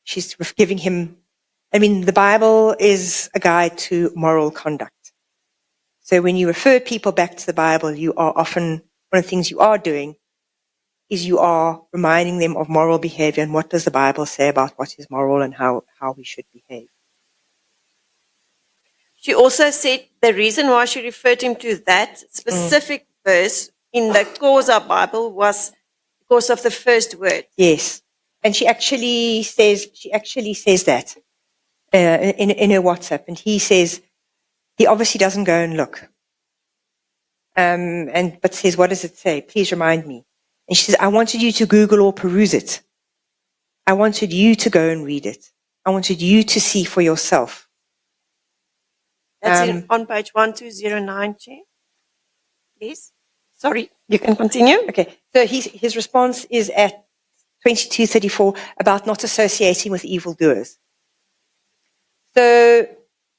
She's giving him, the Bible is a guide to moral conduct. So when you refer people back to the Bible, you are often, one of the things you are doing is you are reminding them of moral behavior and what does the Bible say about what is moral and how we should behave. She also said the reason why she referred him to that specific verse in the Causa Bible was because of the first word. Yes. And she actually says that in her WhatsApp. And he says, he obviously doesn't go and look. But says, what does it say? Please remind me. And she says, I wanted you to Google or peruse it. I wanted you to go and read it. I wanted you to see for yourself. That's on page 1209, Chair. Please. Sorry, you can continue. Okay. So his response is at 22:34 about not associating with evildoers. So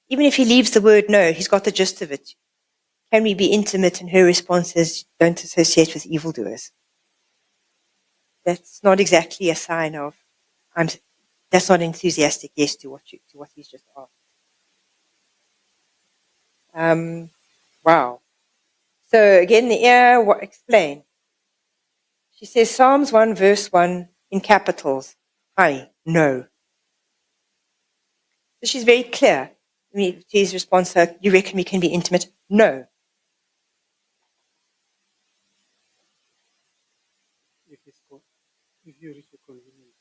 even if he leaves the word no, he's got the gist of it. Can we be intimate? And her response is, don't associate with evildoers. That's not exactly a sign of, that's not enthusiastic yes to what he's just asked. Wow. So again, explain. She says Psalms 1 verse 1 in capitals. Hi, no. So she's very clear. To his response, you reckon we can be intimate? No. If you reach a convenience.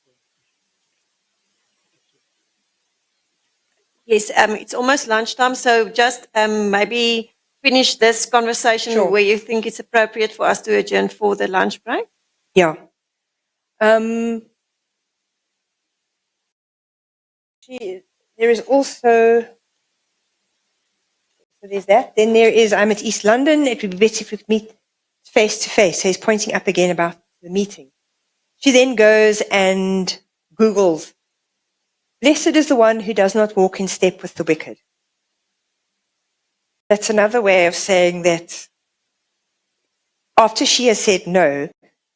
Yes, it's almost lunchtime, so just maybe finish this conversation Sure. where you think it's appropriate for us to adjourn for the lunch break. Yeah. There is also, so there's that. Then there is, I'm at East London. It would be better if we could meet face to face. So he's pointing up again about the meeting. She then goes and Googles, blessed is the one who does not walk in step with the wicked. That's another way of saying that after she has said no,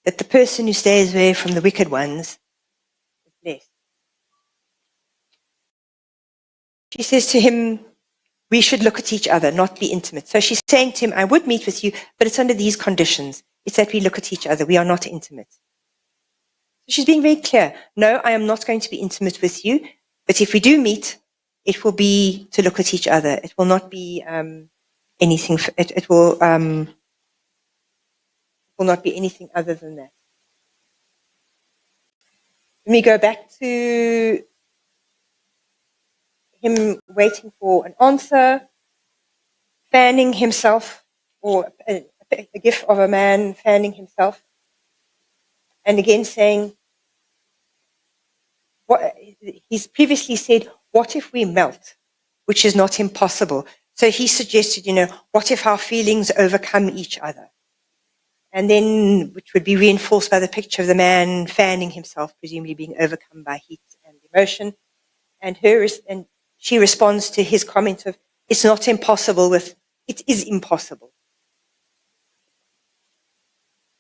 that the person who stays away from the wicked ones is blessed. She says to him, we should look at each other, not be intimate. So she's saying to him, I would meet with you, but it's under these conditions. It's that we look at each other. We are not intimate. So she's being very clear. No, I am not going to be intimate with you, but if we do meet, it will be to look at each other. It will not be anything. It will not be anything other than that. Let me go back to him waiting for an answer, fanning himself, or a gif of a man fanning himself, and again saying, he's previously said, what if we melt, which is not impossible. So he suggested, what if our feelings overcome each other? And then, which would be reinforced by the picture of the man fanning himself, presumably being overcome by heat and emotion. And she responds to his comment of, it's not impossible with, it is impossible.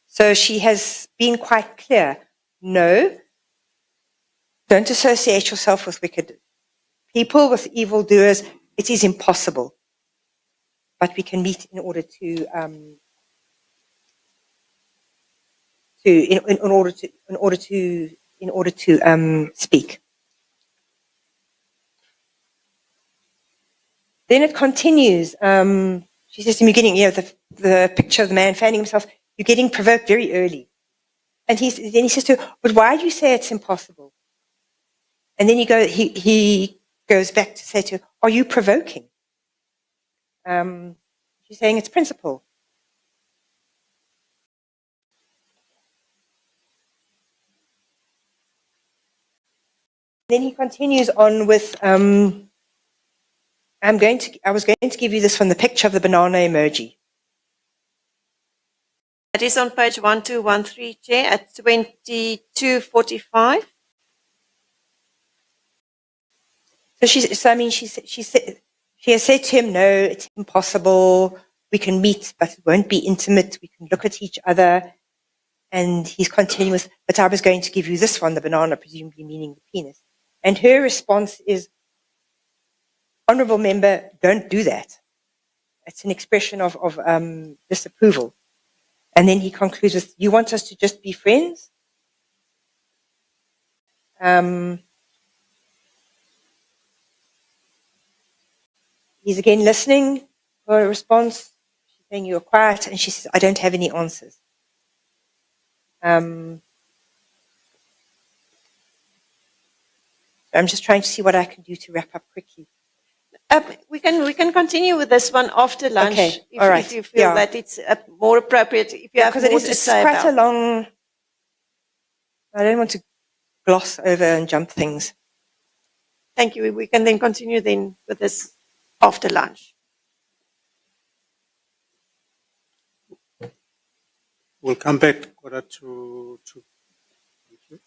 So she has been quite clear. No, don't associate yourself with wicked people, with evildoers. It is impossible. But we can meet in order to speak. Then it continues. She says to me, the picture of the man fanning himself, you're getting provoked very early. And then he says to her, but why do you say it's impossible? And then he goes back to say to her, are you provoking? She's saying it's principle. Then he continues on with, I was going to give you this from the picture of the banana emoji. That is on page 1213, Chair, at 2245. So she has said to him, no, it's impossible. We can meet, but it won't be intimate. We can look at each other. And he's continuing with, but I was going to give you this one, the banana, presumably meaning the penis. And her response is, Honourable Member, don't do that. It's an expression of disapproval. And then he concludes with, you want us to just be friends? He's again listening for a response. She's saying, you're quiet. And she says, I don't have any answers. I'm just trying to see what I can do to wrap up quickly. We can continue with this one after lunch. Okay, If, all right, if you feel yeah. that it's more appropriate. If you have Because more it's to say quite about a long, I don't want to gloss over and jump things. Thank you. We can then continue then with this after lunch. We'll come back quarter to 2. Thank you.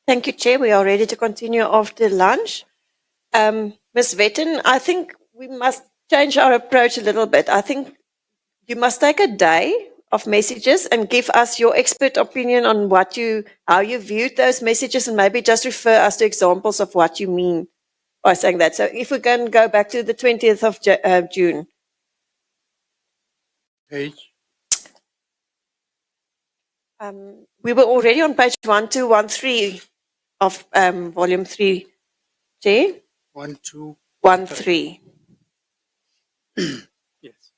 Thank you, Chair. We are ready to continue after lunch. Ms. Vetten, I think we must change our approach a little bit. I think you must take a day of messages and give us your expert opinion on how you viewed those messages, and maybe just refer us to examples of what you mean by saying that. So if we can go back to the 20th of June. Page. We were already on page 1213 of volume 3, Chair. 1, 2. 13. Yes.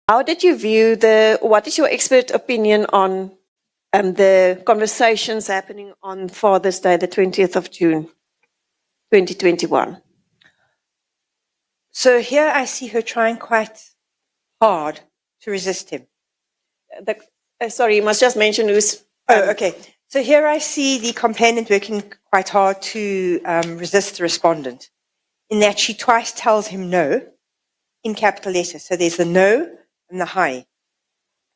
How did you view what is your expert opinion on the conversations happening on Father's Day, the 20th of June, 2021? So here I see her trying quite hard to resist him. Sorry, you must just mention who's... Okay. So here I see the complainant working quite hard to resist the respondent, in that she twice tells him no in capital letters. So there's the no and the hi,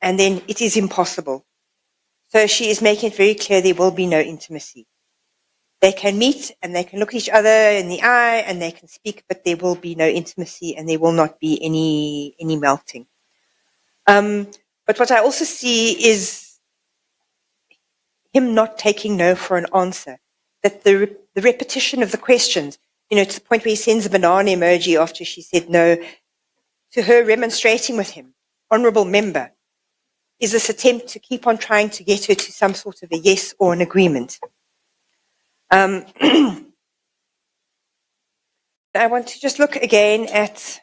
and then it is impossible. So she is making it very clear there will be no intimacy. They can meet and they can look at each other in the eye and they can speak, but there will be no intimacy and there will not be any melting. But what I also see is him not taking no for an answer, that the repetition of the questions, to the point where he sends a banana emoji after she said no, to her remonstrating with him, honourable member, is this attempt to keep on trying to get her to some sort of a yes or an agreement. I want to just look again at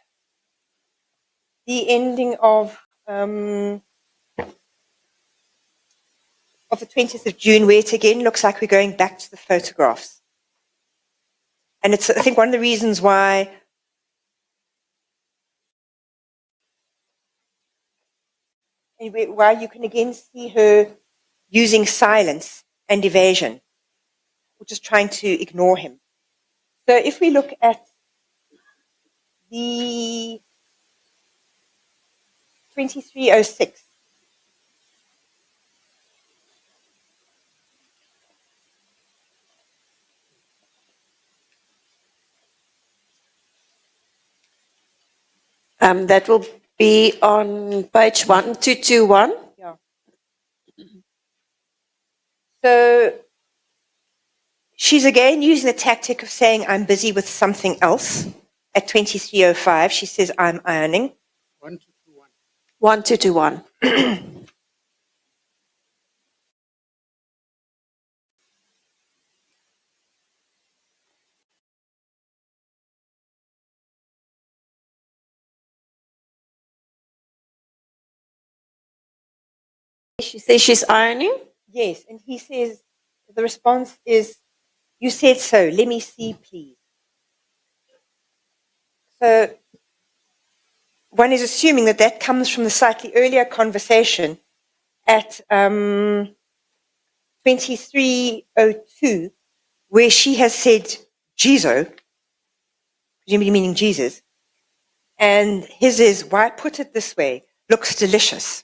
the ending of the 20th of June, where it again looks like we're going back to the photographs. And it's, I think, one of the reasons why you can again see her using silence and evasion, or just trying to ignore him. So if we look at the 2306, that will be on page 1221. yeah. So she's again using the tactic of saying, I'm busy with something else. At 2305, she says, I'm ironing. 1221. She says she's ironing. Yes, and he says, the response is, you said so, let me see, please. So one is assuming that that comes from the slightly earlier conversation at 2302, where she has said, Jesu, presumably meaning Jesus, and his is, why put it this way, looks delicious.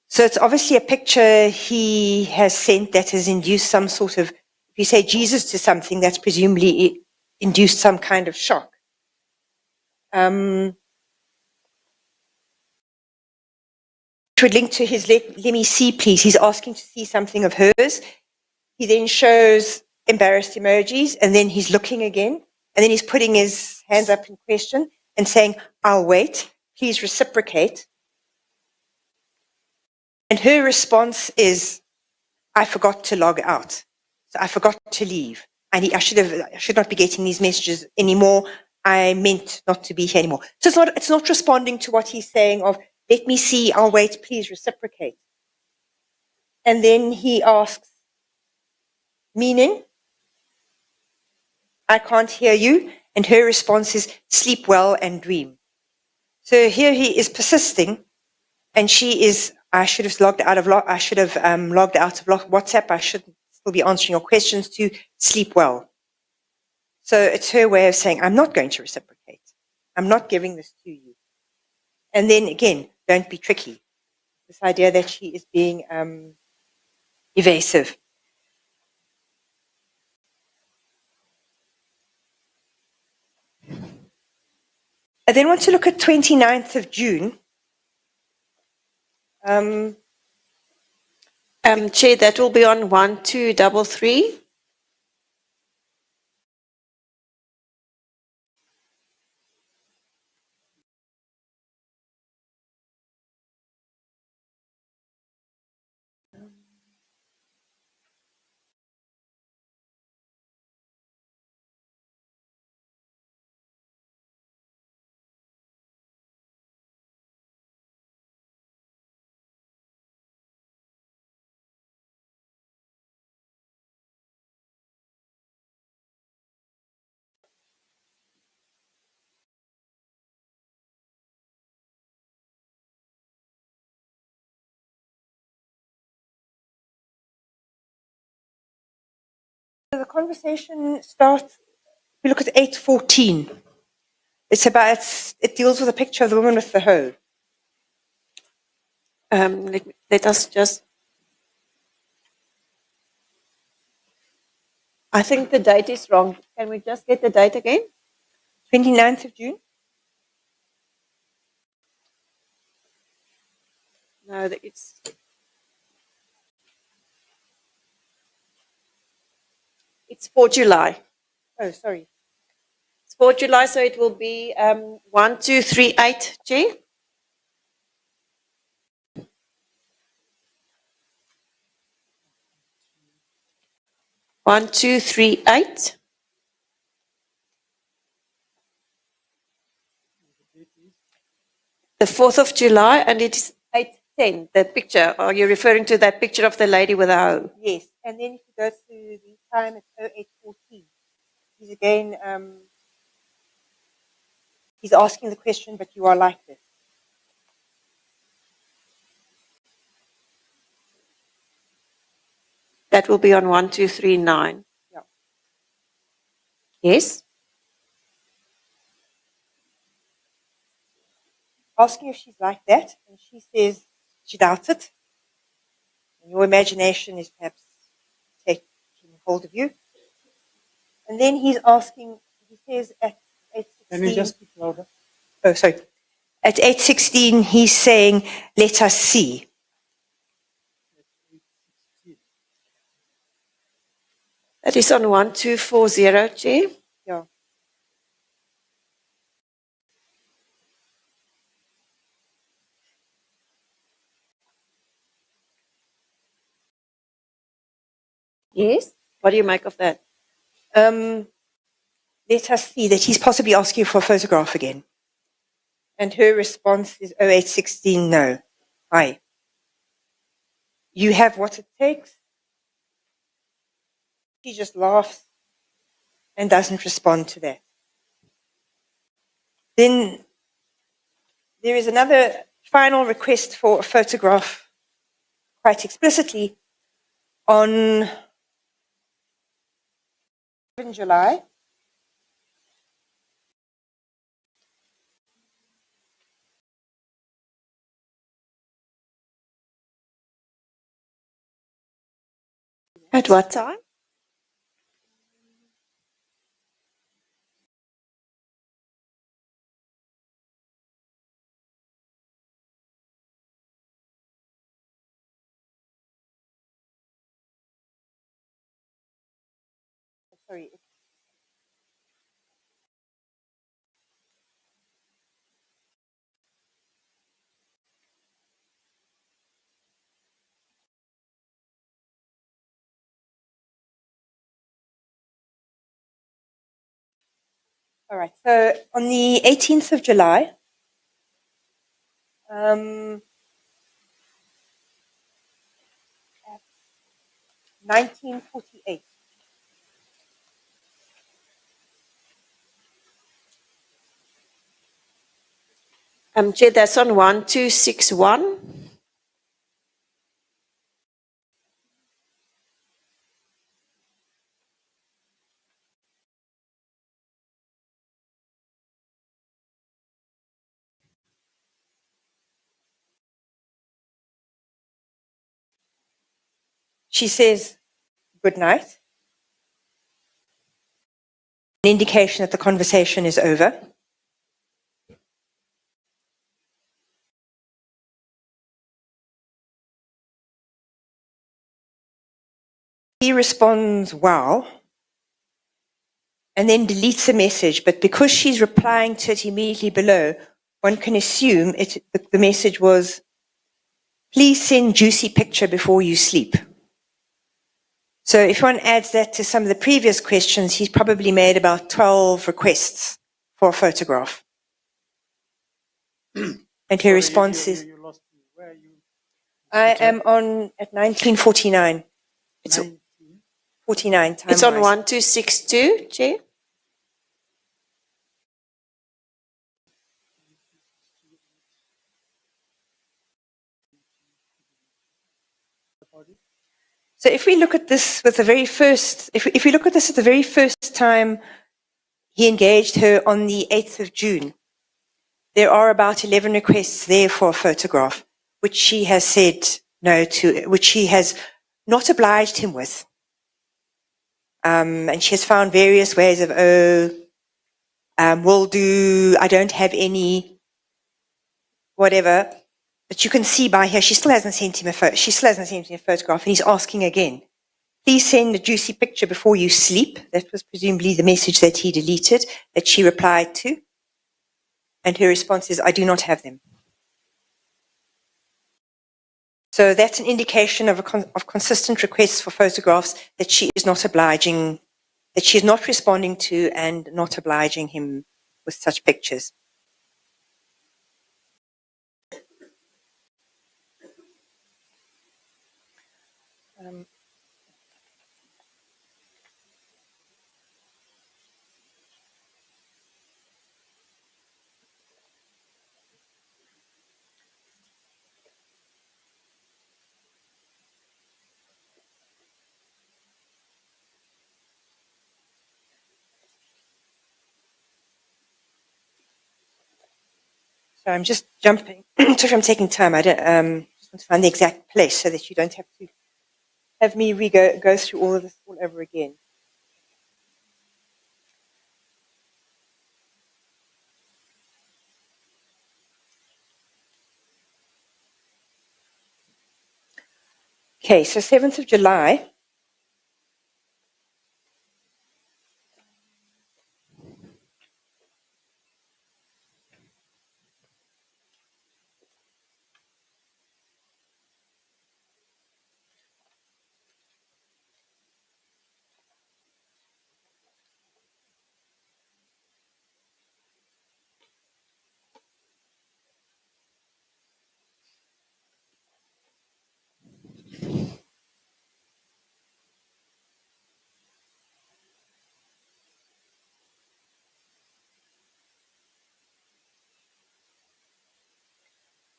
So it's obviously a picture he has sent that has induced some sort of, if you say Jesus to something, that's presumably induced some kind of shock. It would link to his let me see, please. He's asking to see something of hers. He then shows embarrassed emojis, and then he's looking again, and then he's putting his hands up in question and saying, I'll wait, please reciprocate. And her response is, I forgot to log out. So I forgot to leave. I should not be getting these messages anymore. I meant not to be here anymore. So it's not responding to what he's saying of, let me see, I'll wait, please reciprocate. And then he asks, meaning, I can't hear you. And her response is, sleep well and dream. So here he is persisting, and she is, I should have logged out of WhatsApp. I should still be answering your questions to sleep well. So it's her way of saying, I'm not going to reciprocate. I'm not giving this to you. And then again, don't be tricky. this idea that she is being evasive. I then want to look at 29th of June. Chair, that will be on 1233. So the conversation starts, we look at 8:14. It deals with a picture of the woman with the hoe. Let us just. I think the date is wrong. Can we just get the date again? 29th of June? No, it's 4 July. Oh, sorry. It's 4 July, so it will be 1238, Chair. One, two, three, eight. The 4th of July, and it is 8:10. The picture. Are you referring to that picture of the lady with the hoe? Yes. And then if you go to the time, it's 08:14. He's again, he's asking the question, but you are like this. That will be on 1239. Yeah. Yes. Asking if she's like that, and she says she doubts it. And your imagination is perhaps taking hold of you. And then he's asking, he says at 8:16. Can you just speak louder? Oh, sorry. At 8:16, he's saying, let us see. That is on 1240, Chair. Yeah. Yes. What do you make of that? Let us see that he's possibly asking for a photograph again. And her response is 08:16, no. Hi. You have what it takes. She just laughs and doesn't respond to that. Then there is another final request for a photograph, quite explicitly, on 7 July. At what time? Sorry. All right. So on the 18th of July, 1948. Chair, that's on 1261. She says, good night. An indication that the conversation is over. He responds, wow, and then deletes the message. But because she's replying to it immediately below, one can assume the message was, please send juicy picture before you sleep. So if one adds that to some of the previous questions, he's probably made about 12 requests for a photograph. And her response is, You lost me. Where are you? I am on at 1949. It's 49 time. It's on 1262, Chair. So if we look at this with the very first, if we look at this at the very first time he engaged her on the 8th of June, there are about 11 requests there for a photograph, which she has said no to, which she has not obliged him with. And she has found various ways of, will do, I don't have any, whatever. But you can see by here, she still hasn't sent him a photograph, and he's asking again. Please send a juicy picture before you sleep. That was presumably the message that he deleted, that she replied to. And her response is, I do not have them. So that's an indication of consistent requests for photographs that she is not obliging, that she is not responding to and not obliging him with such pictures. So I'm just jumping, sorry if I'm taking time. I don't, just want to find the exact place so that you don't have to have me go through all of this all over again. Okay, so 7th of July.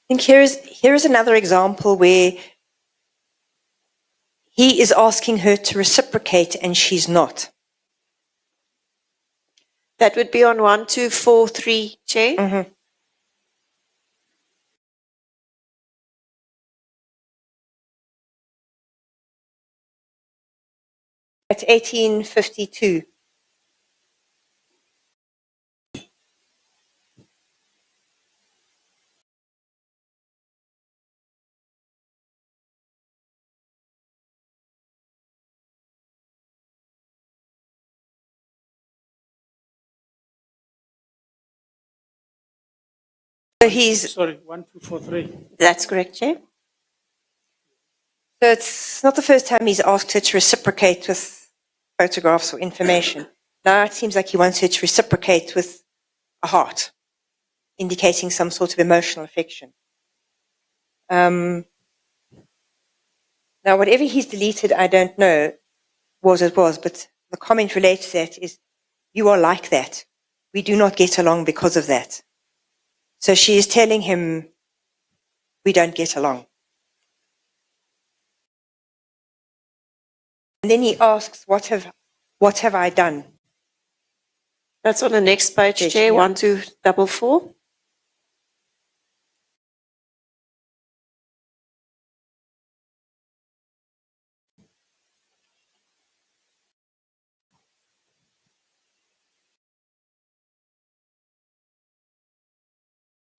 I think here is another example where he is asking her to reciprocate and she's not. That would be on 1243, Chair. Mm-hmm. At 1852. So he's, Sorry, 1243. That's correct, Chair. so it's not the first time he's asked her to reciprocate with photographs or information. Now it seems like he wants her to reciprocate with a heart, indicating some sort of emotional affection. Now, whatever he's deleted, I don't know, was it was, but the comment related to that is, you are like that. We do not get along because of that. So she is telling him, we don't get along. And then he asks, what have I done? That's on the next page, Yes, Chair, yeah. 1244.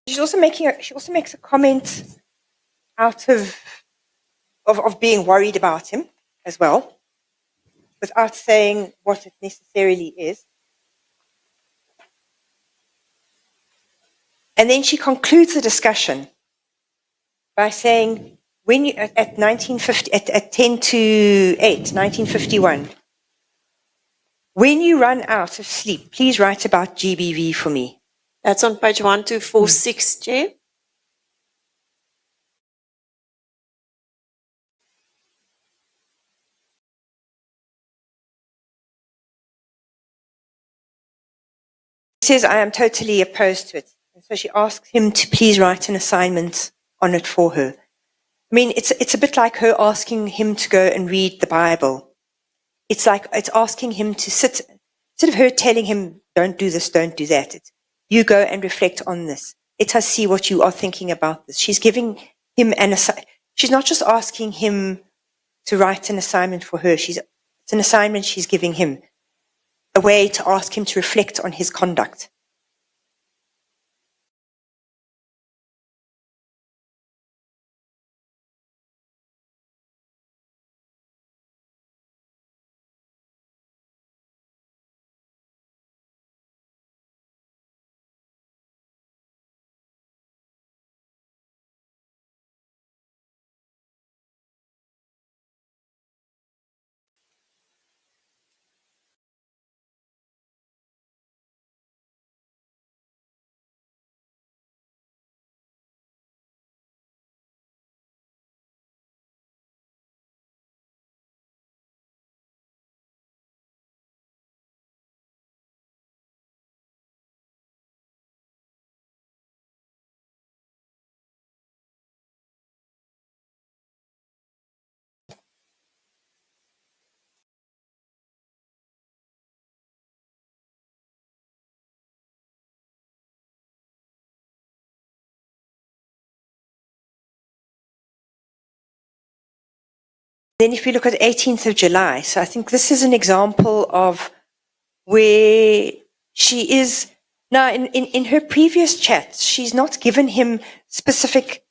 She also makes a comment out of being worried about him as well, without saying what it necessarily is. And then she concludes the discussion by saying, when you, at 1950, at 10 to 8, 1951, when you run out of sleep, please write about GBV for me. That's on page 1246, Chair. She says, I am totally opposed to it. And so she asks him to please write an assignment on it for her. I mean, it's a bit like her asking him to go and read the Bible. It's like, it's asking him to sit, instead of her telling him, don't do this, don't do that. You go and reflect on this. Let us see what you are thinking about this. She's giving him she's not just asking him to write an assignment for her. It's an assignment she's giving him, a way to ask him to reflect on his conduct. Then if we look at 18th of July, so I think this is an example of where she is, now in her previous chats, she's not given him specific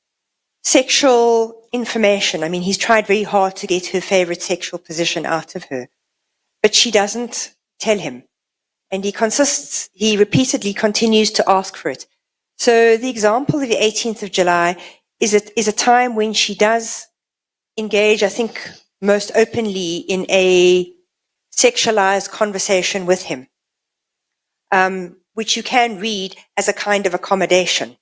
sexual information. I mean, he's tried very hard to get her favorite sexual position out of her, but she doesn't tell him. And he repeatedly continues to ask for it. So the example of the 18th of July is a time when she does engage, I think, most openly in a sexualized conversation with him, which you can read as a kind of accommodation,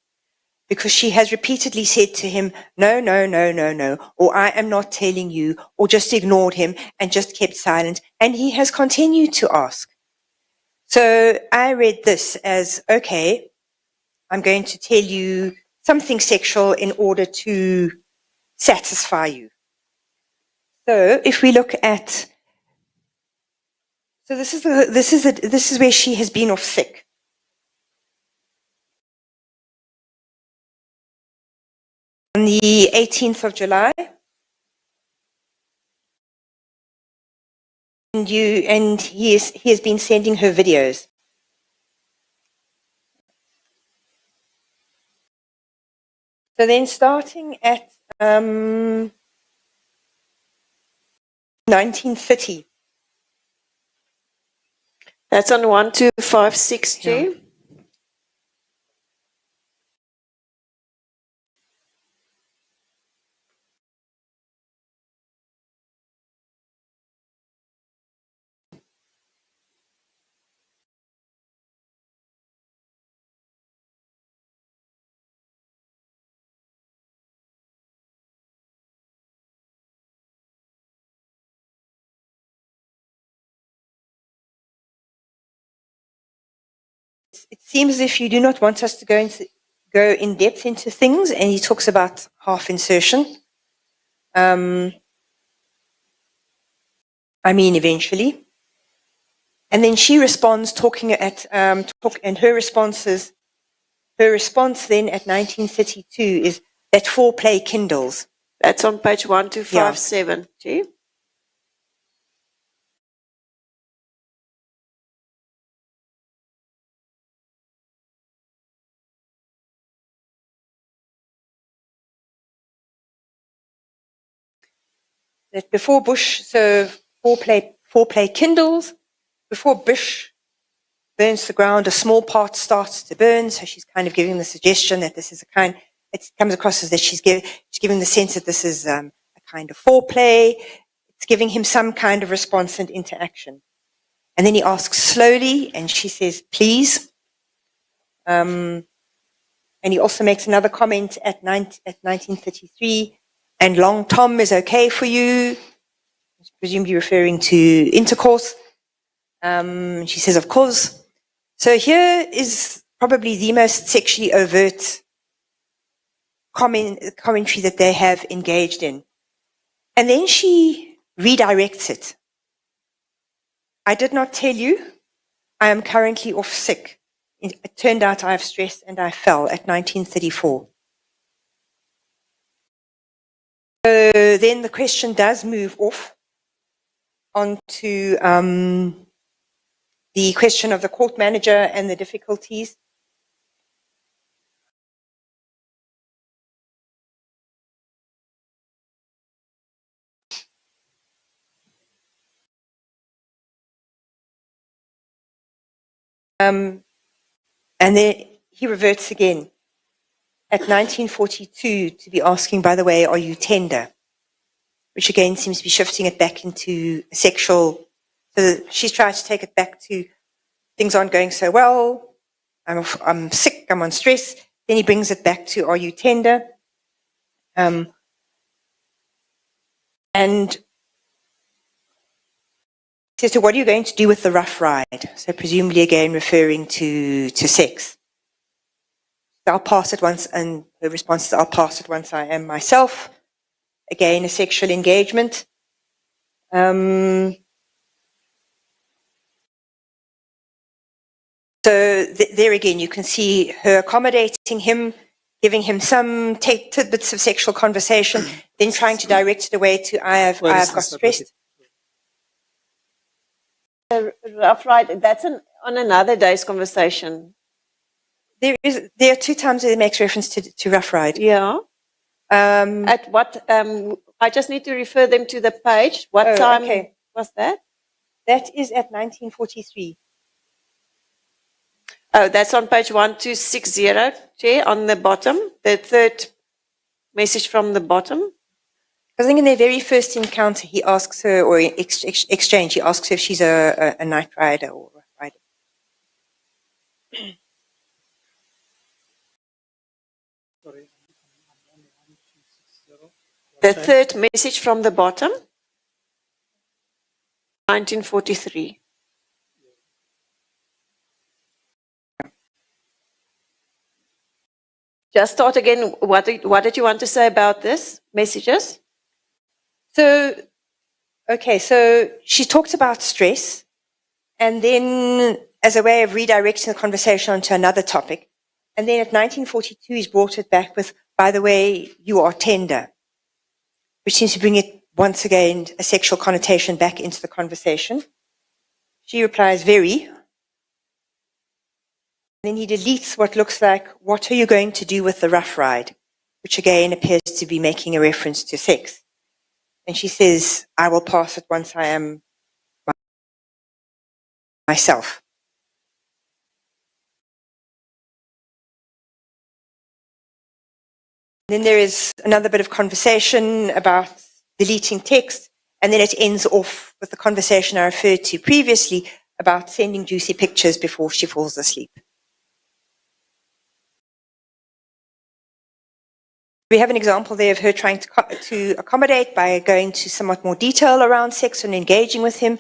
because she has repeatedly said to him, no, no, no, no, no, or I am not telling you, or just ignored him and just kept silent, and he has continued to ask. So I read this as, okay, I'm going to tell you something sexual in order to satisfy you. So if we look at, so this is where she has been off sick. On the 18th of July, and he has been sending her videos. So then starting at 1930. That's on 1256, Chair. Yeah. It seems as if you do not want us to go in depth into things, and he talks about half insertion. I mean, eventually. And then she responds and her response then at 1932 is that foreplay kindles. That's on page 1257, Chair. that before foreplay kindles, before Bush burns the ground, a small part starts to burn. So she's kind of giving the suggestion that this is it comes across as that she's giving the sense that this is a kind of foreplay. It's giving him some kind of response and interaction. And then he asks slowly, and she says, please. And he also makes another comment at 1933, and long Tom is okay for you, presumably referring to intercourse. She says, of course. So here is probably the most sexually overt commentary that they have engaged in. And then she redirects it. I did not tell you, I am currently off sick. It turned out I have stress and I fell at 1934. So then the question does move off onto the question of the court manager and the difficulties. And then he reverts again at 1942 to be asking, by the way, are you tender? Which again seems to be shifting it back into sexual. So she's tried to take it back to things aren't going so well. I'm sick. I'm on stress. Then he brings it back to, are you tender? And says to, what are you going to do with the rough ride? So presumably again referring to sex. I'll pass it once, and the response is, I'll pass it once I am myself. Again, a sexual engagement. So there again, you can see her accommodating him, giving him some tidbits of sexual conversation, then trying to direct it away to, I have got stressed. Rough ride, that's on another day's conversation. There are two times where it makes reference to rough ride. Yeah. At what, I just need to refer them to the page. What time was that? That is at 1943. Oh, that's on page 1260, Chair, on the bottom, the third message from the bottom. I think in their very first encounter, he asks her, or exchange, he asks her if she's a night rider or a rider. The third message from the bottom, 1943. Just start again. What did you want to say about this messages? So she talked about stress, and then as a way of redirecting the conversation onto another topic, and then at 1942 he's brought it back with, by the way, you are tender, which seems to bring it once again a sexual connotation back into the conversation. She replies, very. Then he deletes what looks like, what are you going to do with the rough ride? Which again appears to be making a reference to sex. And she says, I will pass it once I am myself. Then there is another bit of conversation about deleting text, and then it ends off with the conversation I referred to previously about sending juicy pictures before she falls asleep. We have an example there of her trying to accommodate by going to somewhat more detail around sex and engaging with him.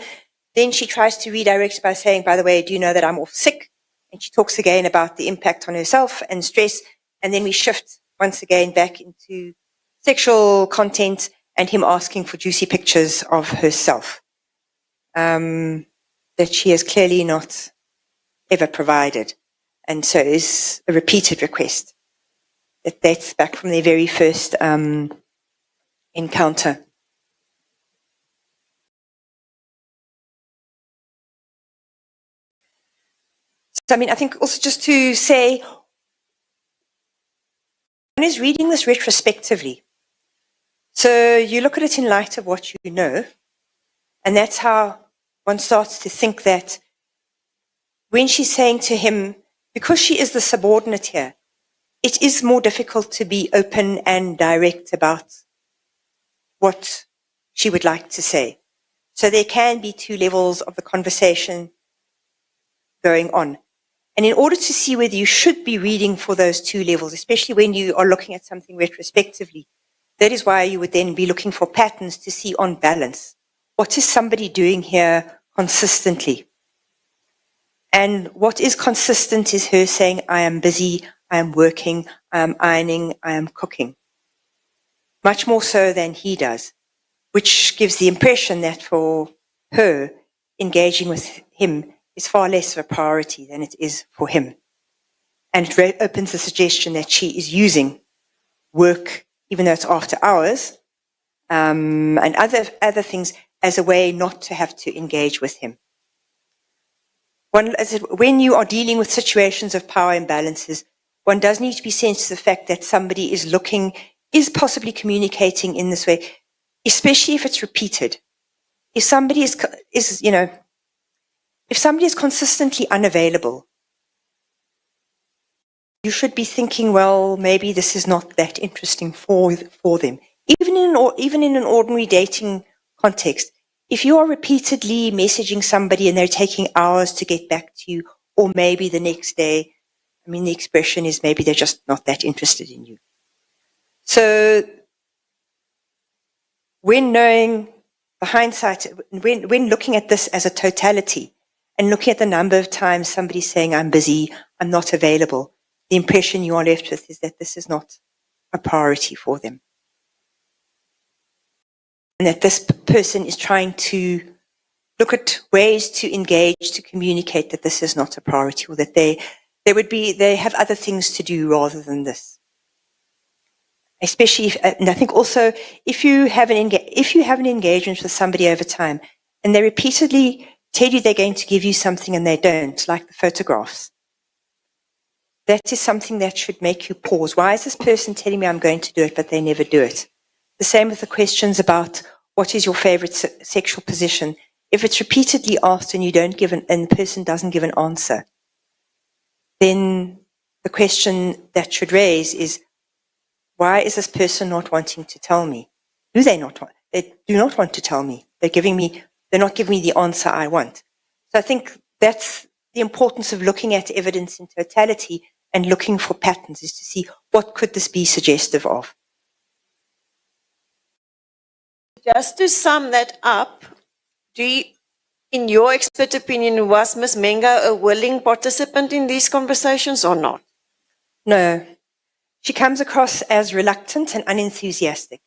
Then she tries to redirect by saying, by the way, do you know that I'm off sick? And she talks again about the impact on herself and stress. And then we shift once again back into sexual content and him asking for juicy pictures of herself that she has clearly not ever provided. And so is a repeated request. It dates back from their very first encounter. So, I think also just to say, one is reading this retrospectively. So you look at it in light of what you know, and that's how one starts to think that when she's saying to him, because she is the subordinate here, it is more difficult to be open and direct about what she would like to say. So there can be two levels of the conversation going on. And in order to see whether you should be reading for those two levels, especially when you are looking at something retrospectively, that is why you would then be looking for patterns to see on balance. What is somebody doing here consistently? And what is consistent is her saying, I am busy, I am working, I am ironing, I am cooking. Much more so than he does, which gives the impression that for her, engaging with him is far less of a priority than it is for him. And it opens the suggestion that she is using work, even though it's after hours, and other things as a way not to have to engage with him. When you are dealing with situations of power imbalances, one does need to be sensitive to the fact that somebody is possibly communicating in this way, especially if it's repeated. If somebody if somebody is consistently unavailable, you should be thinking, well, maybe this is not that interesting for them. Even in an ordinary dating context, if you are repeatedly messaging somebody and they're taking hours to get back to you, or maybe the next day, I mean, the expression is maybe they're just not that interested in you. So when knowing the hindsight, when looking at this as a totality and looking at the number of times somebody's saying, I'm busy, I'm not available, the impression you are left with is that this is not a priority for them. And that this person is trying to look at ways to engage, to communicate that this is not a priority, or that they have other things to do rather than this. Especially, and I think also, if you have an engagement with somebody over time, and they repeatedly tell you they're going to give you something and they don't, like the photographs, that is something that should make you pause. Why is this person telling me I'm going to do it, but they never do it? The same with the questions about what is your favorite sexual position. If it's repeatedly asked and and the person doesn't give an answer, then the question that should raise is, why is this person not wanting to tell me? Do they not want? They do not want to tell me. They're not giving me the answer I want. So I think that's the importance of looking at evidence in totality and looking for patterns, is to see what could this be suggestive of. Just to sum that up, in your expert opinion, was Ms. Mengo a willing participant in these conversations or not? No. She comes across as reluctant and unenthusiastic,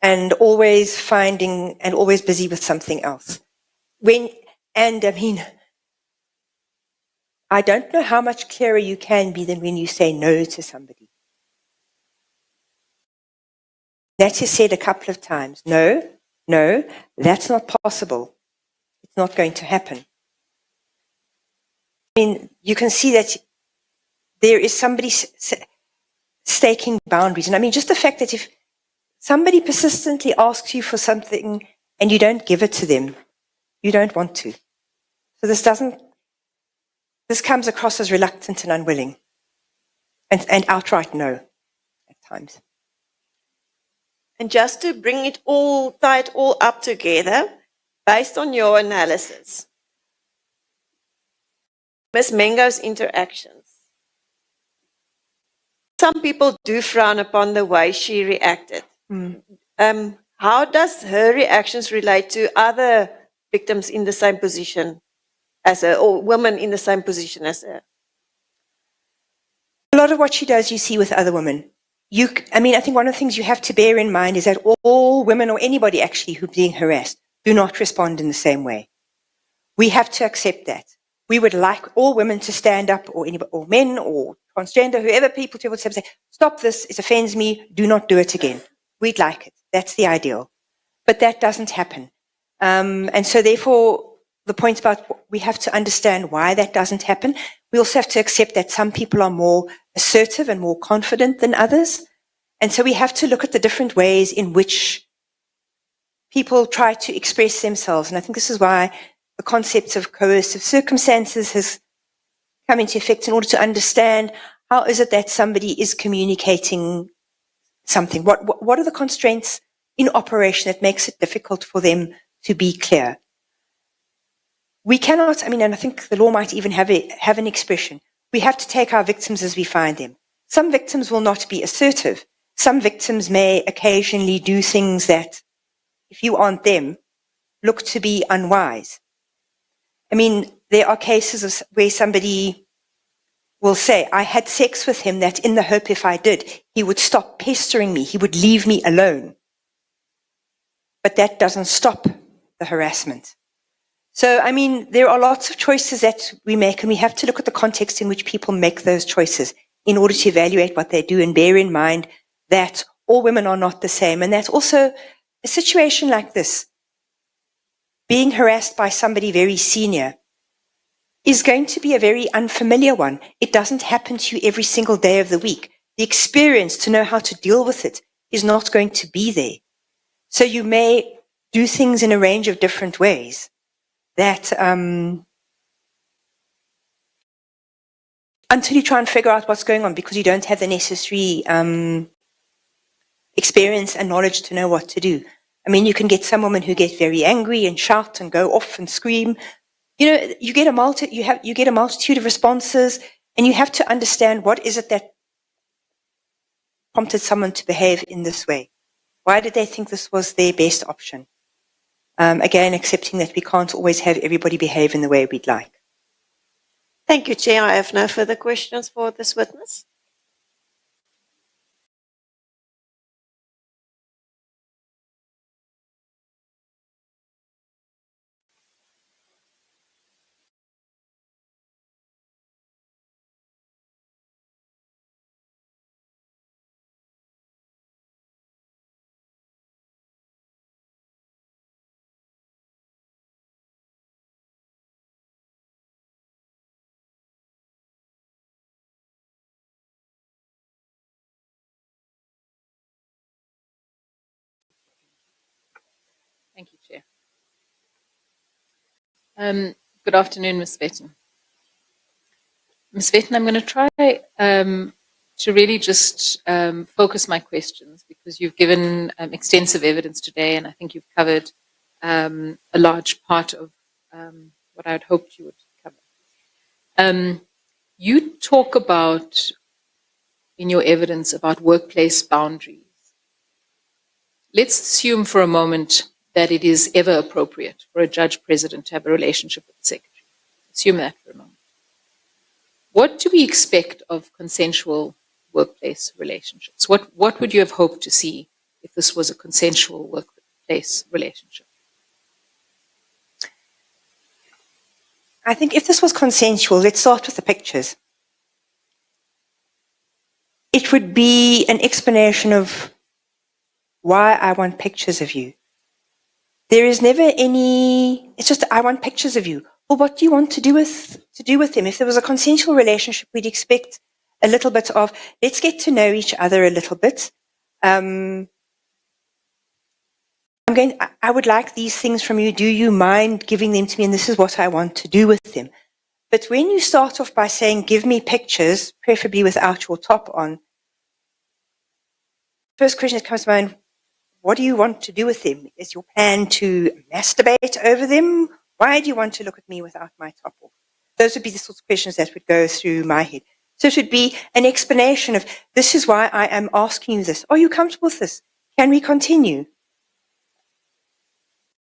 and always busy with something else. I don't know how much clearer you can be than when you say no to somebody. That is said a couple of times. No, that's not possible. It's not going to happen. I mean, you can see that there is somebody staking boundaries. And I mean, just the fact that if somebody persistently asks you for something and you don't give it to them, you don't want to. So this comes across as reluctant and unwilling, and outright no at times. And just to tie it all up together, based on your analysis, Ms. Mengo's interactions, some people do frown upon the way she reacted. How does her reactions relate to other victims in the same position as her, or women in the same position as her? A lot of what she does you see with other women. I think one of the things you have to bear in mind is that all women, or anybody actually who's being harassed, do not respond in the same way. We have to accept that. We would like all women to stand up, or men, or transgender, whoever, people to say, stop this, it offends me, do not do it again. We'd like it. That's the ideal. But that doesn't happen. And so therefore, the point about we have to understand why that doesn't happen. We also have to accept that some people are more assertive and more confident than others. And so we have to look at the different ways in which people try to express themselves. And I think this is why the concept of coercive circumstances has come into effect, in order to understand how is it that somebody is communicating something. What are the constraints in operation that makes it difficult for them to be clear? We cannot, and I think the law might even have an expression. We have to take our victims as we find them. Some victims will not be assertive. Some victims may occasionally do things that, if you aren't them, look to be unwise. There are cases where somebody will say, I had sex with him that in the hope if I did, he would stop pestering me, he would leave me alone. But that doesn't stop the harassment. So, there are lots of choices that we make, and we have to look at the context in which people make those choices in order to evaluate what they do, and bear in mind that all women are not the same, and that also a situation like this, being harassed by somebody very senior, is going to be a very unfamiliar one. It doesn't happen to you every single day of the week. The experience to know how to deal with it is not going to be there. So you may do things in a range of different ways that until you try and figure out what's going on, because you don't have the necessary experience and knowledge to know what to do. You can get some women who get very angry and shout and go off and scream. You get a multitude of responses, and you have to understand what is it that prompted someone to behave in this way. Why did they think this was their best option? Again, accepting that we can't always have everybody behave in the way we'd like. Thank you, Chair. I have no further questions for this witness. Thank you, Chair. Good afternoon, Ms. Vetten. Ms. Vetten, I'm going to try to really just focus my questions, because you've given extensive evidence today, and I think you've covered a large part of what I had hoped you would cover. You talk about, in your evidence, about workplace boundaries. Let's assume for a moment that it is ever appropriate for a judge president to have a relationship with the secretary. Assume that for a moment. What do we expect of consensual workplace relationships? What would you have hoped to see if this was a consensual workplace relationship? I think if this was consensual, let's start with the pictures. It would be an explanation of why I want pictures of you. There is never it's just, I want pictures of you. Well, what do you want to do with them? If there was a consensual relationship, we'd expect a little bit of, let's get to know each other a little bit. I would like these things from you. Do you mind giving them to me? And this is what I want to do with them. But when you start off by saying, give me pictures, preferably without your top on, first question that comes to mind, what do you want to do with them? Is your plan to masturbate over them? Why do you want to look at me without my top off? Those would be the sorts of questions that would go through my head. So it would be an explanation of, this is why I am asking you this. Are you comfortable with this? Can we continue?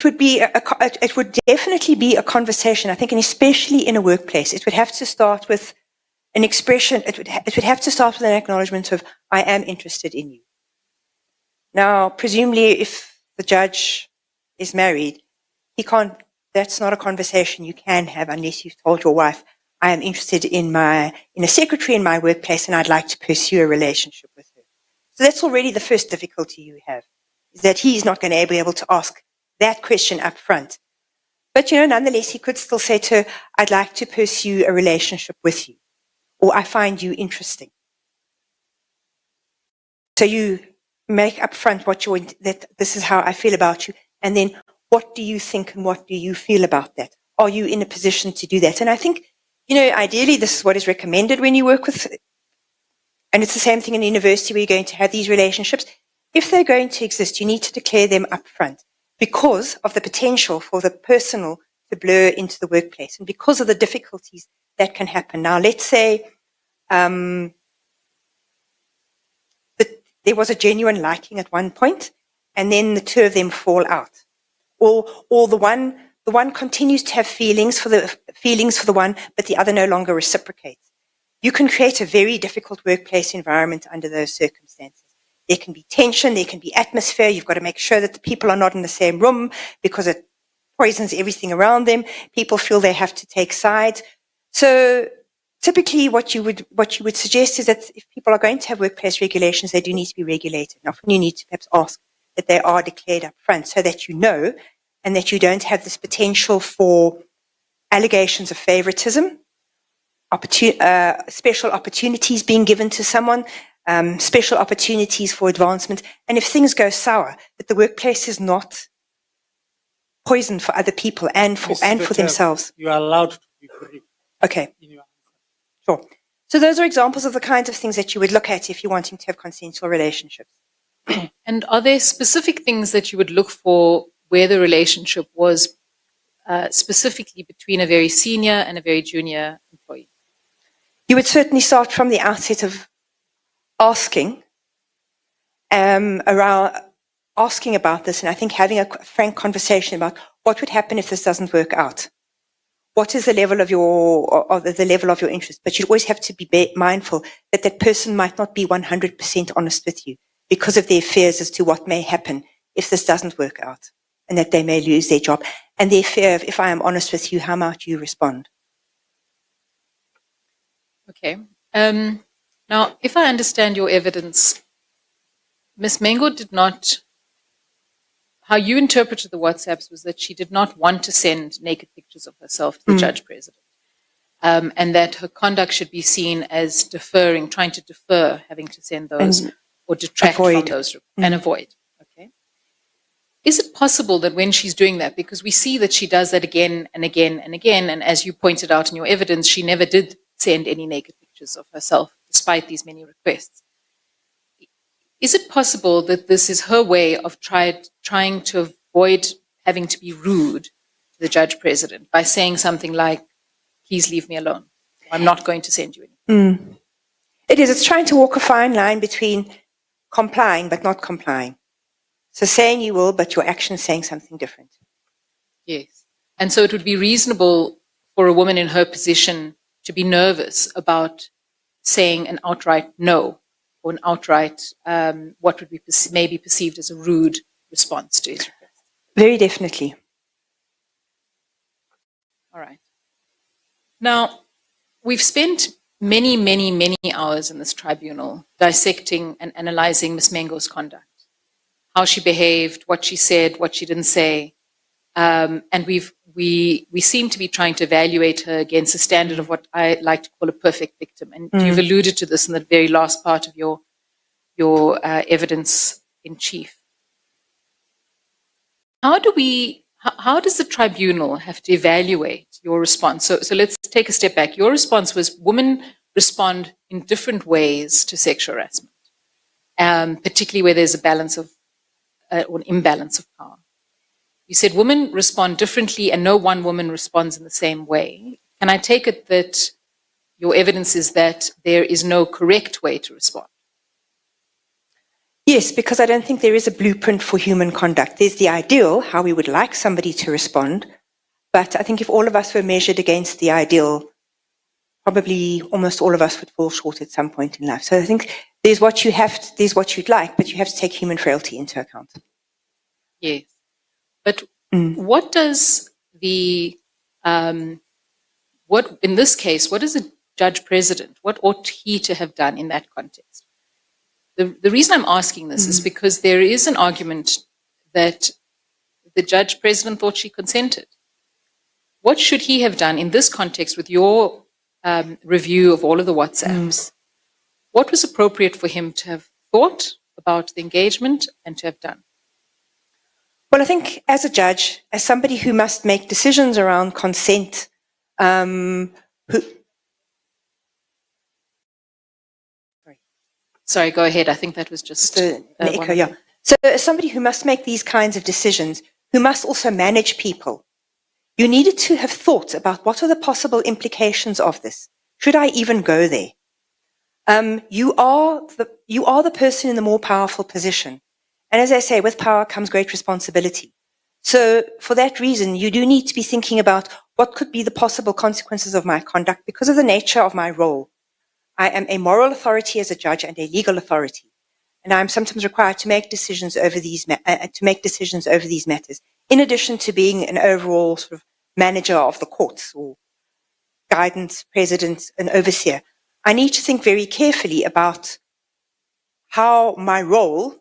It would definitely be a conversation, I think, and especially in a workplace. It would have to start with an expression. It would have to start with an acknowledgement of, I am interested in you. Now, presumably, if the judge is married, that's not a conversation you can have unless you've told your wife, I am interested in a secretary in my workplace and I'd like to pursue a relationship with her. So that's already the first difficulty you have, is that he's not going to be able to ask that question up front. But, nonetheless, he could still say to her, I'd like to pursue a relationship with you, or I find you interesting. So you make upfront that this is how I feel about you, and then what do you think and what do you feel about that? Are you in a position to do that? And I think, ideally this is what is recommended when you work with, and it's the same thing in university where you're going to have these relationships. If they're going to exist, you need to declare them upfront because of the potential for the personal to blur into the workplace and because of the difficulties that can happen. Now, let's say that there was a genuine liking at one point and then the two of them fall out. Or the one continues to have feelings for the one, but the other no longer reciprocates. You can create a very difficult workplace environment under those circumstances. There can be tension, there can be atmosphere. You've got to make sure that the people are not in the same room because it poisons everything around them. People feel they have to take sides. So typically what you would suggest is that if people are going to have workplace regulations, they do need to be regulated. And often you need to perhaps ask that they are declared up front so that you know and that you don't have this potential for allegations of favoritism, special opportunities being given to someone, special opportunities for advancement. And if things go sour, that the workplace is not poison for other people and for themselves. You are allowed to be brief. Okay. Sure. So those are examples of the kinds of things that you would look at if you're wanting to have consensual relationships. And are there specific things that you would look for where the relationship was specifically between a very senior and a very junior employee? You would certainly start from the outset of asking about this, and I think having a frank conversation about what would happen if this doesn't work out. What is the level of your interest? But you always have to be mindful that that person might not be 100% honest with you because of their fears as to what may happen if this doesn't work out, and that they may lose their job, and their fear of, if I am honest with you, how might you respond? Okay. Now, if I understand your evidence, Ms. Mengo did not, how you interpreted the WhatsApps was that she did not want to send naked pictures of herself to the Judge President, and that her conduct should be seen as deferring, trying to defer having to send those or detract from those and avoid. Okay. Is it possible that when she's doing that, because we see that she does that again and again and again, and as you pointed out in your evidence, she never did send any naked pictures of herself despite these many requests. Is it possible that this is her way of trying to avoid having to be rude to the Judge President by saying something like, please leave me alone. I'm not going to send you anything. It is. It's trying to walk a fine line between complying but not complying. So saying you will, but your actions saying something different. Yes. And so it would be reasonable for a woman in her position to be nervous about saying an outright no or an outright what would be maybe perceived as a rude response to his request. Very definitely. All right. Now, we've spent many, many, many hours in this tribunal dissecting and analyzing Ms. Mengo's conduct, how she behaved, what she said, what she didn't say. And we seem to be trying to evaluate her against a standard of what I like to call a perfect victim. And you've alluded to this in the very last part of your evidence in chief. How does the tribunal have to evaluate your response? So let's take a step back. Your response was women respond in different ways to sexual harassment, particularly where there's a balance of or an imbalance of power. You said women respond differently and no one woman responds in the same way. Can I take it that your evidence is that there is no correct way to respond? Yes, because I don't think there is a blueprint for human conduct. There's the ideal, how we would like somebody to respond. But I think if all of us were measured against the ideal, probably almost all of us would fall short at some point in life. So I think there's what you'd like, but you have to take human frailty into account. Yes. But what does what in this case, what is a Judge President, what ought he to have done in that context? The reason I'm asking this is because there is an argument that the Judge President thought she consented. What should he have done in this context with your review of all of the WhatsApps? What was appropriate for him to have thought? about the engagement and to have done? Well, I think as a judge, as somebody who must make decisions around consent, Sorry, go ahead. I think that was just an echo, yeah. So as somebody who must make these kinds of decisions, who must also manage people, you needed to have thought about what are the possible implications of this. Should I even go there? You are the person in the more powerful position. And as I say, with power comes great responsibility. So for that reason, you do need to be thinking about what could be the possible consequences of my conduct because of the nature of my role. I am a moral authority as a judge and a legal authority. And I'm sometimes required to make decisions over these matters, in addition to being an overall sort of manager of the courts or guidance, president, and overseer. I need to think very carefully about how my role,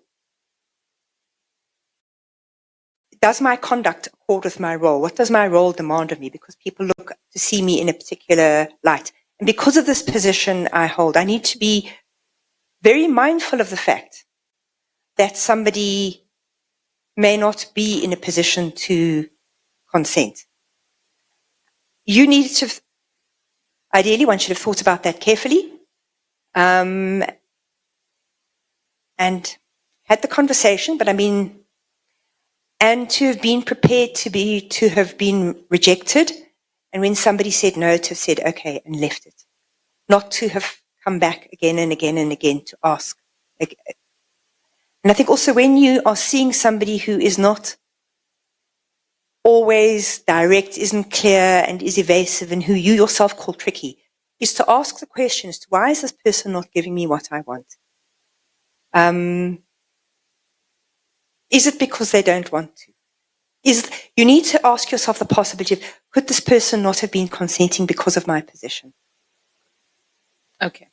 does my conduct accord with my role? What does my role demand of me? Because people look to see me in a particular light. And because of this position I hold, I need to be very mindful of the fact that somebody may not be in a position to consent. You need to, ideally, one should have thought about that carefully and had the conversation, but I mean, and to have been prepared to have been rejected. And when somebody said no, to have said, okay, and left it. Not to have come back again and again and again to ask. And I think also when you are seeing somebody who is not always direct, isn't clear and is evasive and who you yourself call tricky, is to ask the question as to why is this person not giving me what I want? Is it because they don't want to? You need to ask yourself the possibility of, could this person not have been consenting because of my position? Okay.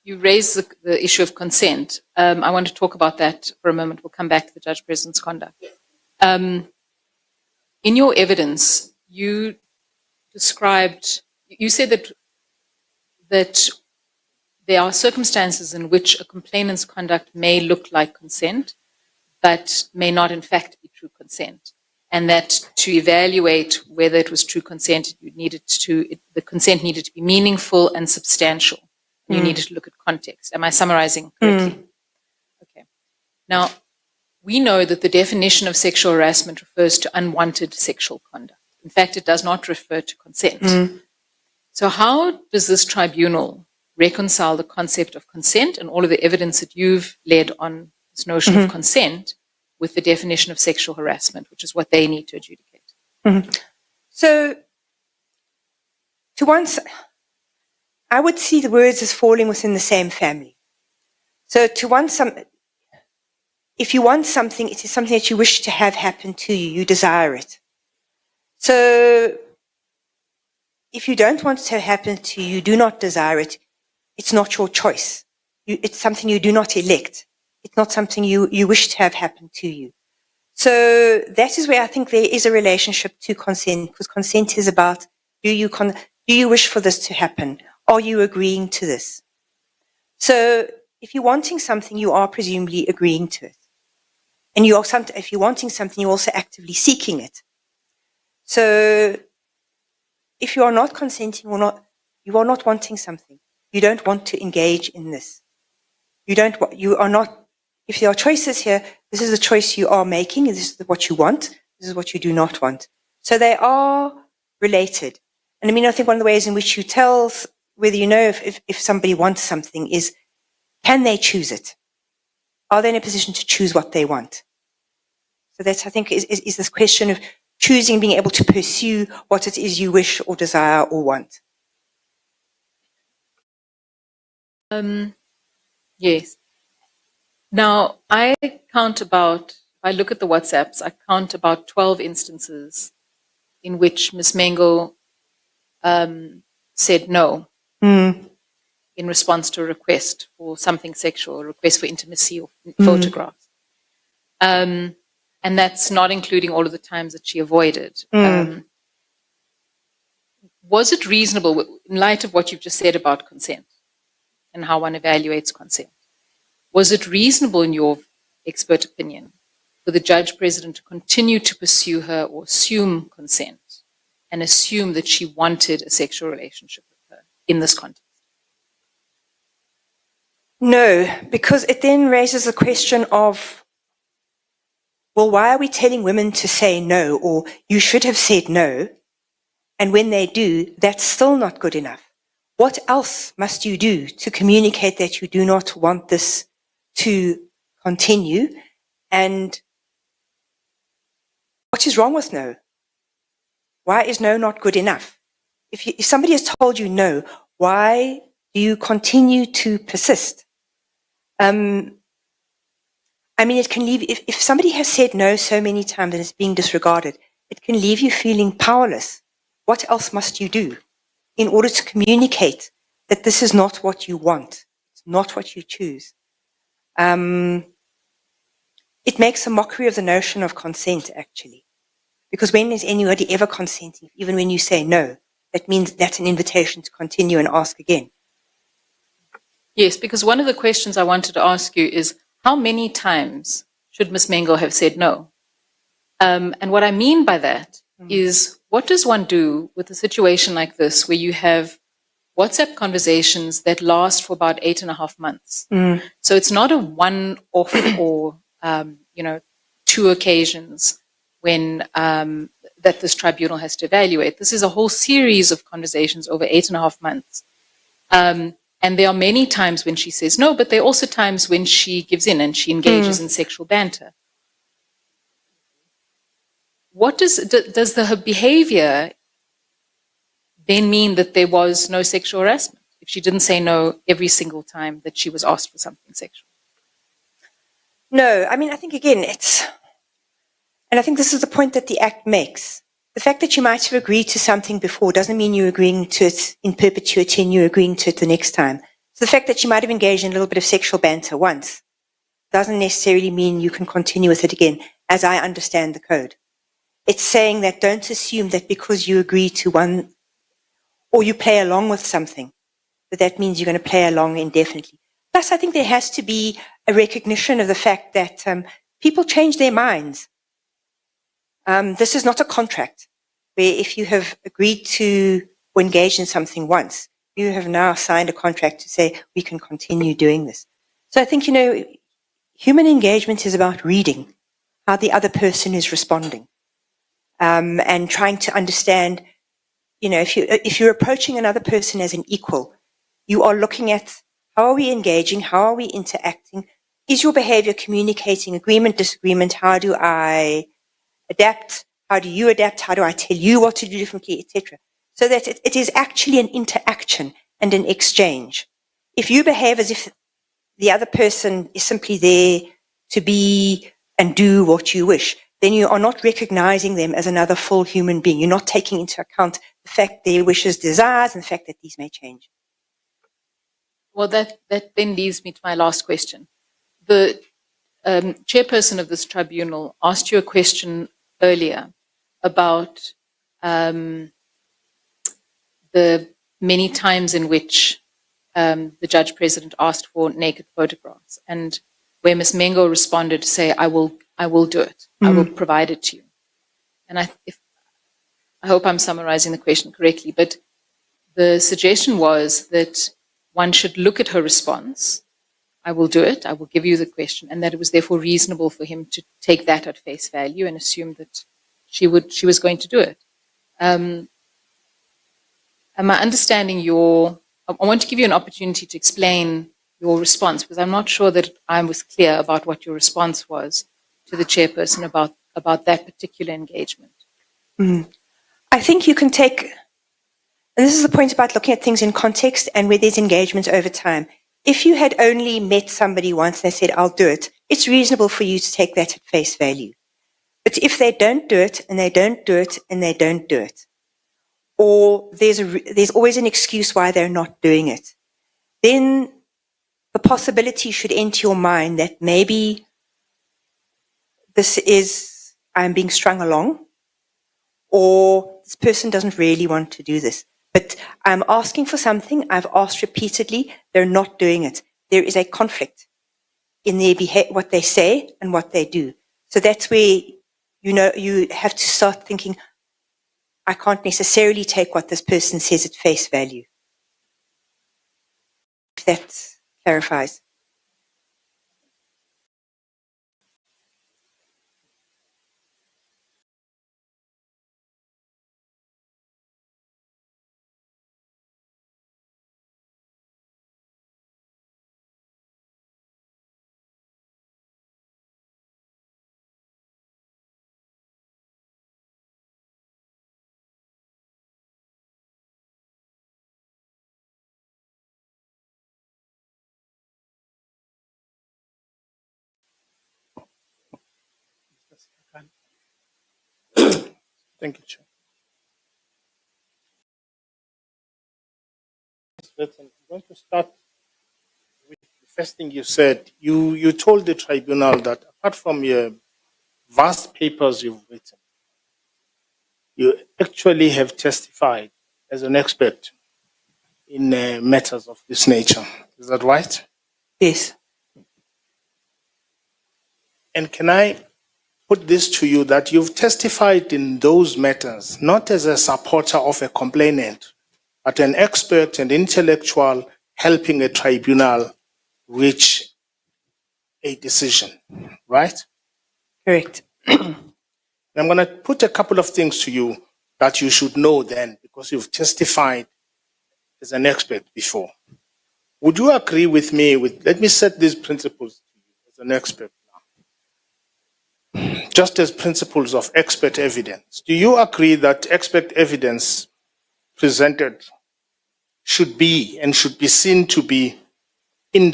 You raised the issue of consent. I want to talk about that for a moment. We'll come back to the Judge President's conduct. In your evidence, you said that there are circumstances in which a complainant's conduct may look like consent, but may not in fact be true consent. And that to evaluate whether it was true consent, the consent needed to be meaningful and substantial. You needed to look at context. Am I summarizing correctly? Okay. Now, we know that the definition of sexual harassment refers to unwanted sexual conduct. In fact, it does not refer to consent. So how does this tribunal reconcile the concept of consent and all of the evidence that you've led on this notion of consent with the definition of sexual harassment, which is what they need to adjudicate? So, I would see the words as falling within the same family. So if you want something, it is something that you wish to have happen to you, you desire it. So if you don't want it to happen to you, you do not desire it, it's not your choice. It's something you do not elect. It's not something you wish to have happen to you. So that is where I think there is a relationship to consent, because consent is about, do you wish for this to happen? Are you agreeing to this? So if you're wanting something, you are presumably agreeing to it. And if you're wanting something, you're also actively seeking it. So if you are not consenting you are not wanting something. You don't want to engage in this. If there are choices here, this is the choice you are making, this is what you want, this is what you do not want. So they are related. And I mean, I think one of the ways in which you tell whether you know if somebody wants something is, can they choose it? Are they in a position to choose what they want? So that's, I think, is this question of choosing, being able to pursue what it is you wish or desire or want. Yes. Now, I look at the WhatsApps, I count about 12 instances in which Ms. Mengo said no in response to a request for something sexual, a request for intimacy or photographs. And that's not including all of the times that she avoided. Was it reasonable, in light of what you've just said about consent and how one evaluates consent, was it reasonable, in your expert opinion, for the Judge President to continue to pursue her or assume consent and assume that she wanted a sexual relationship with her in this context? No, because it then raises the question of, well, why are we telling women to say no, or you should have said no, and when they do, that's still not good enough? What else must you do to communicate that you do not want this to continue? And what is wrong with no? Why is no not good enough? If somebody has told you no, why do you continue to persist? I mean, it can leave, if somebody has said no so many times and it's being disregarded, it can leave you feeling powerless. What else must you do in order to communicate that this is not what you want? It's not what you choose. It makes a mockery of the notion of consent, actually. Because when is anybody ever consenting? Even when you say no, that means that's an invitation to continue and ask again. Yes, because one of the questions I wanted to ask you is, how many times should Ms. Mengo have said no? And what I mean by that is, what does one do with a situation like this where you have WhatsApp conversations that last for about 8.5 months? So it's not a one-off or, two occasions when that this tribunal has to evaluate. This is a whole series of conversations over 8.5 months. And there are many times when she says no, but there are also times when she gives in and she engages in sexual banter. What does her behavior then mean that there was no sexual harassment if she didn't say no every single time that she was asked for something sexual? No, I mean, I think again, and I think this is the point that the Act makes. The fact that you might have agreed to something before doesn't mean you're agreeing to it in perpetuity and you're agreeing to it the next time. So the fact that you might have engaged in a little bit of sexual banter once doesn't necessarily mean you can continue with it again, as I understand the code. It's saying that don't assume that because you agree to one or you play along with something, that means you're going to play along indefinitely. Plus, I think there has to be a recognition of the fact that people change their minds. This is not a contract where if you have agreed to or engaged in something once, you have now signed a contract to say we can continue doing this. So I think, human engagement is about reading how the other person is responding, and trying to understand, if you're approaching another person as an equal, you are looking at how are we engaging, how are we interacting, is your behavior communicating agreement, disagreement, how do I adapt, how do you adapt, how do I tell you what to do differently, etc. So that it is actually an interaction and an exchange. If you behave as if the other person is simply there to be and do what you wish, then you are not recognizing them as another full human being. You're not taking into account the fact their wishes, desires, and the fact that these may change. Well, that then leads me to my last question. The chairperson of this tribunal asked you a question earlier about the many times in which the Judge President asked for naked photographs, and where Ms. Mengo responded to say, I will do it. I will provide it to you. And I hope I'm summarizing the question correctly, but the suggestion was that one should look at her response. I will do it. I will give you the question, and that it was therefore reasonable for him to take that at face value and assume that she was going to do it. Am I understanding I want to give you an opportunity to explain your response, because I'm not sure that I was clear about what your response was to the chairperson about that particular engagement. I think you can take, and this is the point about looking at things in context and where there's engagement over time. If you had only met somebody once and they said, I'll do it, it's reasonable for you to take that at face value. But if they don't do it, and they don't do it, and they don't do it, or there's always an excuse why they're not doing it, then the possibility should enter your mind that maybe I'm being strung along, or this person doesn't really want to do this. But I'm asking for something, I've asked repeatedly, they're not doing it. There is a conflict. in their what they say and what they do. So that's where, you have to start thinking, I can't necessarily take what this person says at face value. If that clarifies. Thank you, Chair. I'm going to start with the first thing you said. You told the tribunal that apart from your vast papers you've written, you actually have testified as an expert in matters of this nature. Is that right? Yes. And can I put this to you that you've testified in those matters, not as a supporter of a complainant, but an expert and intellectual helping a tribunal reach a decision, right? Correct. I'm going to put a couple of things to you that you should know then, because you've testified as an expert before. Would you agree with me let me set these principles to you as an expert now, just as principles of expert evidence. Do you agree that expert evidence presented should be seen to be an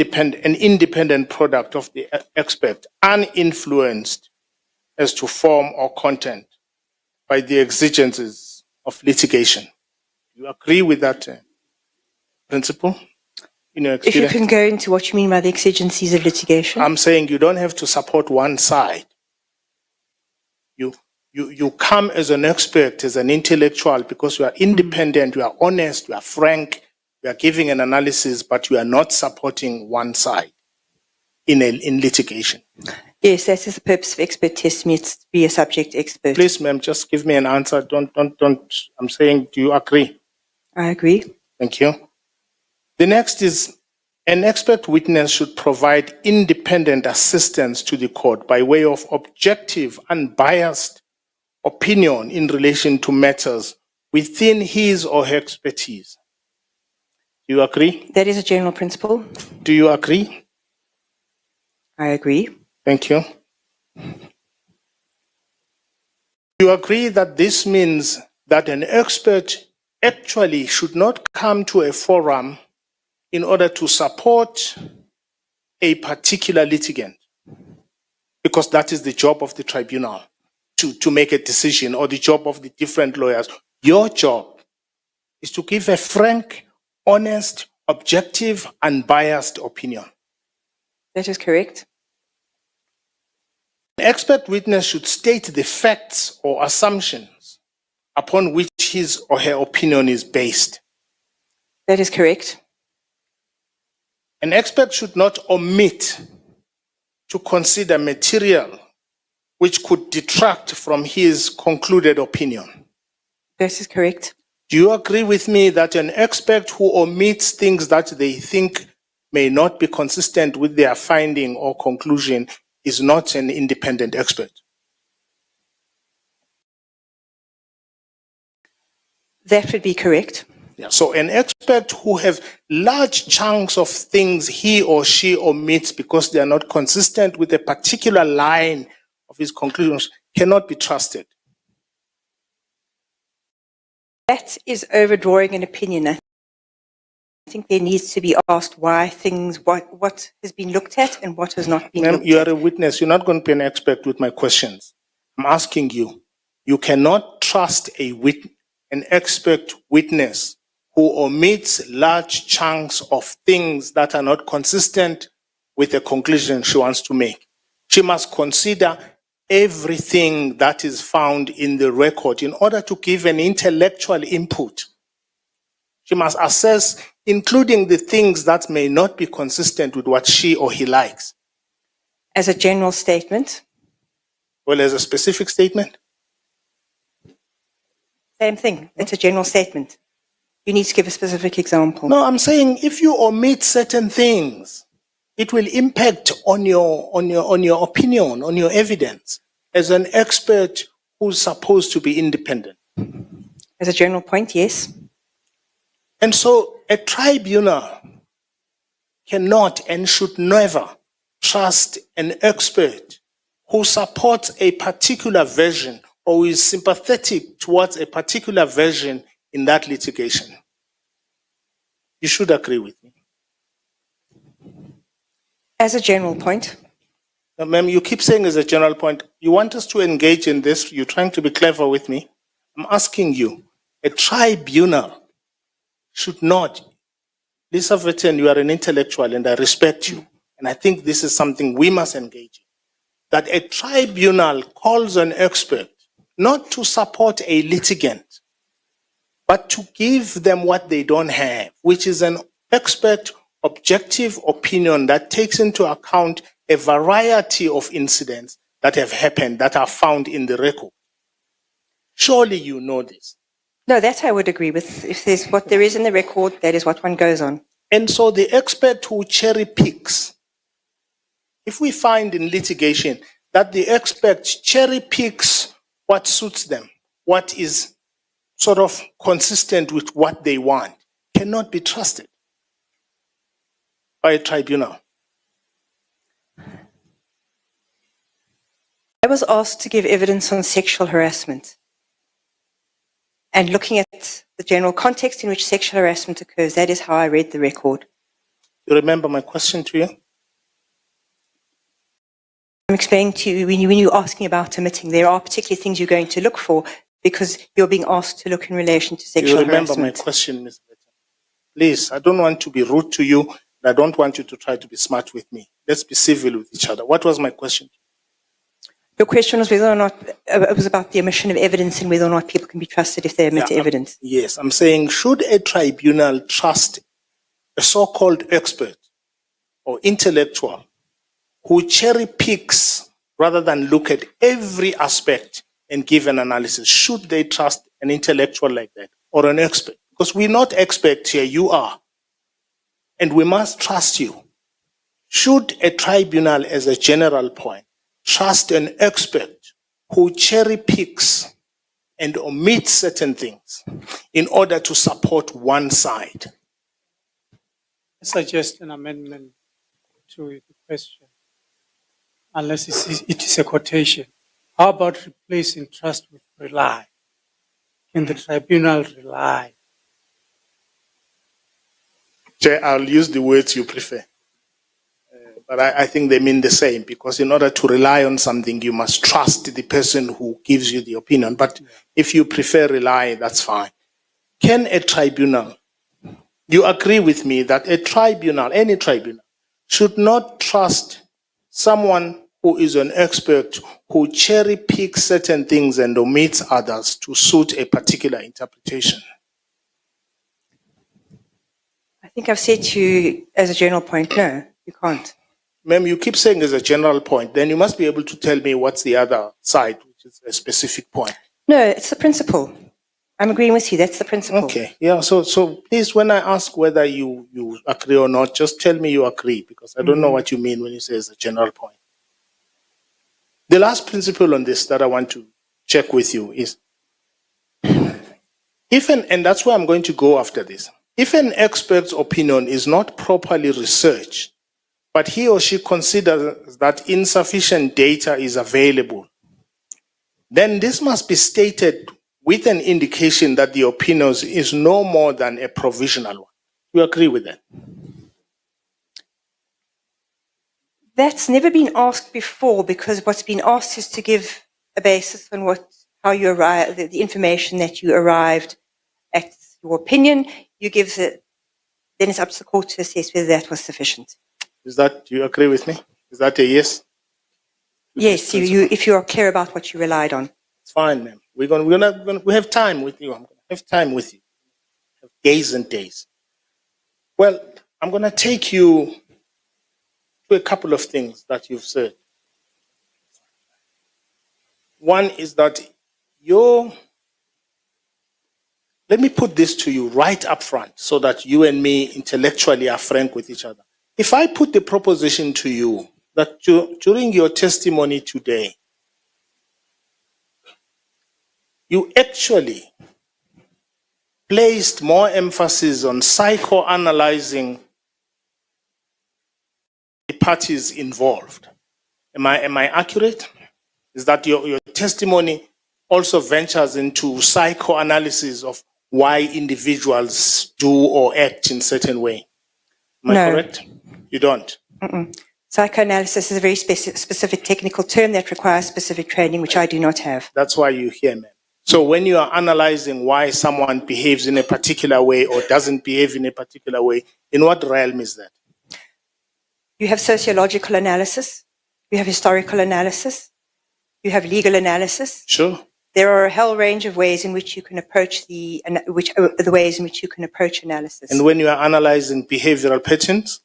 independent product of the expert, uninfluenced as to form or content by the exigencies of litigation? Do you agree with that principle in your If you experience? can go into what you mean by the exigencies of litigation. I'm saying you don't have to support one side. You come as an expert, as an intellectual, because you are independent, you are honest, you are frank, you are giving an analysis, but you are not supporting one side in litigation. Yes, that is the purpose of expert testimony. It's to be a subject expert. Please, ma'am, just give me an answer. Don't. I'm saying, do you agree? I agree. Thank you. The next is, an expert witness should provide independent assistance to the court by way of objective, unbiased opinion in relation to matters within his or her expertise. Do you agree? That is a general principle. Do you agree? I agree. Thank you. Do you agree that this means that an expert actually should not come to a forum in order to support a particular litigant? Because that is the job of the tribunal, to make a decision, or the job of the different lawyers. Your job is to give a frank, honest, objective, unbiased opinion. That is correct. An expert witness should state the facts or assumptions upon which his or her opinion is based. That is correct. An expert should not omit to consider material which could detract from his concluded opinion. That is correct. Do you agree with me that an expert who omits things that they think may not be consistent with their finding or conclusion is not an independent expert? That would be correct. Yeah. So an expert who has large chunks of things he or she omits because they are not consistent with a particular line of his conclusions cannot be trusted. That is overdrawing an opinion. I think there needs to be asked why things, what has been looked at and what has not been Ma'am, looked you at. are a witness. You're not going to be an expert with my questions. I'm asking you. You cannot trust an expert witness who omits large chunks of things that are not consistent with the conclusion she wants to make. She must consider everything that is found in the record in order to give an intellectual input. She must assess, including the things that may not be consistent with what she or he likes. As a general statement, Well, as a specific statement? same thing. It's a general statement. You need to give a specific example. No, I'm saying if you omit certain things, it will impact on your opinion, on your evidence as an expert who's supposed to be independent. As a general point, yes. And so a tribunal cannot and should never trust an expert who supports a particular version or who is sympathetic towards a particular version in that litigation. You should agree with me. As a general point, Now, ma'am, you keep saying as a general point, you want us to engage in this, you're trying to be clever with me. I'm asking you, a tribunal should not, Lisa Vetten, you are an intellectual and I respect you. And I think this is something we must engage in. That a tribunal calls an expert not to support a litigant, but to give them what they don't have, which is an expert objective opinion that takes into account a variety of incidents that have happened that are found in the record. Surely you know this. no, that I would agree with. If there's what there is in the record, that is what one goes on. And so the expert who cherry picks, if we find in litigation that the expert cherry picks what suits them, what is sort of consistent with what they want, cannot be trusted by a tribunal. I was asked to give evidence on sexual harassment. And looking at the general context in which sexual harassment occurs, that is how I read the record. You remember my question to you? I'm explaining to you, when you're asking about omitting, there are particular things you're going to look for because you're being asked to look in relation to sexual You remember my harassment. question, Ms. Vetten? Please, I don't want to be rude to you, and I don't want you to try to be smart with me. Let's be civil with each other. What was my question? Your question was whether or not, it was about the omission of evidence and whether or not people can be trusted if they omit evidence. Yes, I'm saying, should a tribunal trust a so-called expert or intellectual who cherry picks rather than look at every aspect and give an analysis? Should they trust an intellectual like that or an expert? Because we're not experts here, you are. And we must trust you. Should a tribunal, as a general point, trust an expert who cherry picks and omits certain things in order to support one side? I suggest an amendment to the question, unless it is a quotation. How about replacing trust with rely? Can the tribunal rely? Chair, I'll use the words you prefer. But I think they mean the same, because in order to rely on something, you must trust the person who gives you the opinion. But if you prefer rely, that's fine. Can a tribunal, you agree with me that a tribunal, any tribunal, should not trust someone who is an expert who cherry picks certain things and omits others to suit a particular interpretation? I think I've said to you as a general point, no, you can't. Ma'am, you keep saying as a general point, then you must be able to tell me what's the other side, which is a specific point. No, it's the principle. I'm agreeing with you, that's the principle. Okay, yeah, so please, when I ask whether you agree or not, just tell me you agree, because I don't know what you mean when you say as a general point. The last principle on this that I want to check with you is, and that's where I'm going to go after this, if an expert's opinion is not properly researched, but he or she considers that insufficient data is available, then this must be stated with an indication that the opinion is no more than a provisional one. You agree with that? That's never been asked before, because what's been asked is to give a basis on how you arrive, the information that you arrived at your opinion. You give it, then it's up to the court to assess whether that was sufficient. Do you agree with me? Is that a yes? Yes, if you are clear about what you relied on. It's fine, ma'am. We have time with you. I'm going to have time with you. Have days and days. Well, I'm going to take you to a couple of things that you've said. One is that let me put this to you right up front so that you and me intellectually are frank with each other. If I put the proposition to you that during your testimony today, you actually placed more emphasis on psychoanalyzing the parties involved. Am I accurate? Is that your testimony also ventures into psychoanalysis of why individuals do or act in certain way? Am I correct? You don't? Psychoanalysis is a very specific technical term that requires specific training, which I do not have. That's why you're here, man. So when you are analyzing why someone behaves in a particular way or doesn't behave in a particular way, in what realm is that? You have sociological analysis, you have historical analysis, you have legal analysis. Sure. There are a whole range of ways in which you can approach the ways in which you can approach analysis. And when you are analyzing behavioral patterns,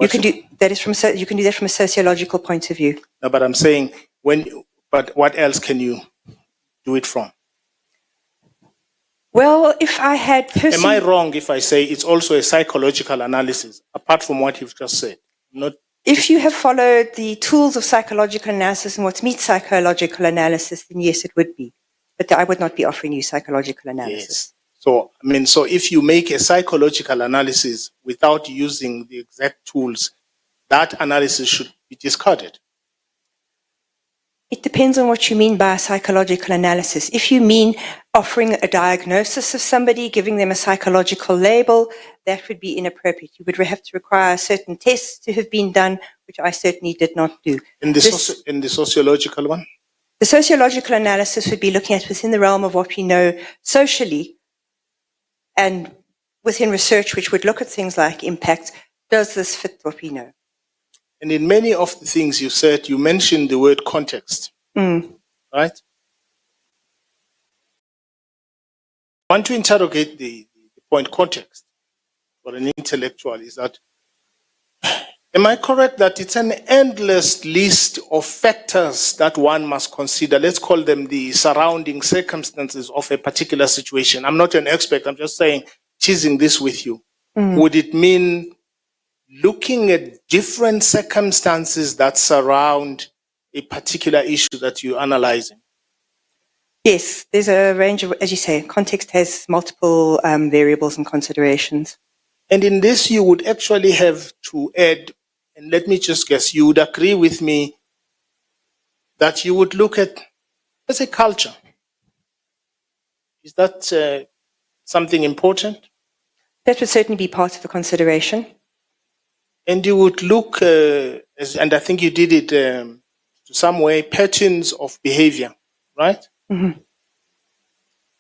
you can do that from a sociological point of view. No, but I'm saying but what else can you do it from? Well, if I had Am I wrong if I say it's also a psychological analysis, apart from what you've just said? If you have followed the tools of psychological analysis and what meets psychological analysis, then yes, it would be. But I would not be offering you psychological analysis. Yes. So if you make a psychological analysis without using the exact tools, that analysis should be discarded. It depends on what you mean by psychological analysis. If you mean offering a diagnosis of somebody, giving them a psychological label, that would be inappropriate. You would have to require certain tests to have been done, which I certainly did not do. In the sociological one? The sociological analysis would be looking at within the realm of what we know socially and within research which would look at things like impact. Does this fit what we know? And in many of the things you said, you mentioned the word context, right? I want to interrogate the point context for an intellectual is that, am I correct that it's an endless list of factors that one must consider? Let's call them the surrounding circumstances of a particular situation. I'm not an expert. I'm just saying, teasing this with you. Would it mean looking at different circumstances that surround a particular issue that you're analyzing? Yes, there's a range of, as you say, context has multiple variables and considerations. And in this, you would actually have to add, and let me just guess, you would agree with me that you would look at, let's say, culture. Is that something important? That would certainly be part of the consideration. And you would look, and I think you did it to some way, patterns of behavior, right? Mm-hmm.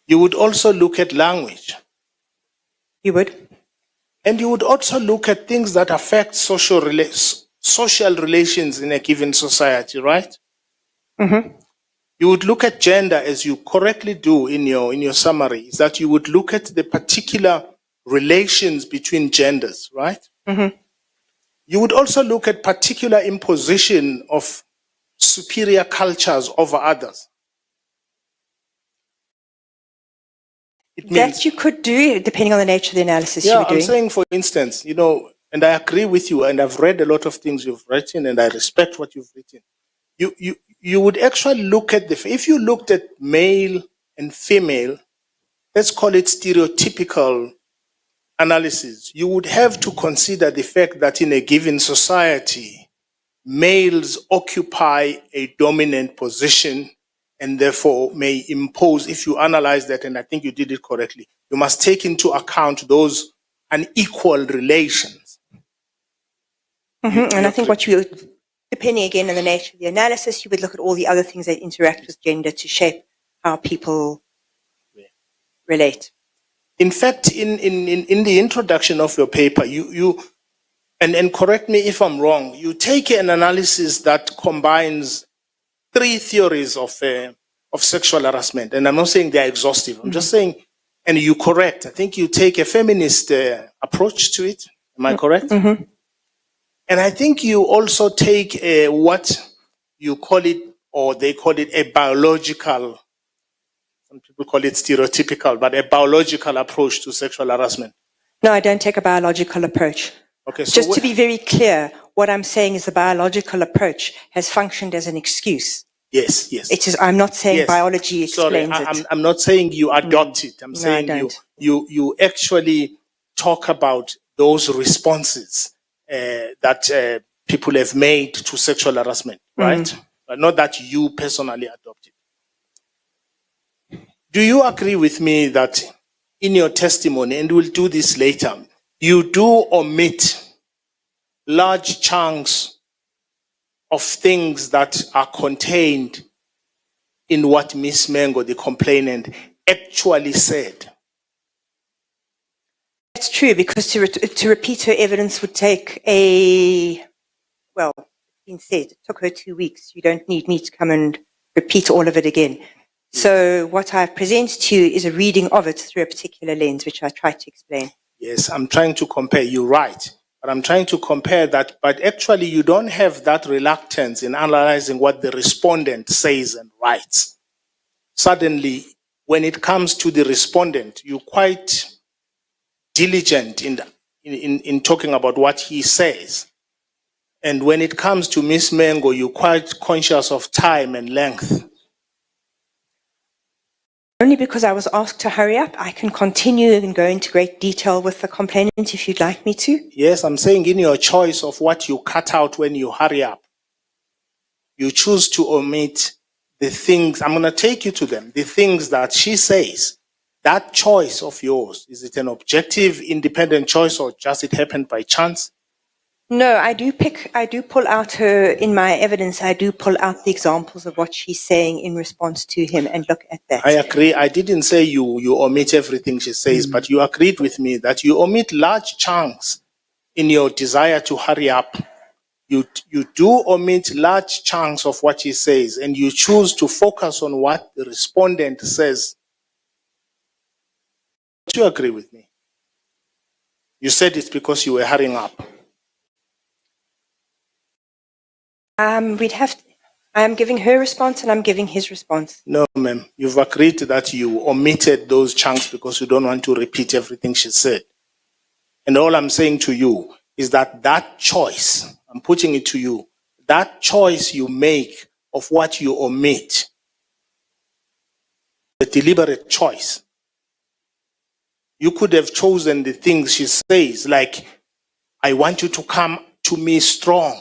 You would also look at language. You would. And you would also look at things that affect social relations in a given society, right? Mm-hmm. You would look at gender, as you correctly do in your summary, is that you would look at the particular relations between genders, right? Mm-hmm. You would also look at particular imposition of superior cultures over others. That you could do, depending on the nature of the analysis you were doing. I'm saying, for instance, and I agree with you, and I've read a lot of things you've written, and I respect what you've written. You would actually look at if you looked at male and female, let's call it stereotypical analysis, you would have to consider the fact that in a given society, males occupy a dominant position and therefore may impose, if you analyze that, and I think you did it correctly, you must take into account those unequal relations. Mm-hmm. And I think depending again on the nature of the analysis, you would look at all the other things that interact with gender to shape how people relate. In fact, in the introduction of your paper, you and correct me if I'm wrong, you take an analysis that combines 3 theories of sexual harassment. And I'm not saying they're exhaustive. I'm just saying, and you're correct, I think you take a feminist approach to it. Am I correct? And I think you also take what you call it or they call it a biological, some people call it stereotypical, but a biological approach to sexual harassment? No, I don't take a biological approach. Okay, so Just to be very clear, what I'm saying is the biological approach has functioned as an excuse. yes, yes. It is, I'm not saying Yes. biology Sorry, explains it. I'm not saying you adopt it. I'm No, I saying don't. you actually talk about those responses that people have made to sexual harassment, right? But not that you personally adopt it. Do you agree with me that in your testimony, and we'll do this later, you do omit large chunks of things that are contained in what Ms. Mengo, the complainant, actually said? That's true, because to repeat her evidence would take well, it's been said, it took her 2 weeks. You don't need me to come and repeat all of it again. So what I've presented to you is a reading of it through a particular lens, which I tried to explain. Yes, I'm trying to compare. You're right. But I'm trying to compare that. But actually, you don't have that reluctance in analyzing what the respondent says and writes. Suddenly, when it comes to the respondent, you're quite diligent in talking about what he says. And when it comes to Ms. Mengo, you're quite conscious of time and length. Only because I was asked to hurry up. I can continue and go into great detail with the complainant if you'd like me to. Yes, I'm saying in your choice of what you cut out when you hurry up, you choose to omit the things, I'm going to take you to them, the things that she says. That choice of yours, is it an objective, independent choice, or just it happened by chance? No, I do pull out in my evidence, I do pull out the examples of what she's saying in response to him and look at that. I agree. I didn't say you omit everything she says, but you agreed with me that you omit large chunks in your desire to hurry up. You do omit large chunks of what she says, and you choose to focus on what the respondent says. Do you agree with me? You said it's because you were hurrying up. I'm giving her response and I'm giving his response. No, ma'am. You've agreed that you omitted those chunks because you don't want to repeat everything she said. And all I'm saying to you is that that choice, I'm putting it to you, that choice you make of what you omit, a deliberate choice. You could have chosen the things she says, like, I want you to come to me strong.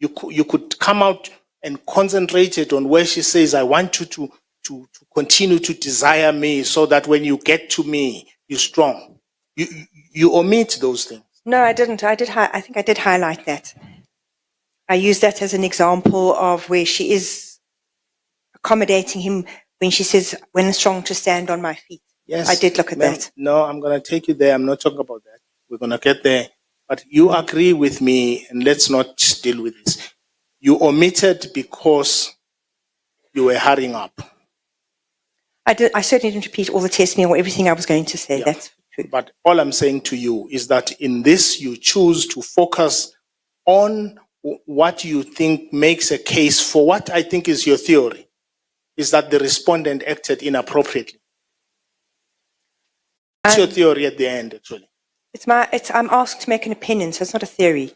You could come out and concentrate it on where she says, I want you to continue to desire me so that when you get to me, you're strong. You omit those things. No, I didn't. I think I did highlight that. I used that as an example of where she is accommodating him when she says, when strong to stand on my feet. Yes. I did look at that. No, I'm going to take you there. I'm not talking about that. We're going to get there. But you agree with me, and let's not deal with this. You omitted because you were hurrying up. I certainly didn't repeat all the testimony or everything I was going to say. Yeah. That's true. But all I'm saying to you is that in this, you choose to focus on what you think makes a case for what I think is your theory, is that the respondent acted inappropriately. What's your theory at the end, actually? I'm asked to make an opinion, so it's not a theory.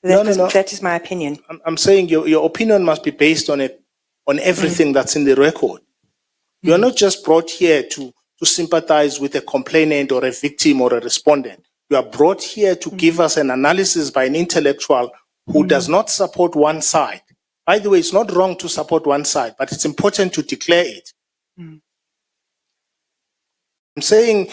No. That is my opinion. I'm saying your opinion must be based on everything that's in the record. You are not just brought here to sympathize with a complainant or a victim or a respondent. You are brought here to give us an analysis by an intellectual who does not support one side. By the way, it's not wrong to support one side, but it's important to declare it. I'm saying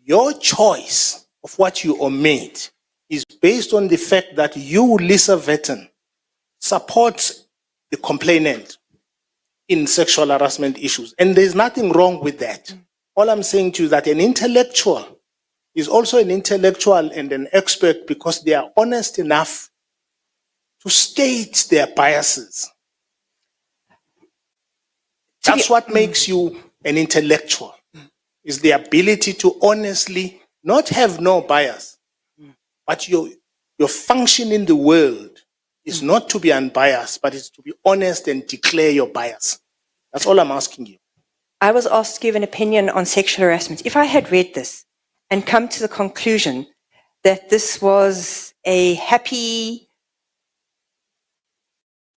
your choice of what you omit is based on the fact that you, Lisa Vetten, supports the complainant in sexual harassment issues. And there's nothing wrong with that. All I'm saying to you is that an intellectual is also an intellectual and an expert because they are honest enough to state their biases. That's what makes you an intellectual, is the ability to honestly not have no bias, but your function in the world is not to be unbiased, but it's to be honest and declare your bias. That's all I'm asking you. I was asked to give an opinion on sexual harassment. If I had read this and come to the conclusion that this was a happy,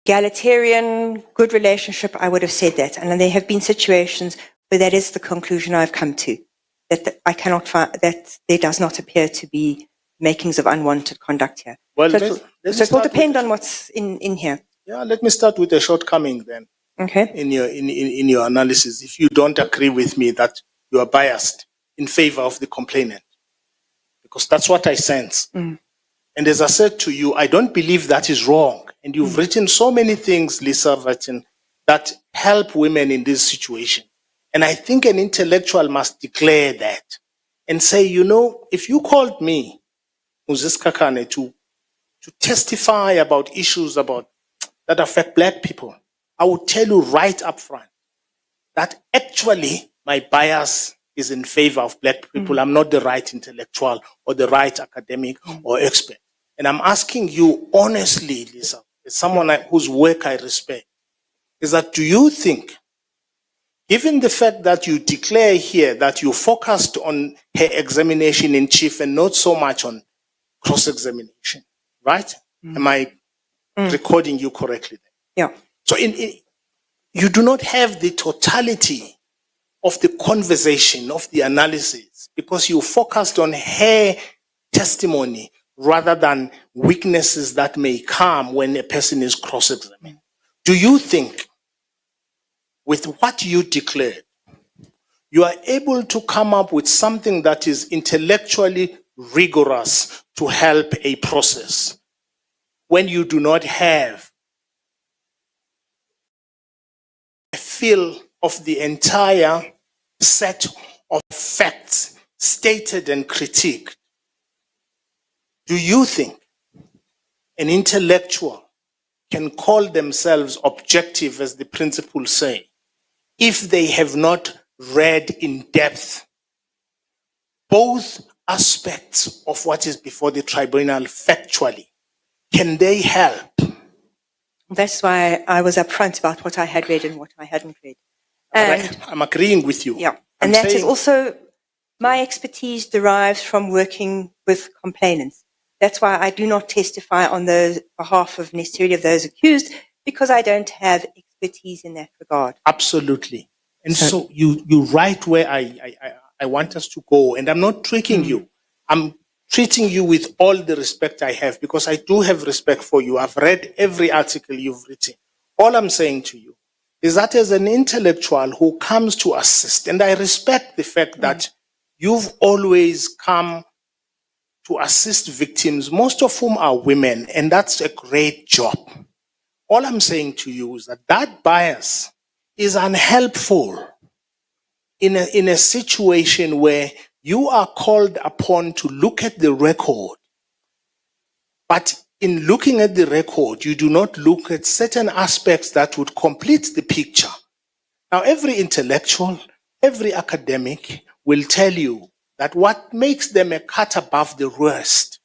egalitarian, good relationship, I would have said that. And there have been situations where that is the conclusion I've come to, that I cannot find, that there does not appear to be makings of unwanted conduct here. Well, So let's it will depend on what's in here. Yeah, let me start with a shortcoming then Okay. in your analysis. If you don't agree with me that you are biased in favor of the complainant, because that's what I sense. And as I said to you, I don't believe that is wrong. And you've written so many things, Lisa, that help women in this situation. And I think an intellectual must declare that and say, you know, if you called me, Moses Kakane, to testify about issues that affect black people, I would tell you right up front that actually my bias is in favor of black people. I'm not the right intellectual or the right academic or expert. And I'm asking you honestly, Lisa, as someone whose work I respect, is that do you think, given the fact that you declare here that you focused on her examination in chief and not so much on cross-examination, right? Am I recording you correctly? Yeah. So you do not have the totality of the conversation, of the analysis, because you focused on her testimony rather than weaknesses that may come when a person is cross-examined. Do you think, with what you declared, you are able to come up with something that is intellectually rigorous to help a process when you do not have a feel of the entire set of facts stated and critiqued? Do you think an intellectual can call themselves objective, as the principles say, if they have not read in depth both aspects of what is before the tribunal factually? Can they help? That's why I was upfront about what I had read and what I hadn't read. And I'm agreeing with you. yeah, I'm and that is saying- also my expertise derives from working with complainants. That's why I do not testify on the behalf of necessarily of those accused, because I don't have expertise in that regard. Absolutely. And so you right where I want us to go. And I'm not tricking you. I'm treating you with all the respect I have, because I do have respect for you. I've read every article you've written. All I'm saying to you is that as an intellectual who comes to assist, and I respect the fact that you've always come to assist victims, most of whom are women, and that's a great job. All I'm saying to you is that bias is unhelpful in a situation where you are called upon to look at the record. But in looking at the record, you do not look at certain aspects that would complete the picture. Now, every intellectual, every academic will tell you that what makes them a cut above the rest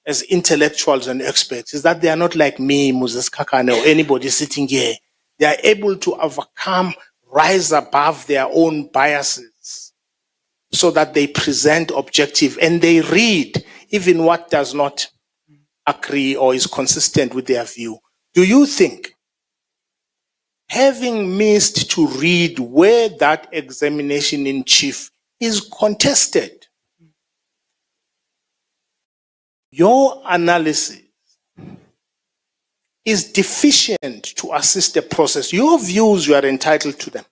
as intellectuals and experts is that they are not like me, Moses Kakane, or anybody sitting here. They are able to overcome, rise above their own biases so that they present objective and they read even what does not agree or is consistent with their view. Do you think, having missed to read where that examination in chief is contested, your analysis is deficient to assist the process? Your views, you are entitled to them.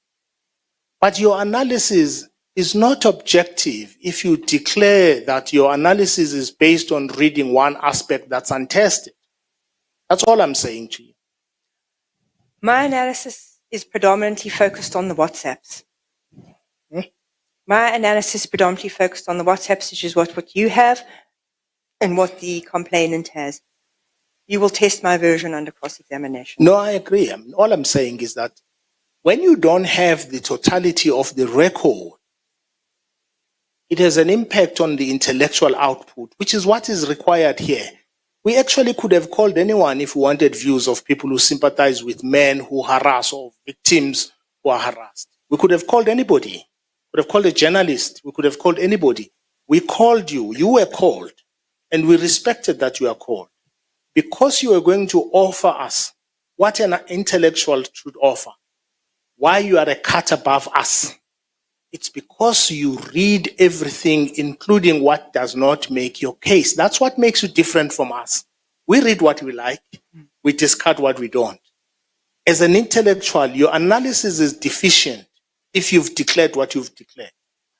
But your analysis is not objective if you declare that your analysis is based on reading one aspect that's untested. That's all I'm saying to you. My analysis is predominantly focused on the WhatsApps. My analysis is predominantly focused on the WhatsApps, which is what you have and what the complainant has. You will test my version under cross-examination. No, I agree. All I'm saying is that when you don't have the totality of the record, it has an impact on the intellectual output, which is what is required here. We actually could have called anyone if we wanted views of people who sympathize with men who harass or victims who are harassed. We could have called anybody. We could have called a journalist. We could have called anybody. We called you. You were called. And we respected that you are called. Because you are going to offer us what an intellectual should offer, why you are a cut above us. It's because you read everything, including what does not make your case. That's what makes you different from us. We read what we like, we discard what we don't. As an intellectual, your analysis is deficient if you've declared what you've declared.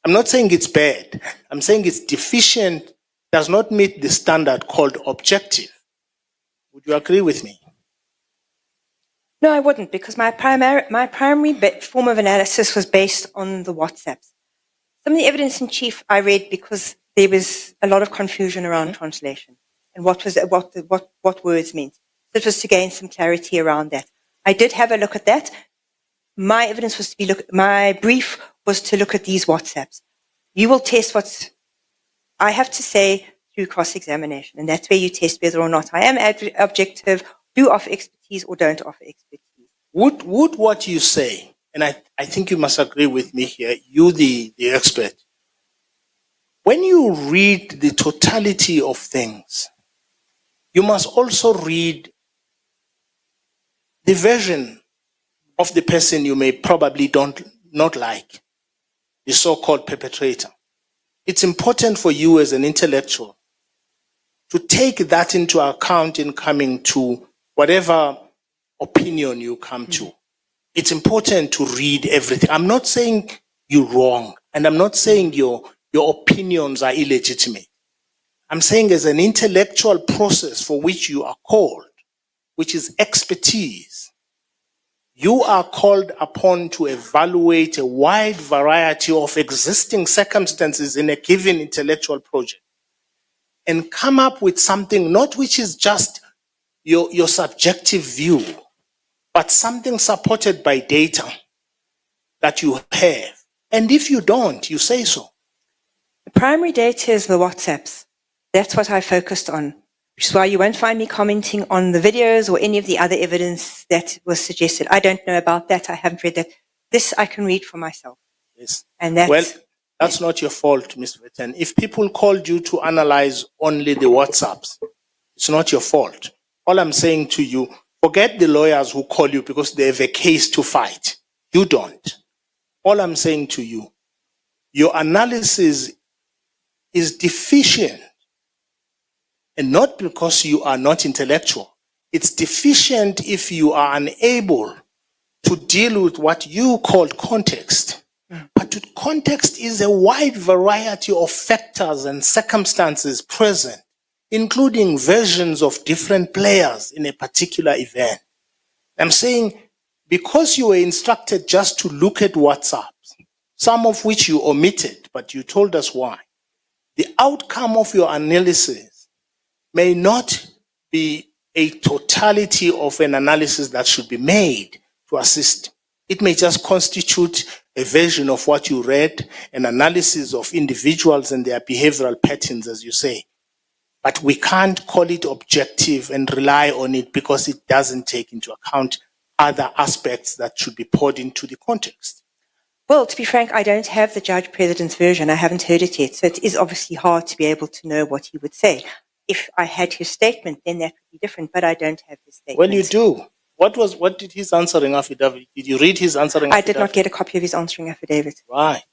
I'm not saying it's bad. I'm saying it's deficient, does not meet the standard called objective. Would you agree with me? No, I wouldn't, because my primary form of analysis was based on the WhatsApps. Some of the evidence in chief I read because there was a lot of confusion around translation and what words meant. So it was to gain some clarity around that. I did have a look at that. My evidence was my brief was to look at these WhatsApps. You will test what I have to say through cross-examination, and that's where you test whether or not I am objective, do offer expertise or don't offer expertise. Would what you say, and I think you must agree with me here, you the expert, when you read the totality of things, you must also read the version of the person you may probably not like, the so-called perpetrator. It's important for you as an intellectual to take that into account in coming to whatever opinion you come to. It's important to read everything. I'm not saying you're wrong, and I'm not saying your opinions are illegitimate. I'm saying as an intellectual process for which you are called, which is expertise, you are called upon to evaluate a wide variety of existing circumstances in a given intellectual project and come up with something not which is just your subjective view, but something supported by data that you have. And if you don't, you say so. The primary data is the WhatsApps. That's what I focused on, which is why you won't find me commenting on the videos or any of the other evidence that was suggested. I don't know about that. I haven't read that. This I can read for myself. Yes. And that's, well, that's not your fault, Ms. Vetten. If people called you to analyze only the WhatsApps, it's not your fault. All I'm saying to you, forget the lawyers who call you because they have a case to fight. You don't. All I'm saying to you, your analysis is deficient. And not because you are not intellectual. It's deficient if you are unable to deal with what you call context. But context is a wide variety of factors and circumstances present, including versions of different players in a particular event. I'm saying because you were instructed just to look at WhatsApps, some of which you omitted, but you told us why, the outcome of your analysis may not be a totality of an analysis that should be made to assist. It may just constitute a version of what you read, an analysis of individuals and their behavioral patterns, as you say. But we can't call it objective and rely on it because it doesn't take into account other aspects that should be poured into the context. well, to be frank, I don't have the Judge President's version. I haven't heard it yet. So it is obviously hard to be able to know what he would say. If I had his statement, then that would be different, but I don't have his statement. Well, you do. What did his answering affidavit? Did you read his answering affidavit? I did not get a copy of his answering affidavit. Right.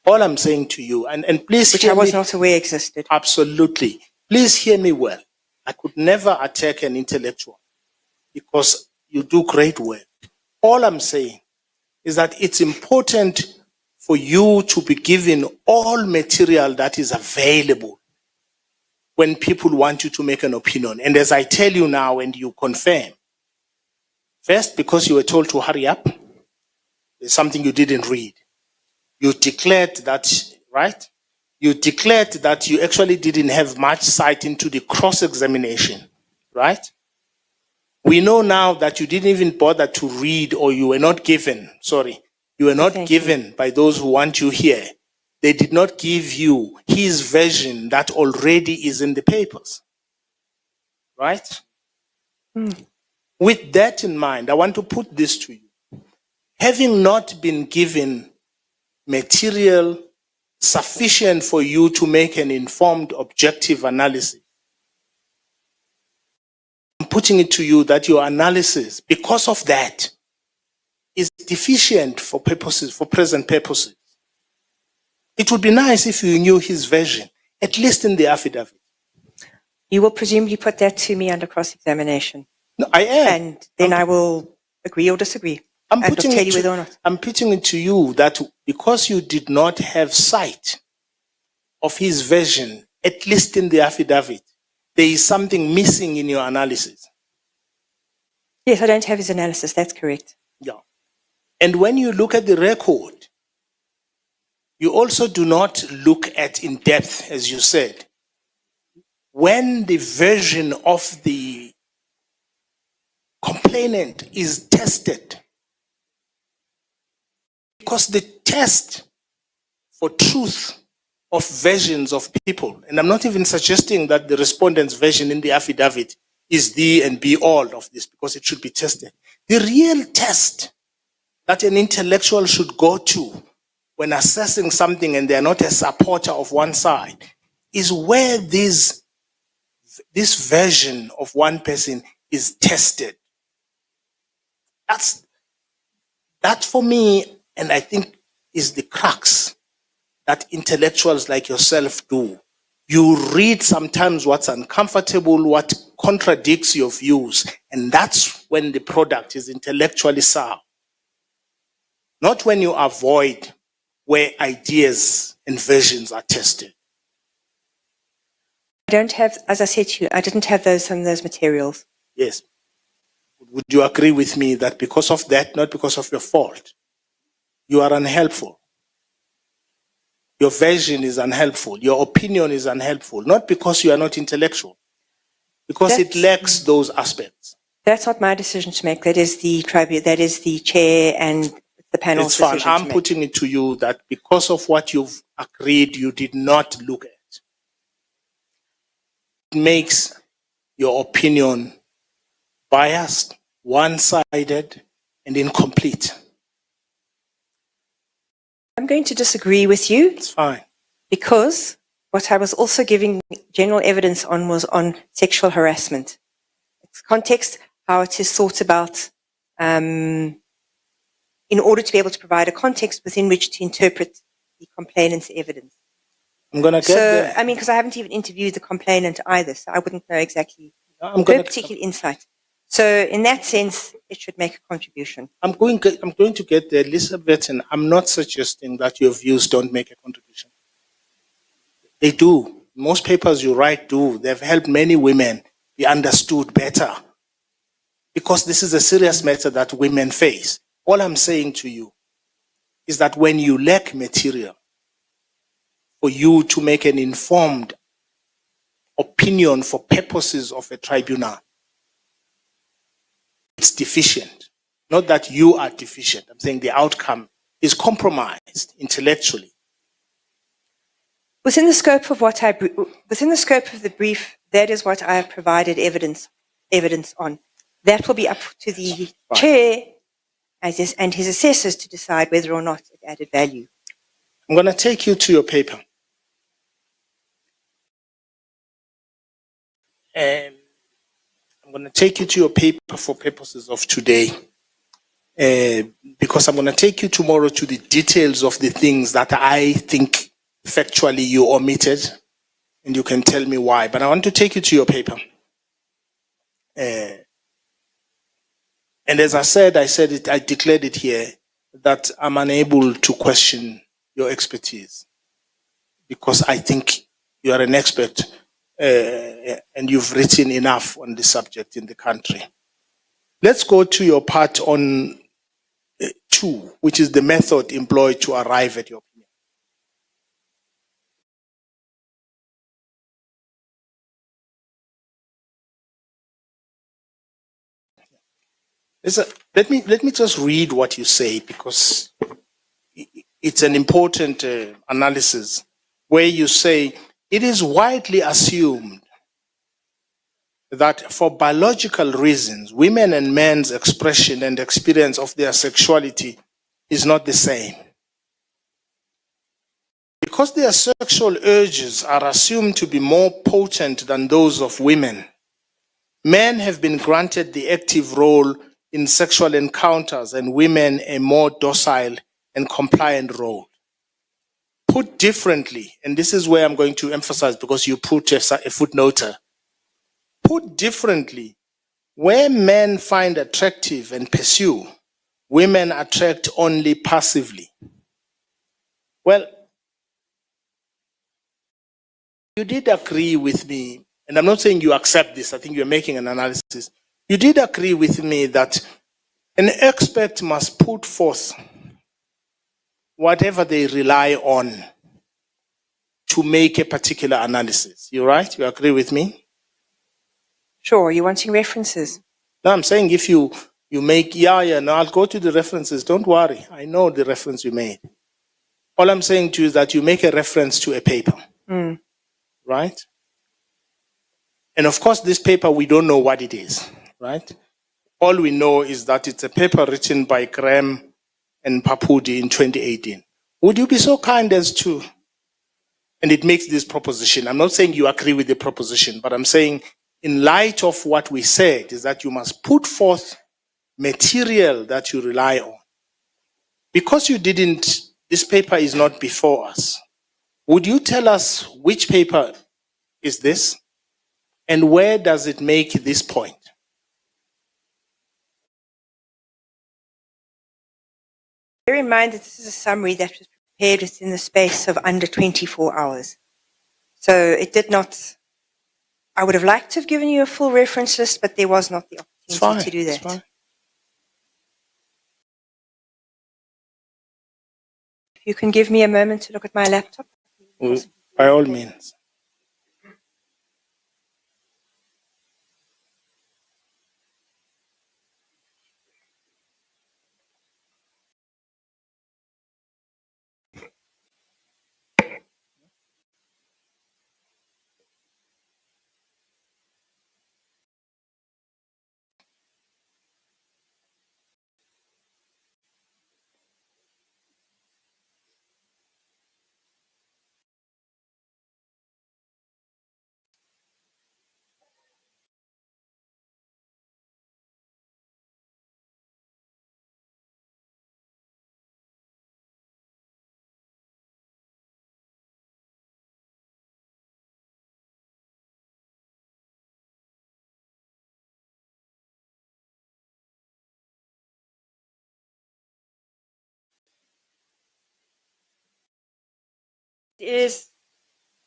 All I'm saying to you, and please which hear I was me, not aware existed. Absolutely. Please hear me well. I could never attack an intellectual because you do great work. All I'm saying is that it's important for you to be given all material that is available when people want you to make an opinion. And as I tell you now and you confirm, first, because you were told to hurry up, there's something you didn't read. You declared that, right? You declared that you actually didn't have much sight into the cross-examination, right? We know now that you didn't even bother to read, or you were not given, you were not given by those who want you here. They did not give you his version that already is in the papers. right? With that in mind, I want to put this to you. Having not been given material sufficient for you to make an informed, objective analysis, I'm putting it to you that your analysis, because of that, is deficient for purposes, for present purposes. It would be nice if you knew his version, at least in the affidavit. You will presumably put that to me under cross-examination. No, I am. And then I will agree or disagree. I'm and putting tell it you to, whether or not. I'm putting it to you that because you did not have sight of his version, at least in the affidavit, there is something missing in your analysis. Yes, I don't have his analysis. That's correct. Yeah. And when you look at the record, you also do not look at in depth, as you said. When the version of the complainant is tested, because the test for truth of versions of people, and I'm not even suggesting that the respondent's version in the affidavit is the and be all of this, because it should be tested. The real test that an intellectual should go to when assessing something and they're not a supporter of one side is where this version of one person is tested. That for me, and I think is the crux that intellectuals like yourself do. You read sometimes what's uncomfortable, what contradicts your views, and that's when the product is intellectually sound. Not when you avoid where ideas and versions are tested. I don't have, as I said to you, I didn't have some of those materials. Yes. Would you agree with me that because of that, not because of your fault, you are unhelpful? Your version is unhelpful. Your opinion is unhelpful. Not because you are not intellectual, because it lacks those aspects. That's not my decision to make. That is the tribunal, that is the chair and the panel's It's fine. decision I'm to make. putting it to you that because of what you've agreed, you did not look at. It makes your opinion biased, one-sided, and incomplete. I'm going to disagree with you It's fine. because what I was also giving general evidence on was on sexual harassment. It's context, how it is thought about, in order to be able to provide a context within which to interpret the complainant's evidence. I'm going to get there. I mean, because I haven't even interviewed the complainant either, so I wouldn't know exactly I'm no going particular insight. So in that sense, it should make a contribution. I'm going to get there, Elizabeth, and I'm not suggesting that your views don't make a contribution. They do. Most papers you write do. They've helped many women be understood better, because this is a serious matter that women face. All I'm saying to you is that when you lack material for you to make an informed opinion for purposes of a tribunal, it's deficient. Not that you are deficient. I'm saying the outcome is compromised intellectually. Within the scope of within the scope of the brief, that is what I have provided evidence on. That will be up to the chair and his assessors to decide whether or not it added value. I'm going to take you to your paper. And I'm going to take you to your paper for purposes of today, because I'm going to take you tomorrow to the details of the things that I think factually you omitted, and you can tell me why. But I want to take you to your paper. And as I said it, I declared it here, that I'm unable to question your expertise, because I think you are an expert. And you've written enough on the subject in the country. Let's go to your part on 2, which is the method employed to arrive at your opinion. Let me just read what you say, because it's an important analysis, where you say, it is widely assumed that for biological reasons, women and men's expression and experience of their sexuality is not the same. Because their sexual urges are assumed to be more potent than those of women, men have been granted the active role in sexual encounters and women a more docile and compliant role. Put differently, and this is where I'm going to emphasize because you put a footnote. Put differently, where men find attractive and pursue, women attract only passively. Well, you did agree with me, and I'm not saying you accept this, I think you're making an analysis. You did agree with me that an expert must put forth whatever they rely on to make a particular analysis. You're right? You agree with me? Sure, you're wanting references. No, I'm saying if you make, no, I'll go to the references. Don't worry. I know the reference you made. All I'm saying to you is that you make a reference to a paper. Right? And of course, this paper, we don't know what it is, right? All we know is that it's a paper written by Graham and Papudi in 2018. Would you be so kind as to, and it makes this proposition, I'm not saying you agree with the proposition, but I'm saying in light of what we said is that you must put forth material that you rely on. Because you didn't, this paper is not before us. Would you tell us which paper is this and where does it make this point? Bear in mind that this is a summary that was prepared within the space of under 24 hours. So it did not, I would have liked to have given you a full reference list, but there was not the opportunity to do that. It's fine. If you can give me a moment to look at my laptop. By all means. It is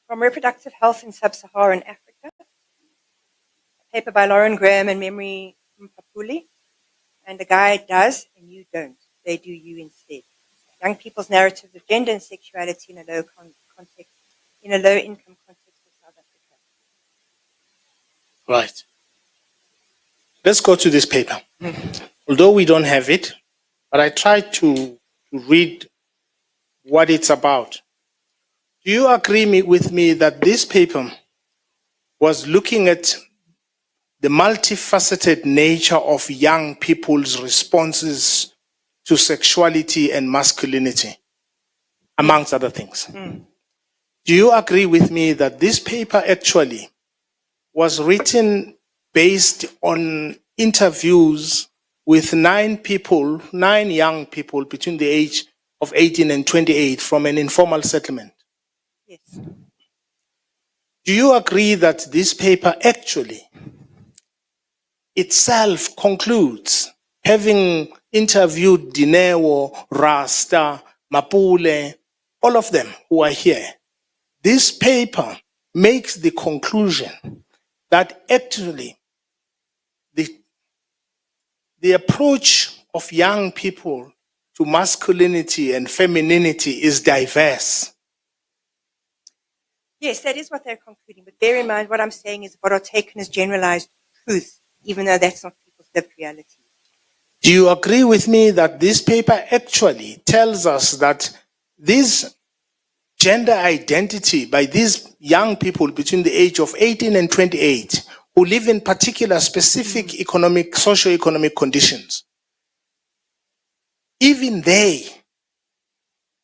from Reproductive Health in Sub-Saharan Africa, a paper by Lauren Graham and Memory Mpapuli, and the guy does and you don't. They do you instead. Young people's narratives of gender and sexuality in a low-income context of South Africa. Right. Let's go to this paper. Although we don't have it, but I tried to read what it's about. Do you agree with me that this paper was looking at the multifaceted nature of young people's responses to sexuality and masculinity, amongst other things? Do you agree with me that this paper actually was written based on interviews with 9 young people between the age of 18 and 28 from an informal settlement? Yes. Do you agree that this paper actually itself concludes, having interviewed Dinewo, Rasta, Mapule, all of them who are here, this paper makes the conclusion that actually the approach of young people to masculinity and femininity is diverse? Yes, that is what they're concluding. But bear in mind, what I'm saying is what are taken as generalized truth, even though that's not people's lived reality. Do you agree with me that this paper actually tells us that this gender identity by these young people between the age of 18 and 28 who live in particular specific economic, socio-economic conditions, even they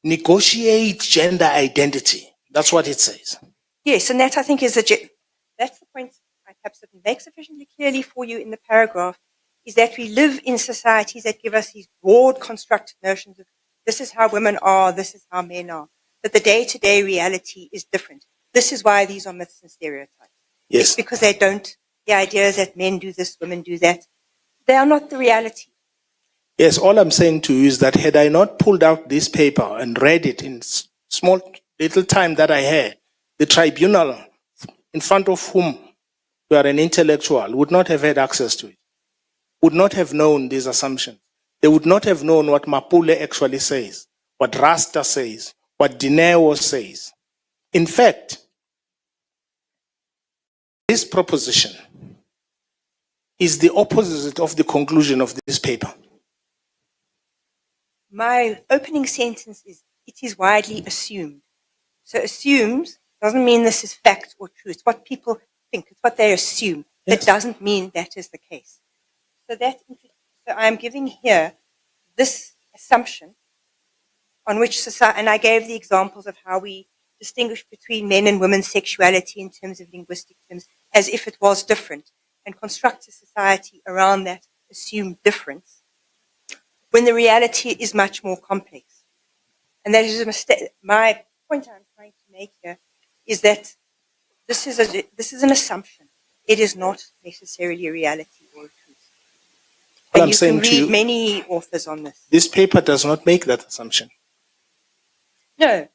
negotiate gender identity. That's what it says. Yes, and that I think is that's the point I perhaps didn't make sufficiently clearly for you in the paragraph, is that we live in societies that give us these broad constructed notions of this is how women are, this is how men are. But the day-to-day reality is different. This is why these are myths and stereotypes. Yes. It's because the idea is that men do this, women do that. They are not the reality. Yes, all I'm saying to you is that had I not pulled out this paper and read it in small little time that I had, the tribunal in front of whom you are an intellectual would not have had access to it, would not have known these assumptions. They would not have known what Mapule actually says, what Rasta says, what Dineo says. In fact, this proposition is the opposite of the conclusion of this paper. My opening sentence is, it is widely assumed. So assumes doesn't mean this is fact or true. It's what people think. It's what they assume. Yes. That doesn't mean that is the case. So I'm giving here this assumption on which society, and I gave the examples of how we distinguish between men and women's sexuality in terms of linguistic terms, as if it was different, and construct a society around that assumed difference, when the reality is much more complex. And that is a mistake. My point I'm trying to make here is that this is an assumption. It is not necessarily a reality or a truth. Well, and I'm you saying can to read you, many authors on this. this paper does not make that assumption. No.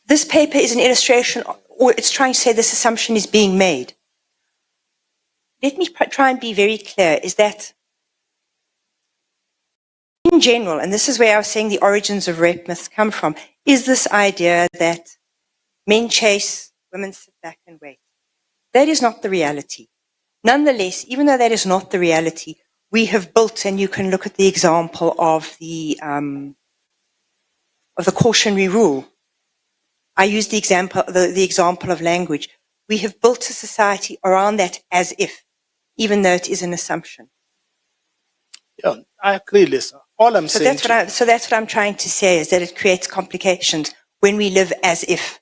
This paper is an illustration, or it's trying to say this assumption is being made. Let me try and be very clear, is that in general, and this is where I was saying the origins of rape myths come from, is this idea that men chase, women sit back and wait. That is not the reality. Nonetheless, even though that is not the reality, we have built, and you can look at the example of the cautionary rule. I use the example of language. We have built a society around that as if, even though it is an assumption. Yeah, I agree, Lisa. All I'm saying So that's what I'm trying to say, is that it creates complications when we live as if,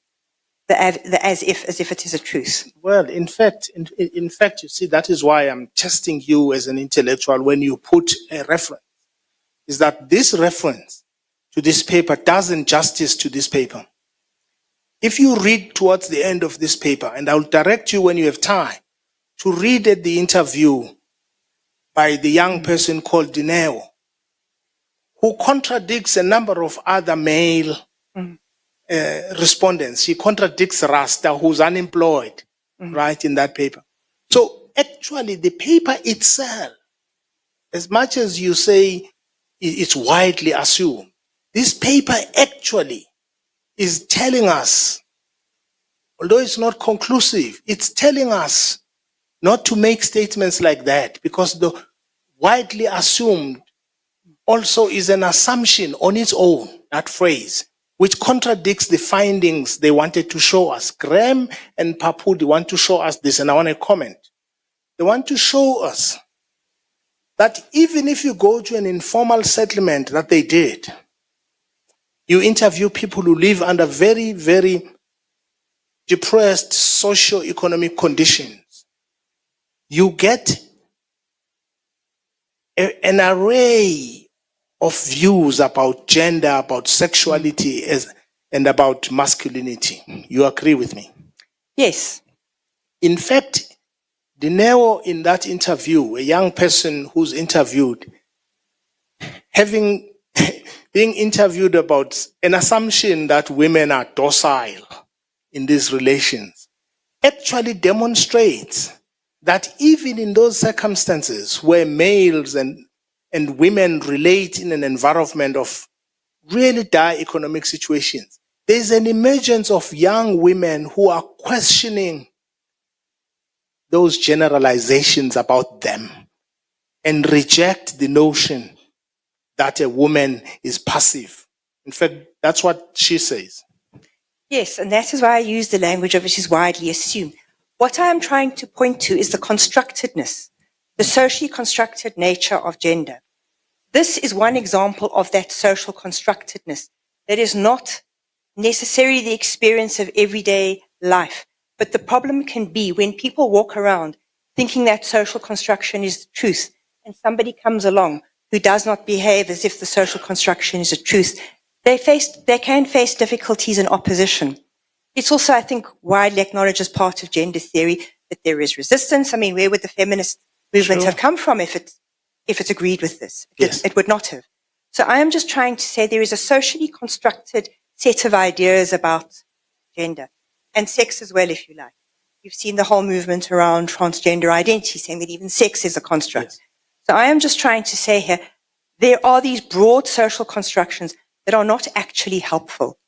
as if it is a truth. well, in fact, you see, that is why I'm testing you as an intellectual when you put a reference, is that this reference to this paper doesn't justice to this paper. If you read towards the end of this paper, and I'll direct you when you have time to read at the interview by the young person called Dineo, who contradicts a number of other male respondents. She contradicts Rasta, who's unemployed, right, in that paper. So actually, the paper itself, as much as you say it's widely assumed, this paper actually is telling us, although it's not conclusive, it's telling us not to make statements like that, because the widely assumed also is an assumption on its own, that phrase, which contradicts the findings they wanted to show us. Graham and Papudi want to show us this, and I want to comment. They want to show us that even if you go to an informal settlement that they did, you interview people who live under very, very depressed socio-economic conditions, you get an array of views about gender, about sexuality, and about masculinity. You agree with me? Yes. In fact, Dineo in that interview, a young person who's interviewed, being interviewed about an assumption that women are docile in these relations, actually demonstrates that even in those circumstances where males and women relate in an environment of really dire economic situations, there's an emergence of young women who are questioning those generalizations about them and reject the notion that a woman is passive. In fact, that's what she says. Yes, and that is why I use the language of it is widely assumed. What I am trying to point to is the constructedness, the socially constructed nature of gender. This is one example of that social constructedness that is not necessarily the experience of everyday life. But the problem can be when people walk around thinking that social construction is the truth, and somebody comes along who does not behave as if the social construction is the truth, they can face difficulties and opposition. It's also, I think, widely acknowledged as part of gender theory that there is resistance. I mean, where would the feminist movement have come from if it agreed with this? Yes. It would not have. So I am just trying to say there is a socially constructed set of ideas about gender and sex as well, if you like. You've seen the whole movement around transgender identity, saying that even sex is a construct. Yes. So I am just trying to say here, there are these broad social constructions that are not actually helpful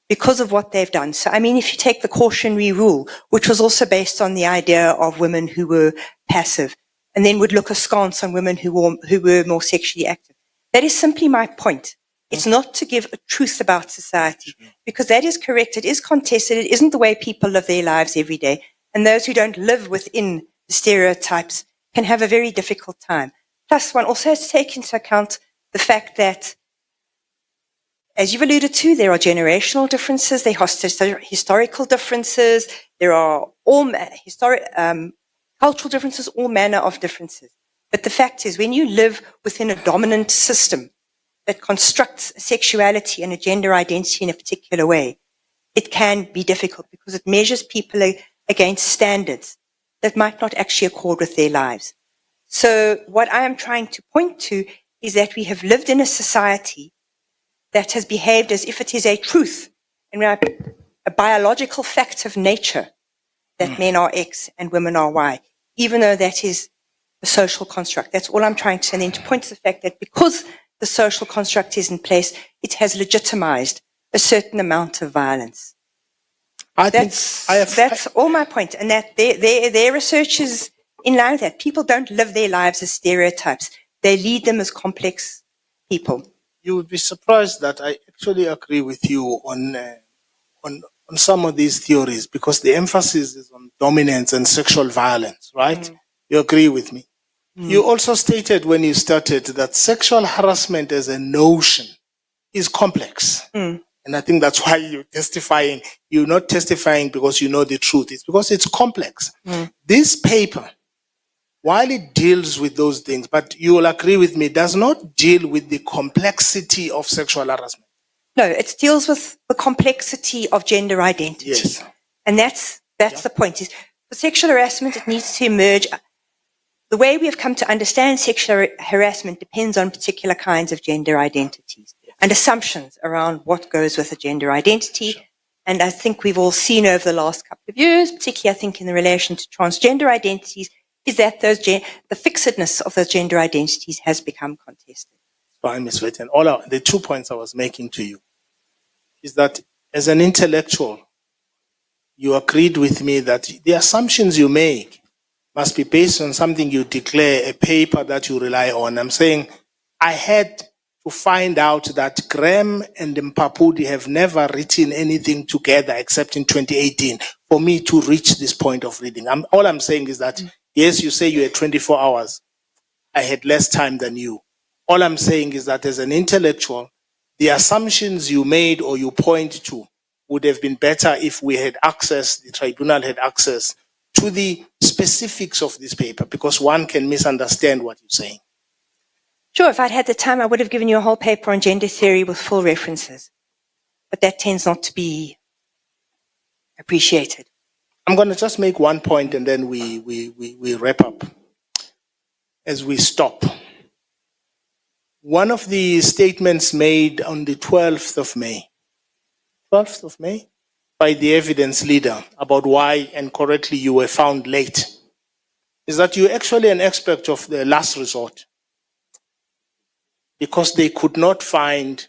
because of what they've done. So, I mean, if you take the cautionary rule, which was also based on the idea of women who were passive, and then would look askance on women who were more sexually active. That is simply my point. It's not to give a truth about society, because that is correct. It is contested. It isn't the way people live their lives every day. And those who don't live within the stereotypes can have a very difficult time. Plus, one also has to take into account the fact that, as you've alluded to, there are generational differences, there are historical differences, there are all cultural differences, all manner of differences. But the fact is, when you live within a dominant system that constructs sexuality and a gender identity in a particular way, it can be difficult because it measures people against standards that might not actually accord with their lives. So what I am trying to point to is that we have lived in a society that has behaved as if it is a truth and a biological fact of nature that men are X and women are Y, even though that is a social construct. That's all I'm trying to say. And then to point to the fact that because the social construct is in place, it has legitimized a certain amount of violence. That's all my point. And that their research is in line with that. People don't live their lives as stereotypes. They lead them as complex people. You would be surprised that I actually agree with you on some of these theories, because the emphasis is on dominance and sexual violence, right? You agree with me? You also stated when you started that sexual harassment as a notion is complex. And I think that's why you're testifying. You're not testifying because you know the truth. It's because it's complex. This paper, while it deals with those things, but you will agree with me, does not deal with the complexity of sexual harassment. No, it deals with the complexity of gender identity. Yes. And that's the point. Is for sexual harassment, it needs to emerge. The way we have come to understand sexual harassment depends on particular kinds of gender identities and assumptions around what goes with a gender identity. Sure. And I think we've all seen over the last couple of years, particularly I think in the relation to transgender identities, is that the fixedness of those gender identities has become contested. Fine, Ms. Witten. The 2 points I was making to you is that as an intellectual, you agreed with me that the assumptions you make must be based on something you declare, a paper that you rely on. I'm saying I had to find out that Graham and Mpapudi have never written anything together except in 2018 for me to reach this point of reading. All I'm saying is that, yes, you say you had 24 hours. I had less time than you. All I'm saying is that as an intellectual, the assumptions you made or you point to would have been better if we had access, the tribunal had access to the specifics of this paper, because one can misunderstand what you're saying. Sure, if I'd had the time, I would have given you a whole paper on gender theory with full references. But that tends not to be appreciated. I'm going to just make one point and then we wrap up as we stop. One of the statements made on the 12th of May, by the evidence leader about why, and correctly, you were found late, is that you're actually an expert of the last resort, because they could not find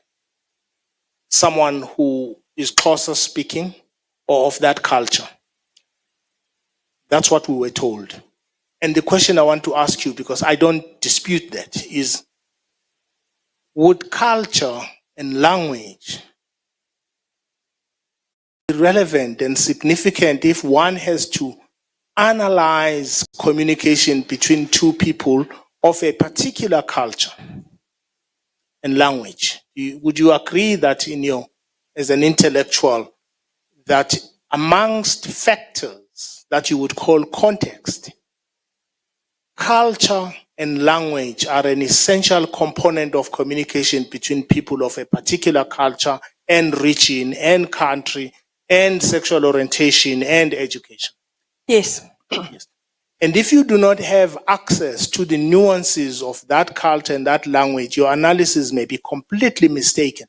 someone who is Xhosa speaking or of that culture. That's what we were told. And the question I want to ask you, because I don't dispute that, is would culture and language relevant and significant if one has to analyze communication between two people of a particular culture and language. Would you agree that as an intellectual, that amongst factors that you would call context, culture and language are an essential component of communication between people of a particular culture and region and country and sexual orientation and education? Yes. Yes. And if you do not have access to the nuances of that culture and that language, your analysis may be completely mistaken.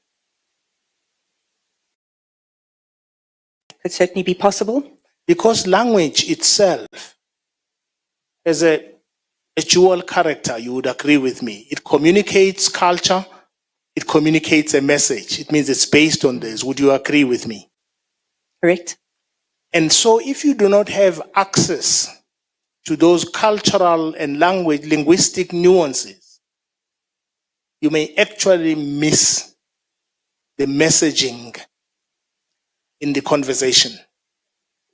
Could certainly be possible. Because language itself has a dual character, you would agree with me. It communicates culture, it communicates a message. It means it's based on this. Would you agree with me? Correct. And so if you do not have access to those cultural and linguistic nuances, you may actually miss the messaging in the conversation.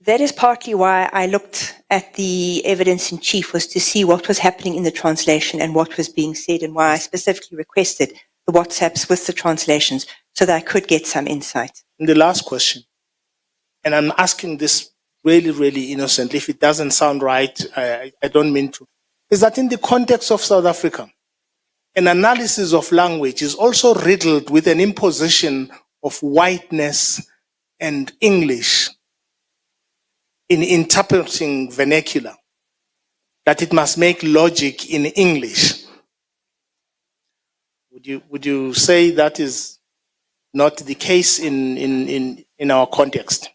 That is partly why I looked at the evidence in chief, was to see what was happening in the translation and what was being said, and why I specifically requested the WhatsApps with the translations so that I could get some insight. And the last question, and I'm asking this really, really innocently, if it doesn't sound right, I don't mean to, is that in the context of South Africa, an analysis of language is also riddled with an imposition of whiteness and English in interpreting vernacular, that it must make logic in English. Would you say that is not the case in our context?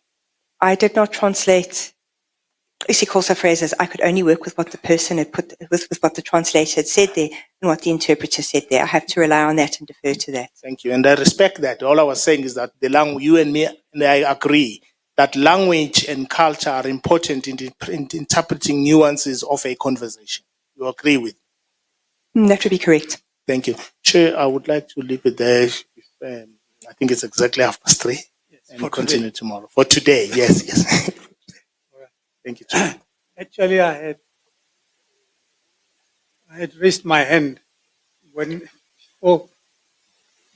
I did not translate Isikosa phrases. I could only work with what the person had put, with what the translator had said there and what the interpreter said there. I have to rely on that and defer to that. Thank you, and I respect that. All I was saying is that the language, you and me, and I agree that language and culture are important in interpreting nuances of a conversation. You agree with me? That would be correct. Thank you. Chair, I would like to leave it there. I think it's exactly 3:30. Yes, And continue tomorrow. For today, yes. Thank you, Chair. Actually, I had raised my hand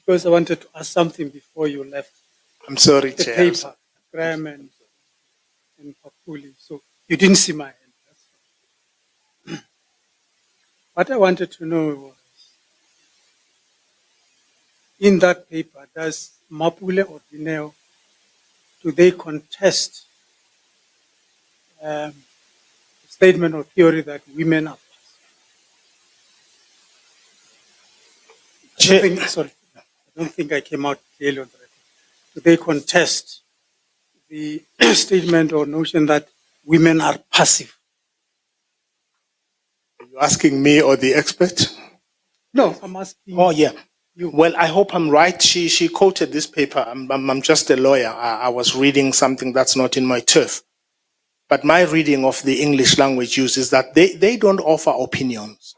because I wanted to ask something before you left. I'm sorry, The Chair. paper, Graham and Papuli. So you didn't see my hand. That's fine. What I wanted to know was, in that paper, does Mapule or Dineo, do they contest the statement or theory that women are Chair. I don't think I came out clearly on the record. Do they contest the statement or notion that women are passive? Are you asking me or the expert? No, I'm asking. Oh, yeah. You. Well, I hope I'm right. She quoted this paper. I'm just a lawyer. I was reading something that's not in my turf. But my reading of the English language use is that they don't offer opinions.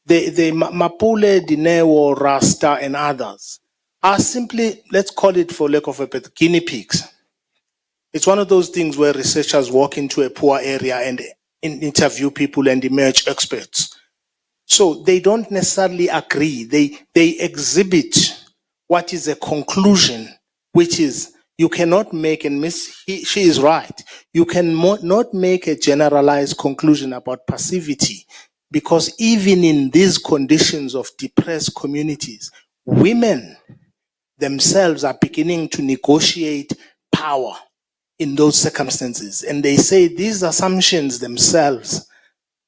Mapule, Dineo, Rasta, and others are simply, let's call it for lack of a better, guinea pigs. It's one of those things where researchers walk into a poor area and interview people and emerge experts. So they don't necessarily agree. They exhibit what is a conclusion, which is you cannot make, and she is right, you cannot make a generalized conclusion about passivity, because even in these conditions of depressed communities, women themselves are beginning to negotiate power in those circumstances. And they say these assumptions themselves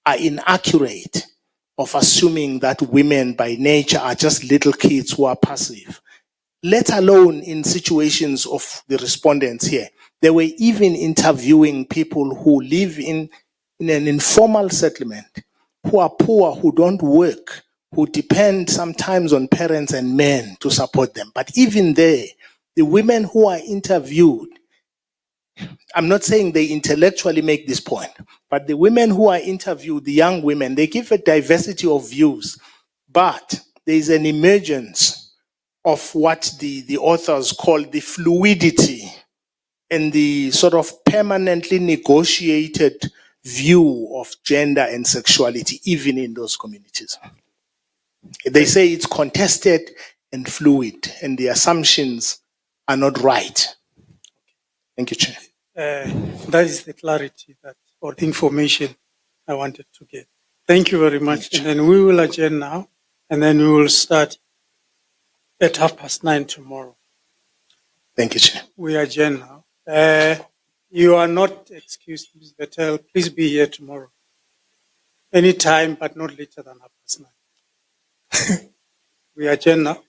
are inaccurate, of assuming that women by nature are just little kids who are passive. Let alone in situations of the respondents here. They were even interviewing people who live in an informal settlement, who are poor, who don't work, who depend sometimes on parents and men to support them. But even there, the women who are interviewed, I'm not saying they intellectually make this point, but the women who are interviewed, the young women, they give a diversity of views, but there is an emergence of what the authors call the fluidity and the sort of permanently negotiated view of gender and sexuality, even in those communities. They say it's contested and fluid, and the assumptions are not right. Thank you, Chair. That is the clarity that, or the information I wanted to get. Thank you very much. And then we will adjourn now, and then we will start at 9:30 tomorrow. Thank you, Chair. We adjourn now. You are not excused, Ms. Vettel. Please be here tomorrow. Anytime, but not later than 9:30. We adjourn now.